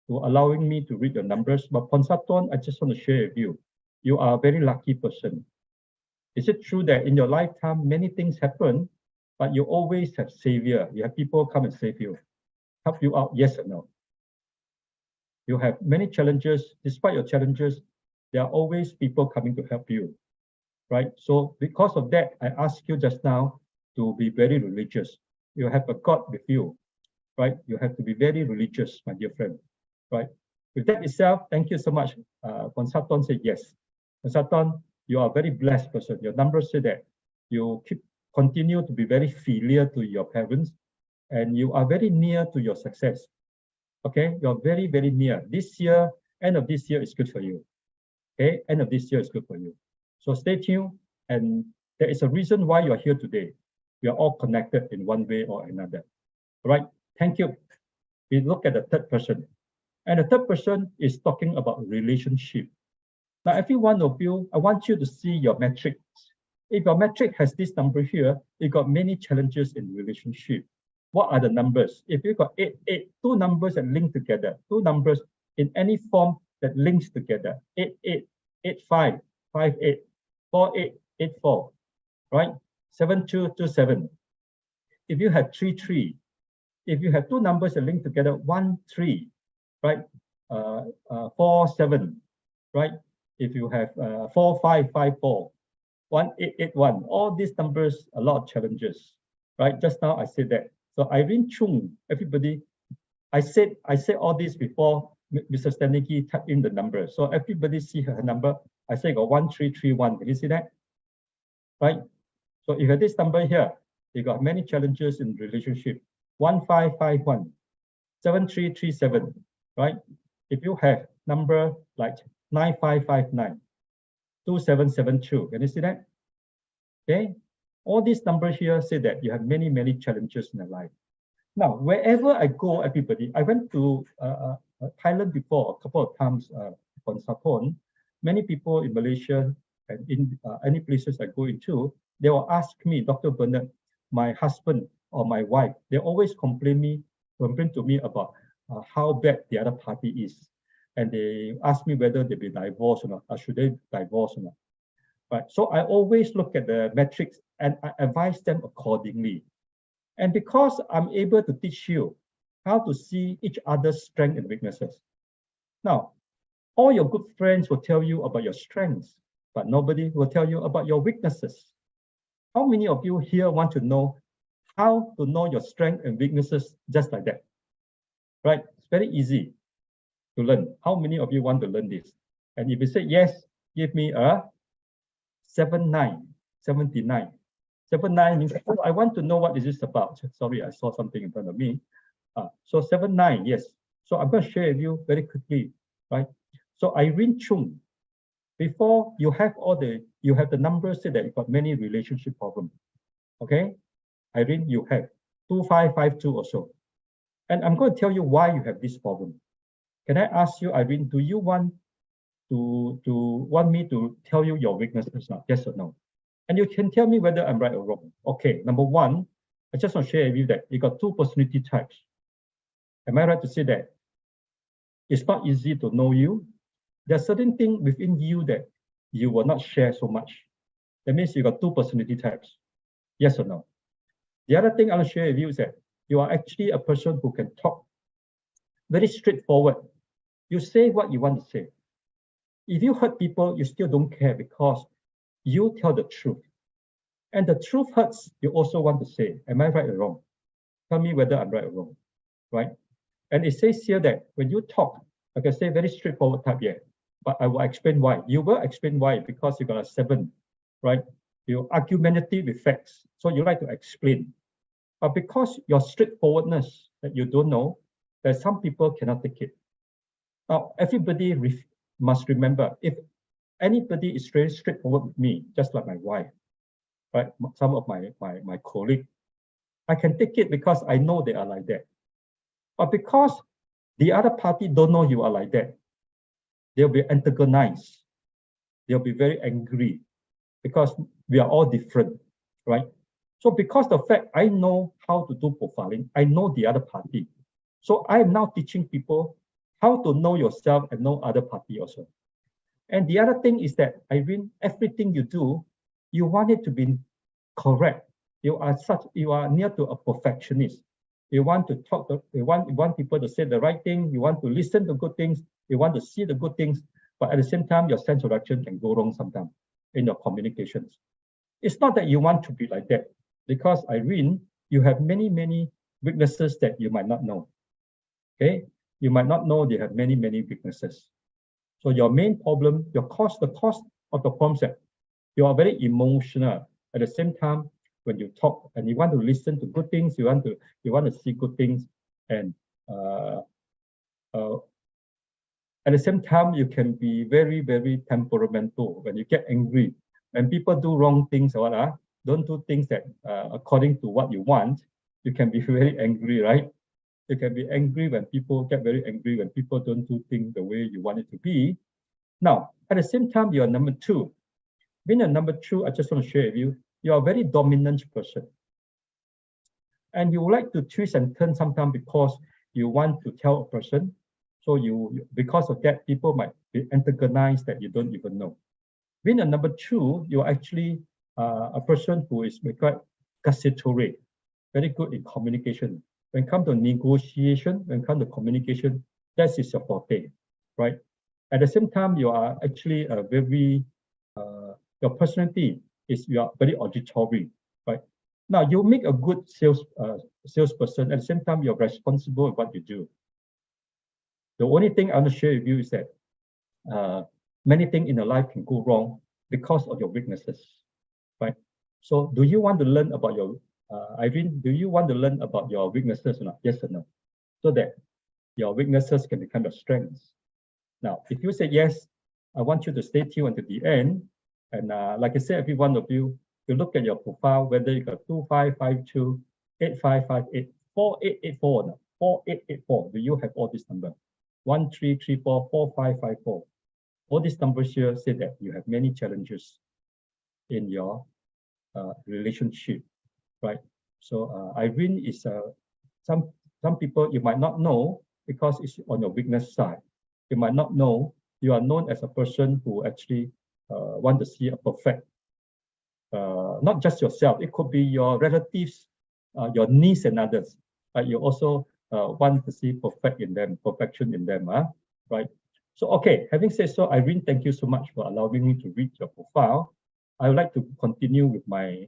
for allowing me to read your numbers. But Ponsaton, I just want to share with you, you are a very lucky person. Is it true that in your lifetime, many things happen, but you always have savior? You have people come and save you, help you out, yes or no? You have many challenges. Despite your challenges, there are always people coming to help you, right? So because of that, I ask you just now to be very religious. You have a God with you, right? You have to be very religious, my dear friend, right? With that itself, thank you so much. Consultant said yes. Consultant, you are a very blessed person. Your numbers say that you continue to be very filial to your parents, and you are very near to your success. Okay, you're very, very near. This year, end of this year is good for you. Okay, end of this year is good for you. So stay tuned, and there is a reason why you're here today. We are all connected in one way or another. All right, thank you. We look at the third person. And the third person is talking about relationship. Now, every one of you, I want you to see your metrics. If your metric has this number here, you got many challenges in relationship. What are the numbers? If you got 8, 8, two numbers that link together, two numbers in any form that links together, 8, 8, 8, 5, 5, 8, 4, 8, 8, 4, right? 7, 2, 2, 7. If you have 3, 3, if you have two numbers that link together, 1, 3, right? 4, 7, right? If you have 4, 5, 5, 4, 1, 8, 8, 1, all these numbers, a lot of challenges, right? Just now I said that. So Irene Chung, everybody, I said all this before Mr. Stanley typed in the number. So everybody see her number. I say got 1331. Can you see that? Right? So if you have this number here, you got many challenges in relationship. 1551, 7337, right? If you have number like 9559, 2772, can you see that? Okay, all these numbers here say that you have many, many challenges in your life. Now, wherever I go, everybody, I went to Thailand before a couple of times on Sapon. Many people in Malaysia and in any places I go into, they will ask me, Dr. Bernard, my husband or my wife, they always complain to me about how bad the other party is. And they ask me whether they'll be divorced or not, or should they divorce or not. Right. So I always look at the metrics and I advise them accordingly. And because I'm able to teach you how to see each other's strengths and weaknesses. Now, all your good friends will tell you about your strengths, but nobody will tell you about your weaknesses. How many of you here want to know how to know your strengths and weaknesses just like that? Right? It's very easy to learn. How many of you want to learn this? And if you say yes, give me a 79, 79. 79 means, oh, I want to know what is this about. Sorry, I saw something in front of me. So 79, yes. So I'm going to share with you very quickly, right? So Irene Chung, before you have the numbers say that you've got many relationship problems. Okay, Irene, you have 2552 or so. And I'm going to tell you why you have this problem. Can I ask you, Irene, do you want me to tell you your weaknesses now? Yes or no? And you can tell me whether I'm right or wrong. Okay, number one, I just want to share with you that you got two personality types. Am I right to say that? It's not easy to know you. There are certain things within you that you will not share so much. That means you got two personality types. Yes or no? The other thing I'll share with you is that you are actually a person who can talk very straightforward. You say what you want to say. If you hurt people, you still don't care because you tell the truth. And the truth hurts, you also want to say, am I right or wrong? Tell me whether I'm right or wrong, right? And it says here that when you talk, I can say very straightforward type here, but I will explain why. You will explain why because you got a 7, right? You're argumentative with facts, so you like to explain. But because your straightforwardness that you don't know, that some people cannot take it. Now, everybody must remember, if anybody is very straightforward with me, just like my wife, right? Some of my colleagues, I can take it because I know they are like that. But because the other party don't know you are like that, they'll be antagonized. They'll be very angry because we are all different, right? So because the fact I know how to do profiling, I know the other party. So I am now teaching people how to know yourself and know other party also. And the other thing is that, Irene, everything you do, you want it to be correct. You are near to a perfectionist. You want to talk, you want people to say the right thing, you want to listen to good things, you want to see the good things, but at the same time, your sense of direction can go wrong sometimes in your communications. It's not that you want to be like that, because Irene, you have many, many weaknesses that you might not know. Okay, you might not know they have many weaknesses. So your main problem, the cause of the problem is that you are very emotional. At the same time, when you talk and you want to listen to good things, you want to see good things, and at the same time, you can be very temperamental. When you get angry, when people do wrong things or don't do things that according to what you want, you can be very angry, right? You can be angry when people get very angry when people don't do things the way you want it to be. Now, at the same time, you are number two. Being a number two, I just want to share with you, you are a very dominant person. And you like to twist and turn sometimes because you want to tell a person. So because of that, people might be antagonized that you don't even know. Being a number two, you're actually a person who is quite gustatory, very good in communication. When it comes to negotiation, when it comes to communication, that is your forte, right? At the same time, you are actually a very, your personality is you are very auditory, right? Now, you make a good salesperson. At the same time, you're responsible for what you do. The only thing I want to share with you is that many things in your life can go wrong because of your weaknesses, right? So do you want to learn about your, Irene, do you want to learn about your weaknesses or not? Yes or no? So that your weaknesses can become your strengths. Now, if you say yes, I want you to stay tuned until the end. And like I said, every one of you, you look at your profile, whether you got 2552, 8558, 4884 or not, 4884, do you have all these numbers? 1334 4554. All these numbers here say that you have many challenges in your relationship, right? So Irene is some people you might not know because it's on your weakness side. You might not know you are known as a person who actually want to see a perfect, not just yourself. It could be your relatives, your niece and others. But you also want to see perfection in them, right? So, okay, having said so, Irene, thank you so much for allowing me to read your profile. I would like to continue with my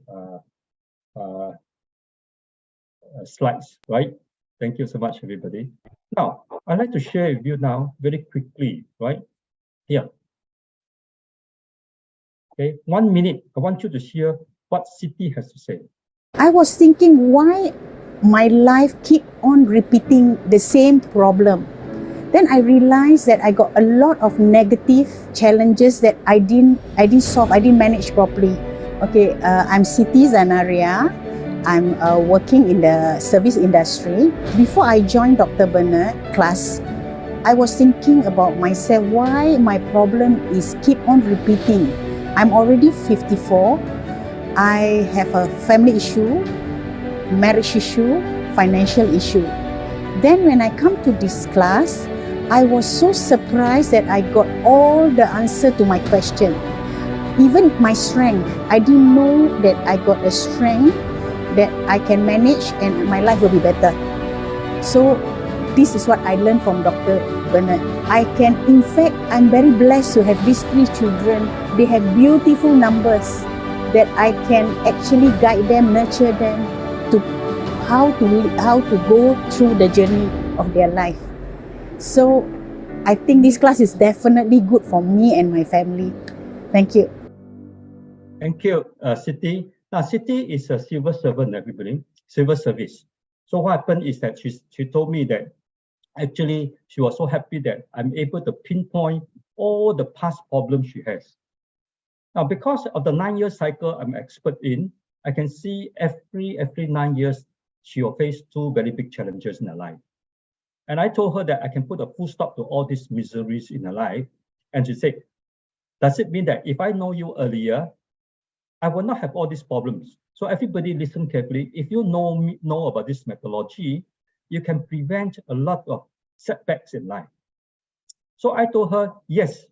slides, right? Thank you so much, everybody. Now, I'd like to share with you now very quickly, right? Here. Okay, 1 minute. I want you to hear what Siti has to say. I was thinking why my life keep on repeating the same problem. Then I realized that I got a lot of negative challenges that I didn't solve, I didn't manage properly. Okay, I'm Siti Zanaria. I'm working in the service industry. Before I joined Dr. Bernard class, I was thinking about myself, why my problem is keep on repeating. I'm already 54. I have a family issue, marriage issue, financial issue. Then when I come to this class, I was so surprised that I got all the answer to my question. Even my strength, I didn't know that I got a strength that I can manage and my life will be better. So this is what I learned from Dr. Bernard. In fact, I'm very blessed to have these 3 children. They have beautiful numbers that I can actually guide them, nurture them to how to go through the journey of their life. So I think this class is definitely good for me and my family. Thank you. Thank you, Siti. Now, Siti is a civil servant, everybody, civil service. So what happened is that she told me that actually she was so happy that I'm able to pinpoint all the past problems she has. Now, because of the 9-year cycle I'm expert in, I can see every 9 years she will face 2 very big challenges in her life. And I told her that I can put a full stop to all these miseries in her life. And she said, does it mean that if I know you earlier, I will not have all these problems? So everybody listen carefully. If you know about this methodology, you can prevent a lot of setbacks in life. So I told her, yes,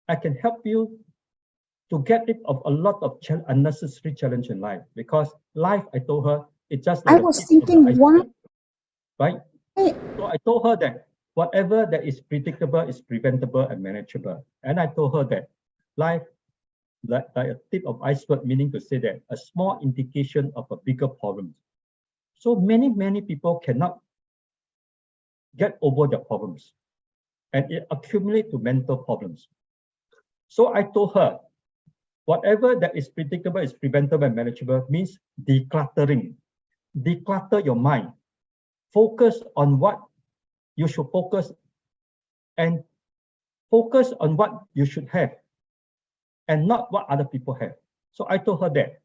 I can help you to get rid of a lot of unnecessary challenge in life, because life, I told her, it's just like I was thinking, why? Right? So I told her that whatever that is predictable is preventable and manageable. And I told her that life, like a tip of iceberg, meaning to say that a small indication of a bigger problem. So many people cannot get over their problems, and it accumulates to mental problems. So I told her, whatever that is predictable is preventable and manageable means decluttering. Declutter your mind. Focus on what you should focus and focus on what you should have and not what other people have. So I told her that.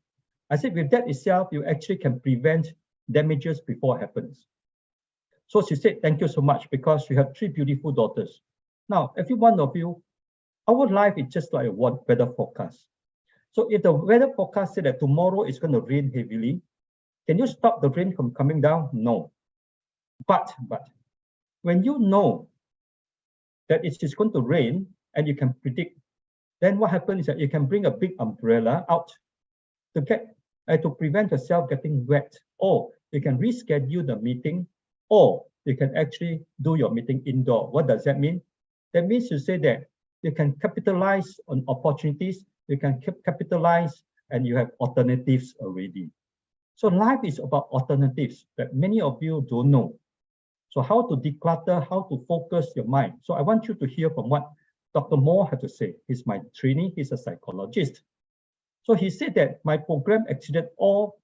I said, with that itself, you actually can prevent damages before it happens. So she said, thank you so much, because you have 3 beautiful daughters. Now, every one of you, our life is just like a weather forecast. So if the weather forecast said that tomorrow is going to rain heavily, can you stop the rain from coming down? No. But when you know that it is going to rain and you can predict, then what happens is that you can bring a big umbrella out to prevent yourself getting wet, or you can reschedule the meeting, or you can actually do your meeting indoor. What does that mean? That means to say that you can capitalize on opportunities, you can capitalize, and you have alternatives already. So life is about alternatives that many of you don't know. So how to declutter, how to focus your mind. So I want you to hear from what Dr. Moore had to say. He's my trainee, he's a psychologist. So he said that my program exceeded all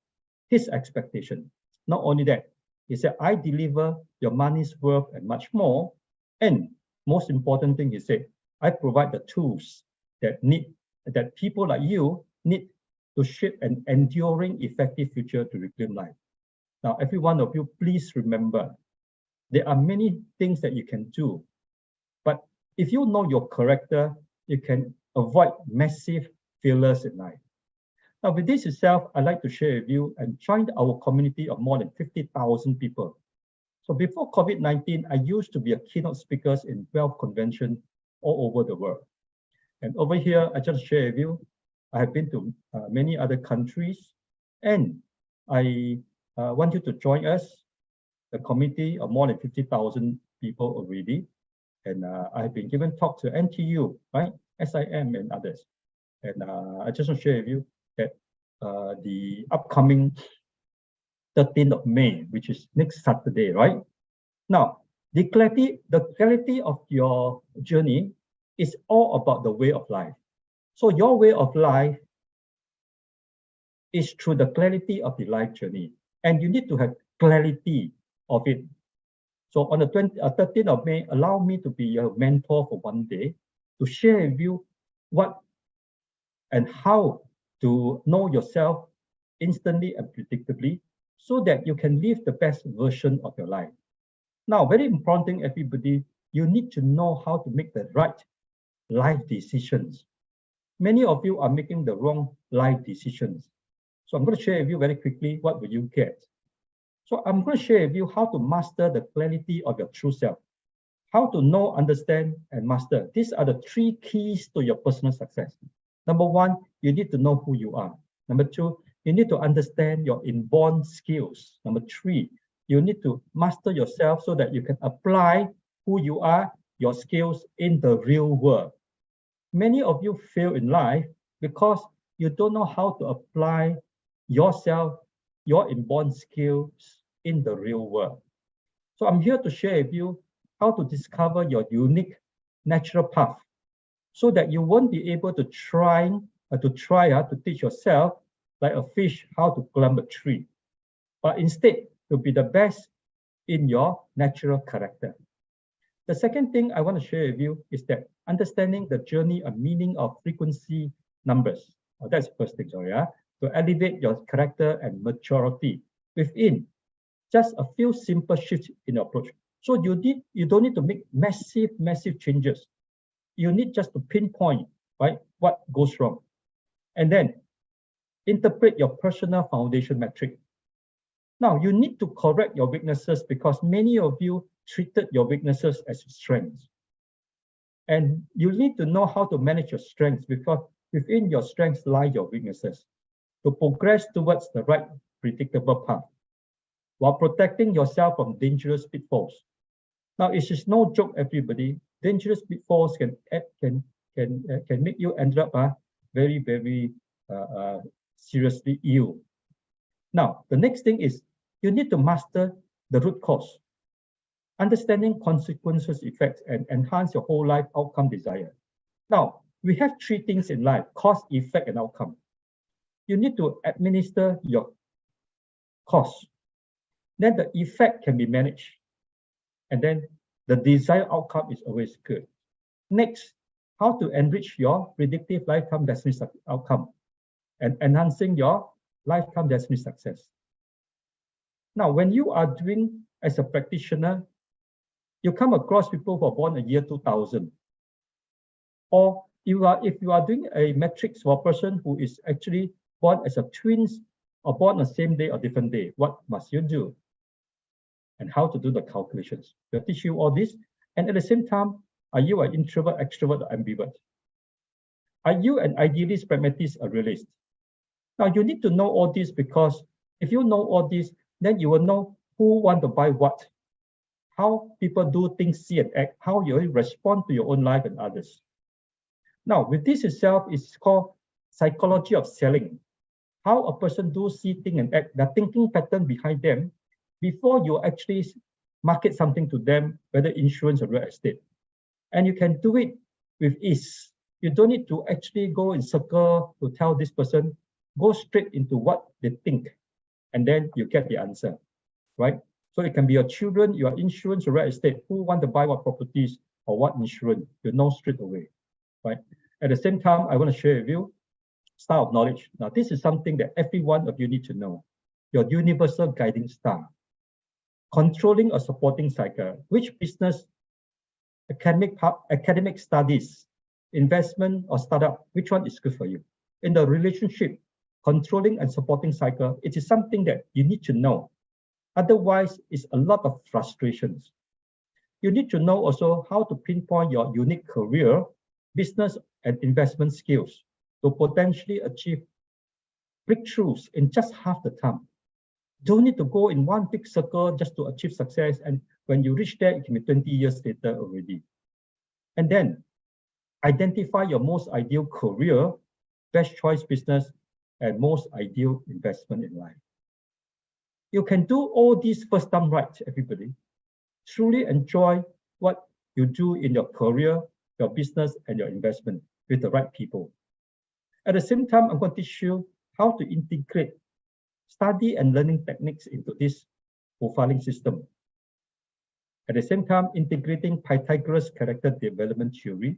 his expectations. Not only that, he said, I deliver your money's worth and much more. And most important thing, he said, I provide the tools that people like you need to shape an enduring, effective future to reclaim life. Now, every one of you, please remember, there are many things that you can do. But if you know your character, you can avoid massive failures in life. Now, with this itself, I'd like to share with you and join our community of more than 50,000 people. So before COVID-19, I used to be a keynote speaker in 12 conventions all over the world. And over here, I just share with you, I have been to many other countries, and I want you to join us, the committee of more than 50,000 people already. And I have been given talk to NTU, right? SIM and others. And I just want to share with you that the upcoming 13th of May, which is next Saturday, right? Now, the clarity of your journey is all about the way of life. So your way of life is through the clarity of the life journey. And you need to have clarity of it. So on the 13th of May, allow me to be your mentor for one day to share with you what and how to know yourself instantly and predictably so that you can live the best version of your life. Now, very important thing, everybody, you need to know how to make the right life decisions. Many of you are making the wrong life decisions. So I'm going to share with you very quickly what will you get. So I'm going to share with you how to master the clarity of your true self, how to know, understand, and master. These are the 3 keys to your personal success. Number 1, you need to know who you are. Number 2, you need to understand your inborn skills. Number 3, you need to master yourself so that you can apply who you are, your skills in the real world. Many of you fail in life because you don't know how to apply yourself, your inborn skills in the real world. So I'm here to share with you how to discover your unique natural path so that you won't be able to try to teach yourself like a fish how to climb a tree, but instead to be the best in your natural character. The second thing I want to share with you is that understanding the journey and meaning of frequency numbers. Oh, that's the first thing, sorry, to elevate your character and maturity within just a few simple shifts in your approach. So you don't need to make massive changes. You need just to pinpoint, right, what goes wrong. And then interpret your personal foundation metric. Now, you need to correct your weaknesses because many of you treated your weaknesses as strengths. And you need to know how to manage your strengths because within your strengths lie your weaknesses to progress towards the right predictable path while protecting yourself from dangerous pitfalls. Now, it is no joke, everybody. Dangerous pitfalls can make you end up very seriously ill. Now, the next thing is you need to master the root cause. understanding consequences, effects, and enhance your whole life outcome desire. Now, we have three things in life: cause, effect, and outcome. You need to administer your cause. Then the effect can be managed. And then the desired outcome is always good. Next, how to enrich your predictive lifetime destiny outcome and enhancing your lifetime destiny success. Now, when you are doing as a practitioner, you come across people who are born in year 2000. Or if you are doing a matrix for a person who is actually born as a twins or born the same day or different day, what must you do? And how to do the calculations. We'll teach you all this. And at the same time, are you an introvert, extrovert, or ambivert? Are you an idealist, pragmatist, or realist? Now, you need to know all this, because if you know all this, then you will know who want to buy what, how people do things, see and act, how you respond to your own life and others. Now, with this itself, it's called psychology of selling. How a person do, see, think, and act, the thinking pattern behind them before you actually market something to them, whether insurance or real estate. And you can do it with ease. You don't need to actually go in circle to tell this person. Go straight into what they think, and then you get the answer, right? So it can be your children, your insurance or real estate, who want to buy what properties or what insurance, you know straight away, right? At the same time, I want to share with you star of knowledge. Now, this is something that every one of you need to know. Your universal guiding star. Controlling or supporting cycle. Which business, academic studies, investment or startup, which one is good for you? In the relationship, controlling and supporting cycle, it is something that you need to know. Otherwise, it's a lot of frustrations. You need to know also how to pinpoint your unique career, business, and investment skills to potentially achieve breakthroughs in just half the time. Don't need to go in one big circle just to achieve success. And when you reach there, it can be 20 years later already. And then identify your most ideal career, best choice business, and most ideal investment in life. You can do all these first time right, everybody. Truly enjoy what you do in your career, your business, and your investment with the right people. At the same time, I'm going to teach you how to integrate study and learning techniques into this profiling system. At the same time, integrating Pythagoras character development theory,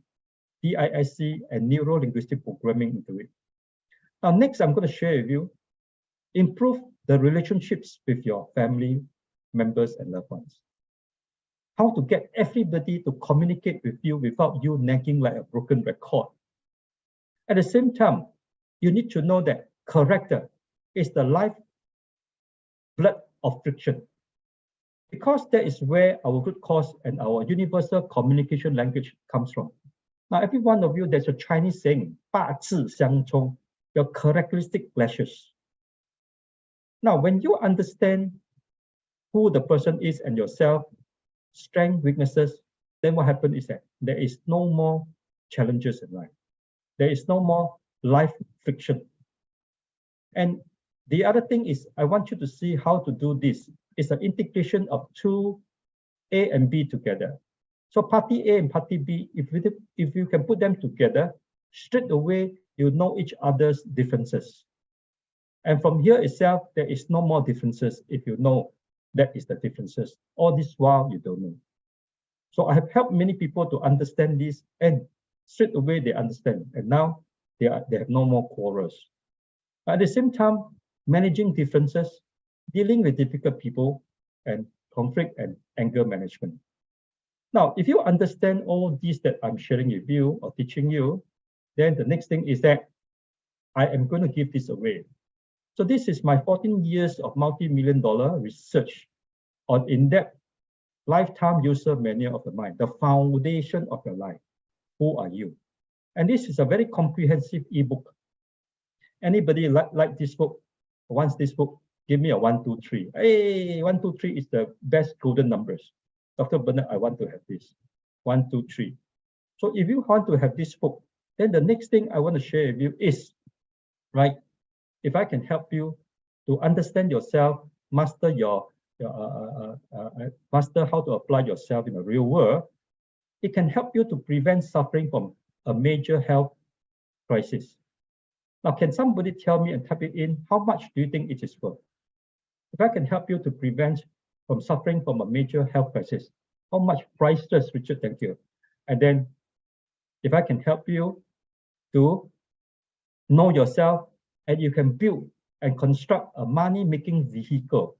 DISC, and neuro-linguistic programming into it. Now, next, I'm going to share with you, improve the relationships with your family members and loved ones. How to get everybody to communicate with you without you nagging like a broken record. At the same time, you need to know that character is the life blood of friction, because that is where our good cause and our universal communication language comes from. Now, every one of you, there's a Chinese saying, 八字相冲, your characteristic clashes. Now, when you understand who the person is and yourself, strengths, weaknesses, then what happens is that there is no more challenges in life. There is no more life friction. And the other thing is, I want you to see how to do this. It's an integration of two A and B together. So party A and party B, if you can put them together, straight away, you know each other's differences. And from here itself, there is no more differences if you know that is the differences. All this while you don't know. So I have helped many people to understand this, and straight away they understand. And now they have no more quarrels. At the same time, managing differences, dealing with difficult people, and conflict and anger management. Now, if you understand all these that I'm sharing with you or teaching you, then the next thing is that I am going to give this away. So this is my 14 years of multi-million-dollar research on in-depth lifetime user manual of the mind, the foundation of your life. Who are you? And this is a very comprehensive ebook. Anybody like this book? Wants this book? Give me a 1, 2, 3. Hey, 1, 2, 3 is the best golden numbers. Dr. Bernard, I want to have this. 1, 2, 3. So if you want to have this book, then the next thing I want to share with you is, right, if I can help you to understand yourself, master your master how to apply yourself in the real world, it can help you to prevent suffering from a major health crisis. Now, can somebody tell me and type it in, how much do you think it is worth? If I can help you to prevent from suffering from a major health crisis, how much? Priceless, Richard, thank you. And then if I can help you to know yourself and you can build and construct a money-making vehicle.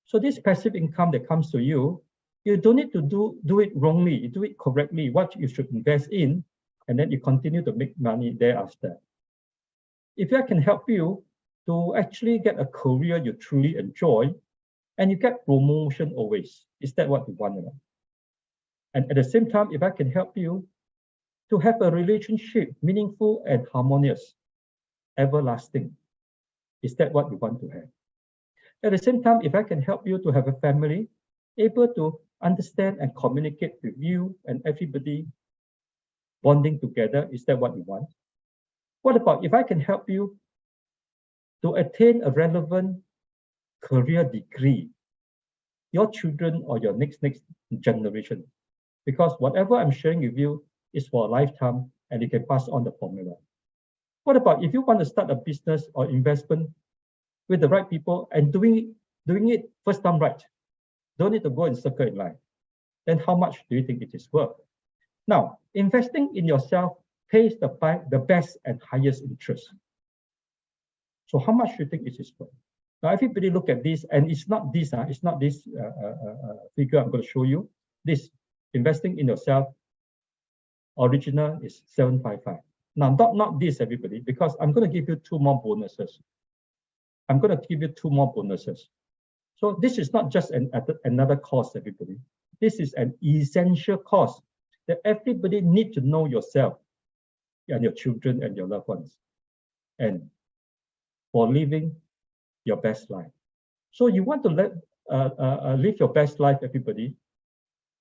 So this passive income that comes to you, you don't need to do it wrongly, you do it correctly, what you should invest in, and then you continue to make money thereafter. If I can help you to actually get a career you truly enjoy, and you get promotion always, is that what you want? And at the same time, if I can help you to have a relationship meaningful and harmonious, everlasting, is that what you want to have? At the same time, if I can help you to have a family able to understand and communicate with you and everybody bonding together, is that what you want? What about if I can help you to attain a relevant career degree, your children or your next generation? Because whatever I'm sharing with you is for a lifetime and you can pass on the formula. What about if you want to start a business or investment with the right people and doing it first time right? Don't need to go in circle in life. Then how much do you think it is worth? Now, investing in yourself pays the best and highest interest. So how much do you think it is worth? Now, everybody look at this, and it's not this figure I'm going to show you. This investing in yourself, original is 755. Now, not this, everybody, because I'm going to give you two more bonuses. So this is not just another course, everybody. This is an essential course that everybody needs to know yourself and your children and your loved ones, and for living your best life. So you want to live your best life, everybody.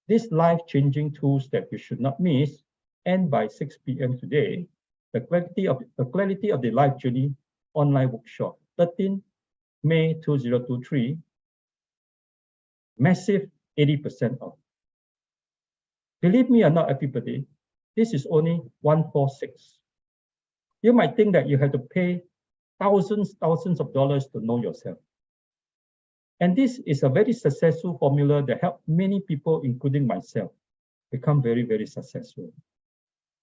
These life-changing tools that you should not miss end by 6 p.m. today. The Clarity of the Life Journey online workshop, 13 May 2023, massive 80% off. Believe me or not, everybody, this is only 146. You might think that you have to pay thousands of dollars to know yourself. And this is a very successful formula that helped many people, including myself, become very, very successful.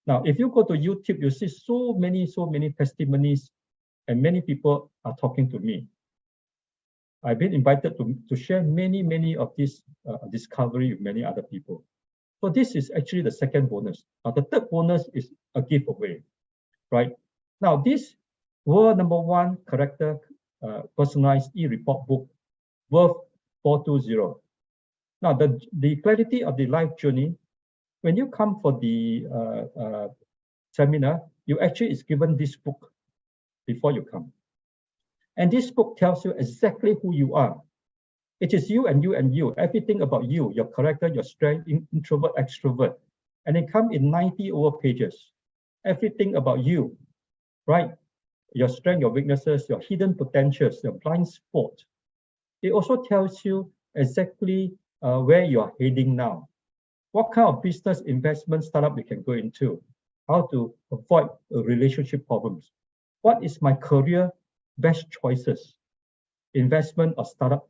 Now, if you go to YouTube, you see so many testimonies, and many people are talking to me. I've been invited to share many of this discovery with many other people. So this is actually the second bonus. Now, the third bonus is a giveaway, right? Now, this world #1 character personalized e-report book worth $420. Now, the Clarity of the Life Journey, when you come for the seminar, you actually is given this book before you come. And this book tells you exactly who you are. It is you and you and you, everything about you, your character, your strength, introvert, extrovert. And it comes in 90 over pages. Everything about you, right? Your strength, your weaknesses, your hidden potentials, your blind spot. It also tells you exactly where you are heading now. What kind of business, investment, startup you can go into. How to avoid relationship problems. What is my career best choices, investment or startup,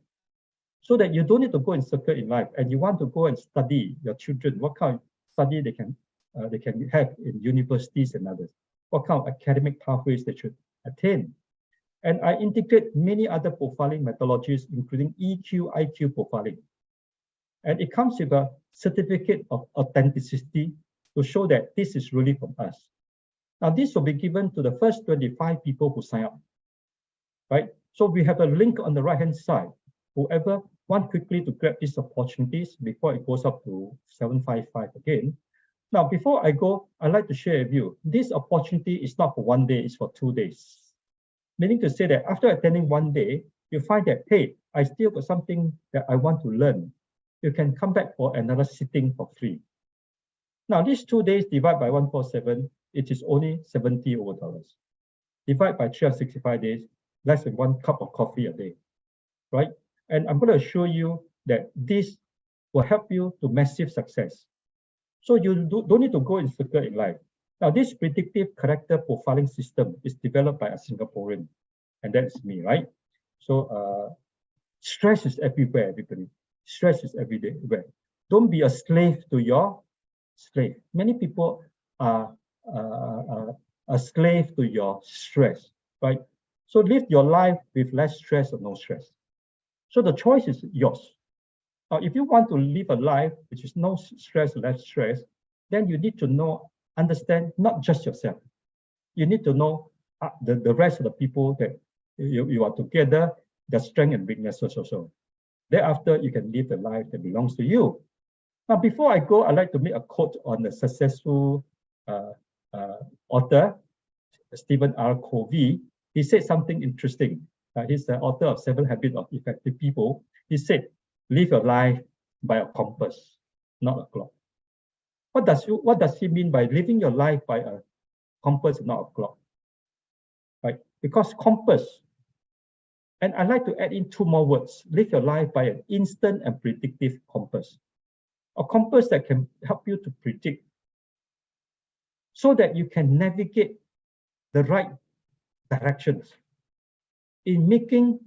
so that you don't need to go in circle in life and you want to go and study your children, what kind of study they can have in universities and others, what kind of academic pathways they should attain. And I integrate many other profiling methodologies, including EQ, IQ profiling. And it comes with a certificate of authenticity to show that this is really from us. Now, this will be given to the first 25 people who sign up. Right? So we have a link on the right-hand side. Whoever want quickly to grab these opportunities before it goes up to 755 again. Now, before I go, I'd like to share with you, this opportunity is not for 1 day, it's for 2 days. Meaning to say that after attending 1 day, you find that, hey, I still got something that I want to learn. You can come back for another sitting for free. Now, these 2 days divided by 147, it is only $70 over. Divide by 365 days, less than 1 cup of coffee a day, right? And I'm going to show you that this will help you to massive success. So you don't need to go in circle in life. Now, this predictive character profiling system is developed by a Singaporean, and that's me, right? So stress is everywhere, everybody. Stress is everywhere. Don't be a slave to your slave. Many people are a slave to your stress, right? So live your life with less stress or no stress. So the choice is yours. If you want to live a life which is no stress, less stress, then you need to understand not just yourself. You need to know the rest of the people that you are together, their strength and weaknesses also. Thereafter, you can live the life that belongs to you. Now, before I go, I'd like to make a quote on the successful author, Stephen R. Covey. He said something interesting. He's the author of 7 Habits of Effective People. He said, live your life by a compass, not a clock. What does he mean by living your life by a compass, not a clock? Right? Because compass, and I'd like to add in 2 more words, live your life by an instant and predictive compass. A compass that can help you to predict so that you can navigate the right directions in making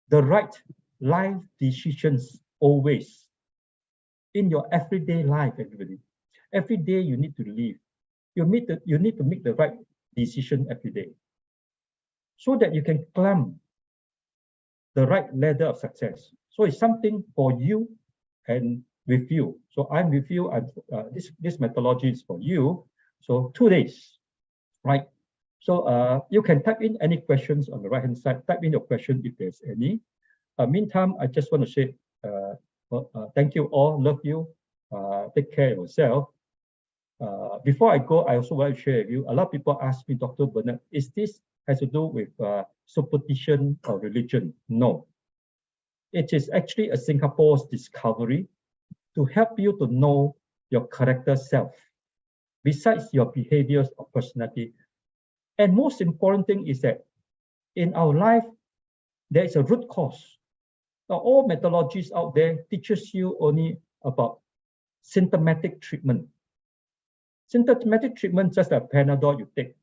the right life decisions always in your everyday life, everybody. Every day you need to live. You need to make the right decision every day so that you can climb the right ladder of success. So it's something for you and with you. So I'm with you, and this methodology is for you. So 2 days, right? So you can type in any questions on the right-hand side. Type in your question if there's any. Meantime, I just want to say thank you all, love you, take care of yourself. Before I go, I also want to share with you, a lot of people ask me, Dr. Bernard, is this has to do with superstition or religion? No. It is actually a Singapore's discovery to help you to know your character self, besides your behaviors or personality. And most important thing is that in our life, there is a root cause. Now, all methodologies out there teaches you only about symptomatic treatment. Symptomatic treatment, just like Panadol you take,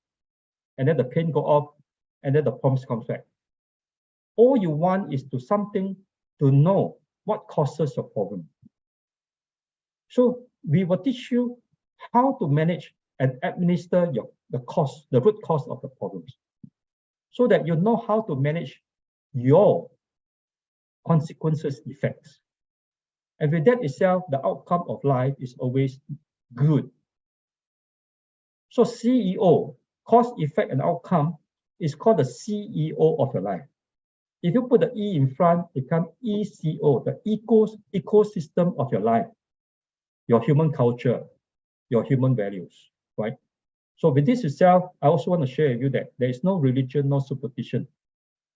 and then the pain go off, and then the problems comes back. All you want is to know what causes your problem. So we will teach you how to manage and administer the root cause of the problems, so that you know how to manage your consequences, effects. And with that itself, the outcome of life is always good. So CEO, cause, effect, and outcome, is called the CEO of your life. If you put the E in front, it becomes ECO, the ecosystem of your life, your human culture, your human values, right? So with this itself, I also want to share with you that there is no religion, no superstition.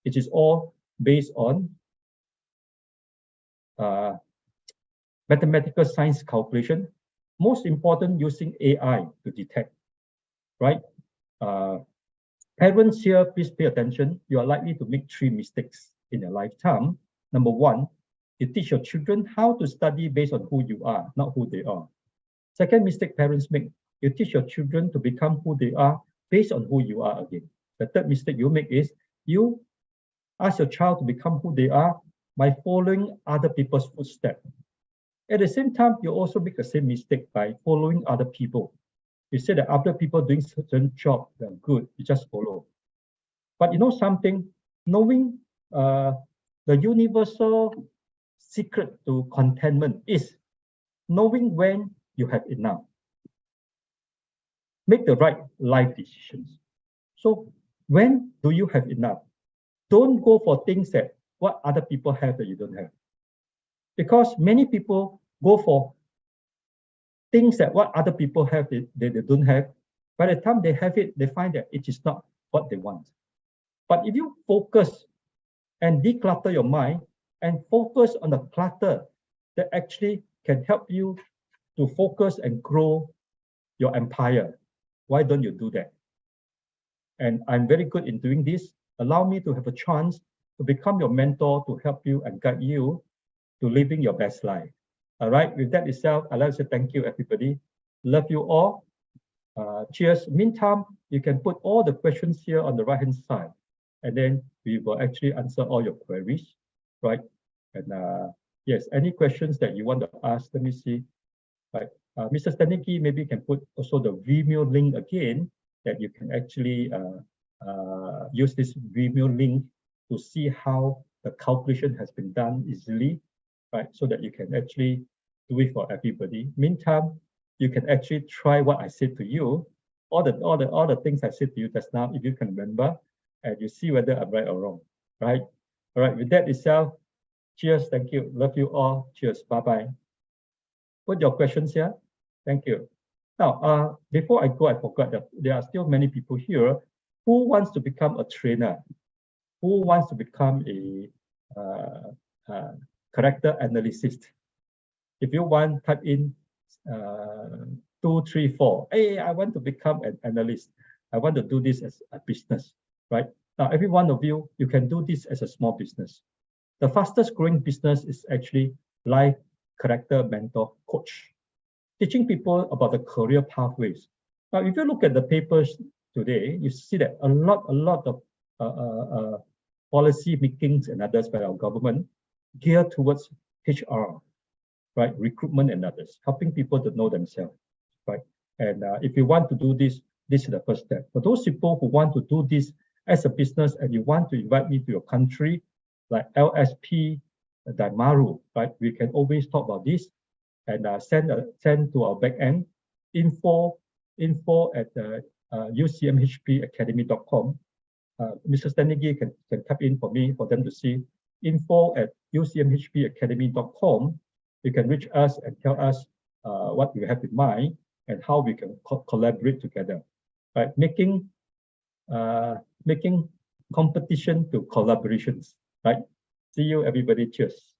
It is all based on mathematical science calculation, most important using AI to detect, right? Parents here, please pay attention. You are likely to make 3 mistakes in your lifetime. Number 1, you teach your children how to study based on who you are, not who they are. Second mistake parents make, you teach your children to become who they are based on who you are again. The third mistake you make is you ask your child to become who they are by following other people's footsteps. At the same time, you also make the same mistake by following other people. You say that other people doing certain job, they're good, you just follow. But you know something, knowing the universal secret to contentment is knowing when you have enough. Make the right life decisions. So when do you have enough? Don't go for things that what other people have that you don't have. Because many people go for things that what other people have they don't have. By the time they have it, they find that it is not what they want. But if you focus and declutter your mind and focus on the clutter that actually can help you to focus and grow your empire, why don't you do that? And I'm very good in doing this. Allow me to have a chance to become your mentor to help you and guide you to living your best life. All right, with that itself, I'd like to say thank you, everybody. Love you all. Cheers. Meantime, you can put all the questions here on the right-hand side, and then we will actually answer all your queries, right? And yes, any questions that you want to ask, let me see. Right, Mr. Staniki, maybe you can put also the Vimeo link again, that you can actually use this Vimeo link to see how the calculation has been done easily, right? So that you can actually do it for everybody. Meantime, you can actually try what I said to you, all the things I said to you just now, if you can remember, and you see whether I'm right or wrong, right? All right, with that itself, cheers, thank you, love you all, cheers, bye-bye. Put your questions here, thank you. Now, before I go, I forgot that there are still many people here who wants to become a trainer, who wants to become a character analyst. If you want, type in 234. Hey, I want to become an analyst. I want to do this as a business, right? Now, every one of you, you can do this as a small business. The fastest growing business is actually life character mentor coach, teaching people about the career pathways. Now, if you look at the papers today, you see that a lot of policy makings and others by our government geared towards HR, right? Recruitment and others, helping people to know themselves, right? And if you want to do this, this is the first step. For those people who want to do this as a business and you want to invite me to your country, like LSP, Daimaru, right? We can always talk about this and send to our back end, info at UCMHPacademy.com. Mr. Stanley can type in for me, for them to see, info at UCMHPacademy.com. You can reach us and tell us what you have in mind and how we can collaborate together, right? Making competition to collaborations, right? See you, everybody. Cheers.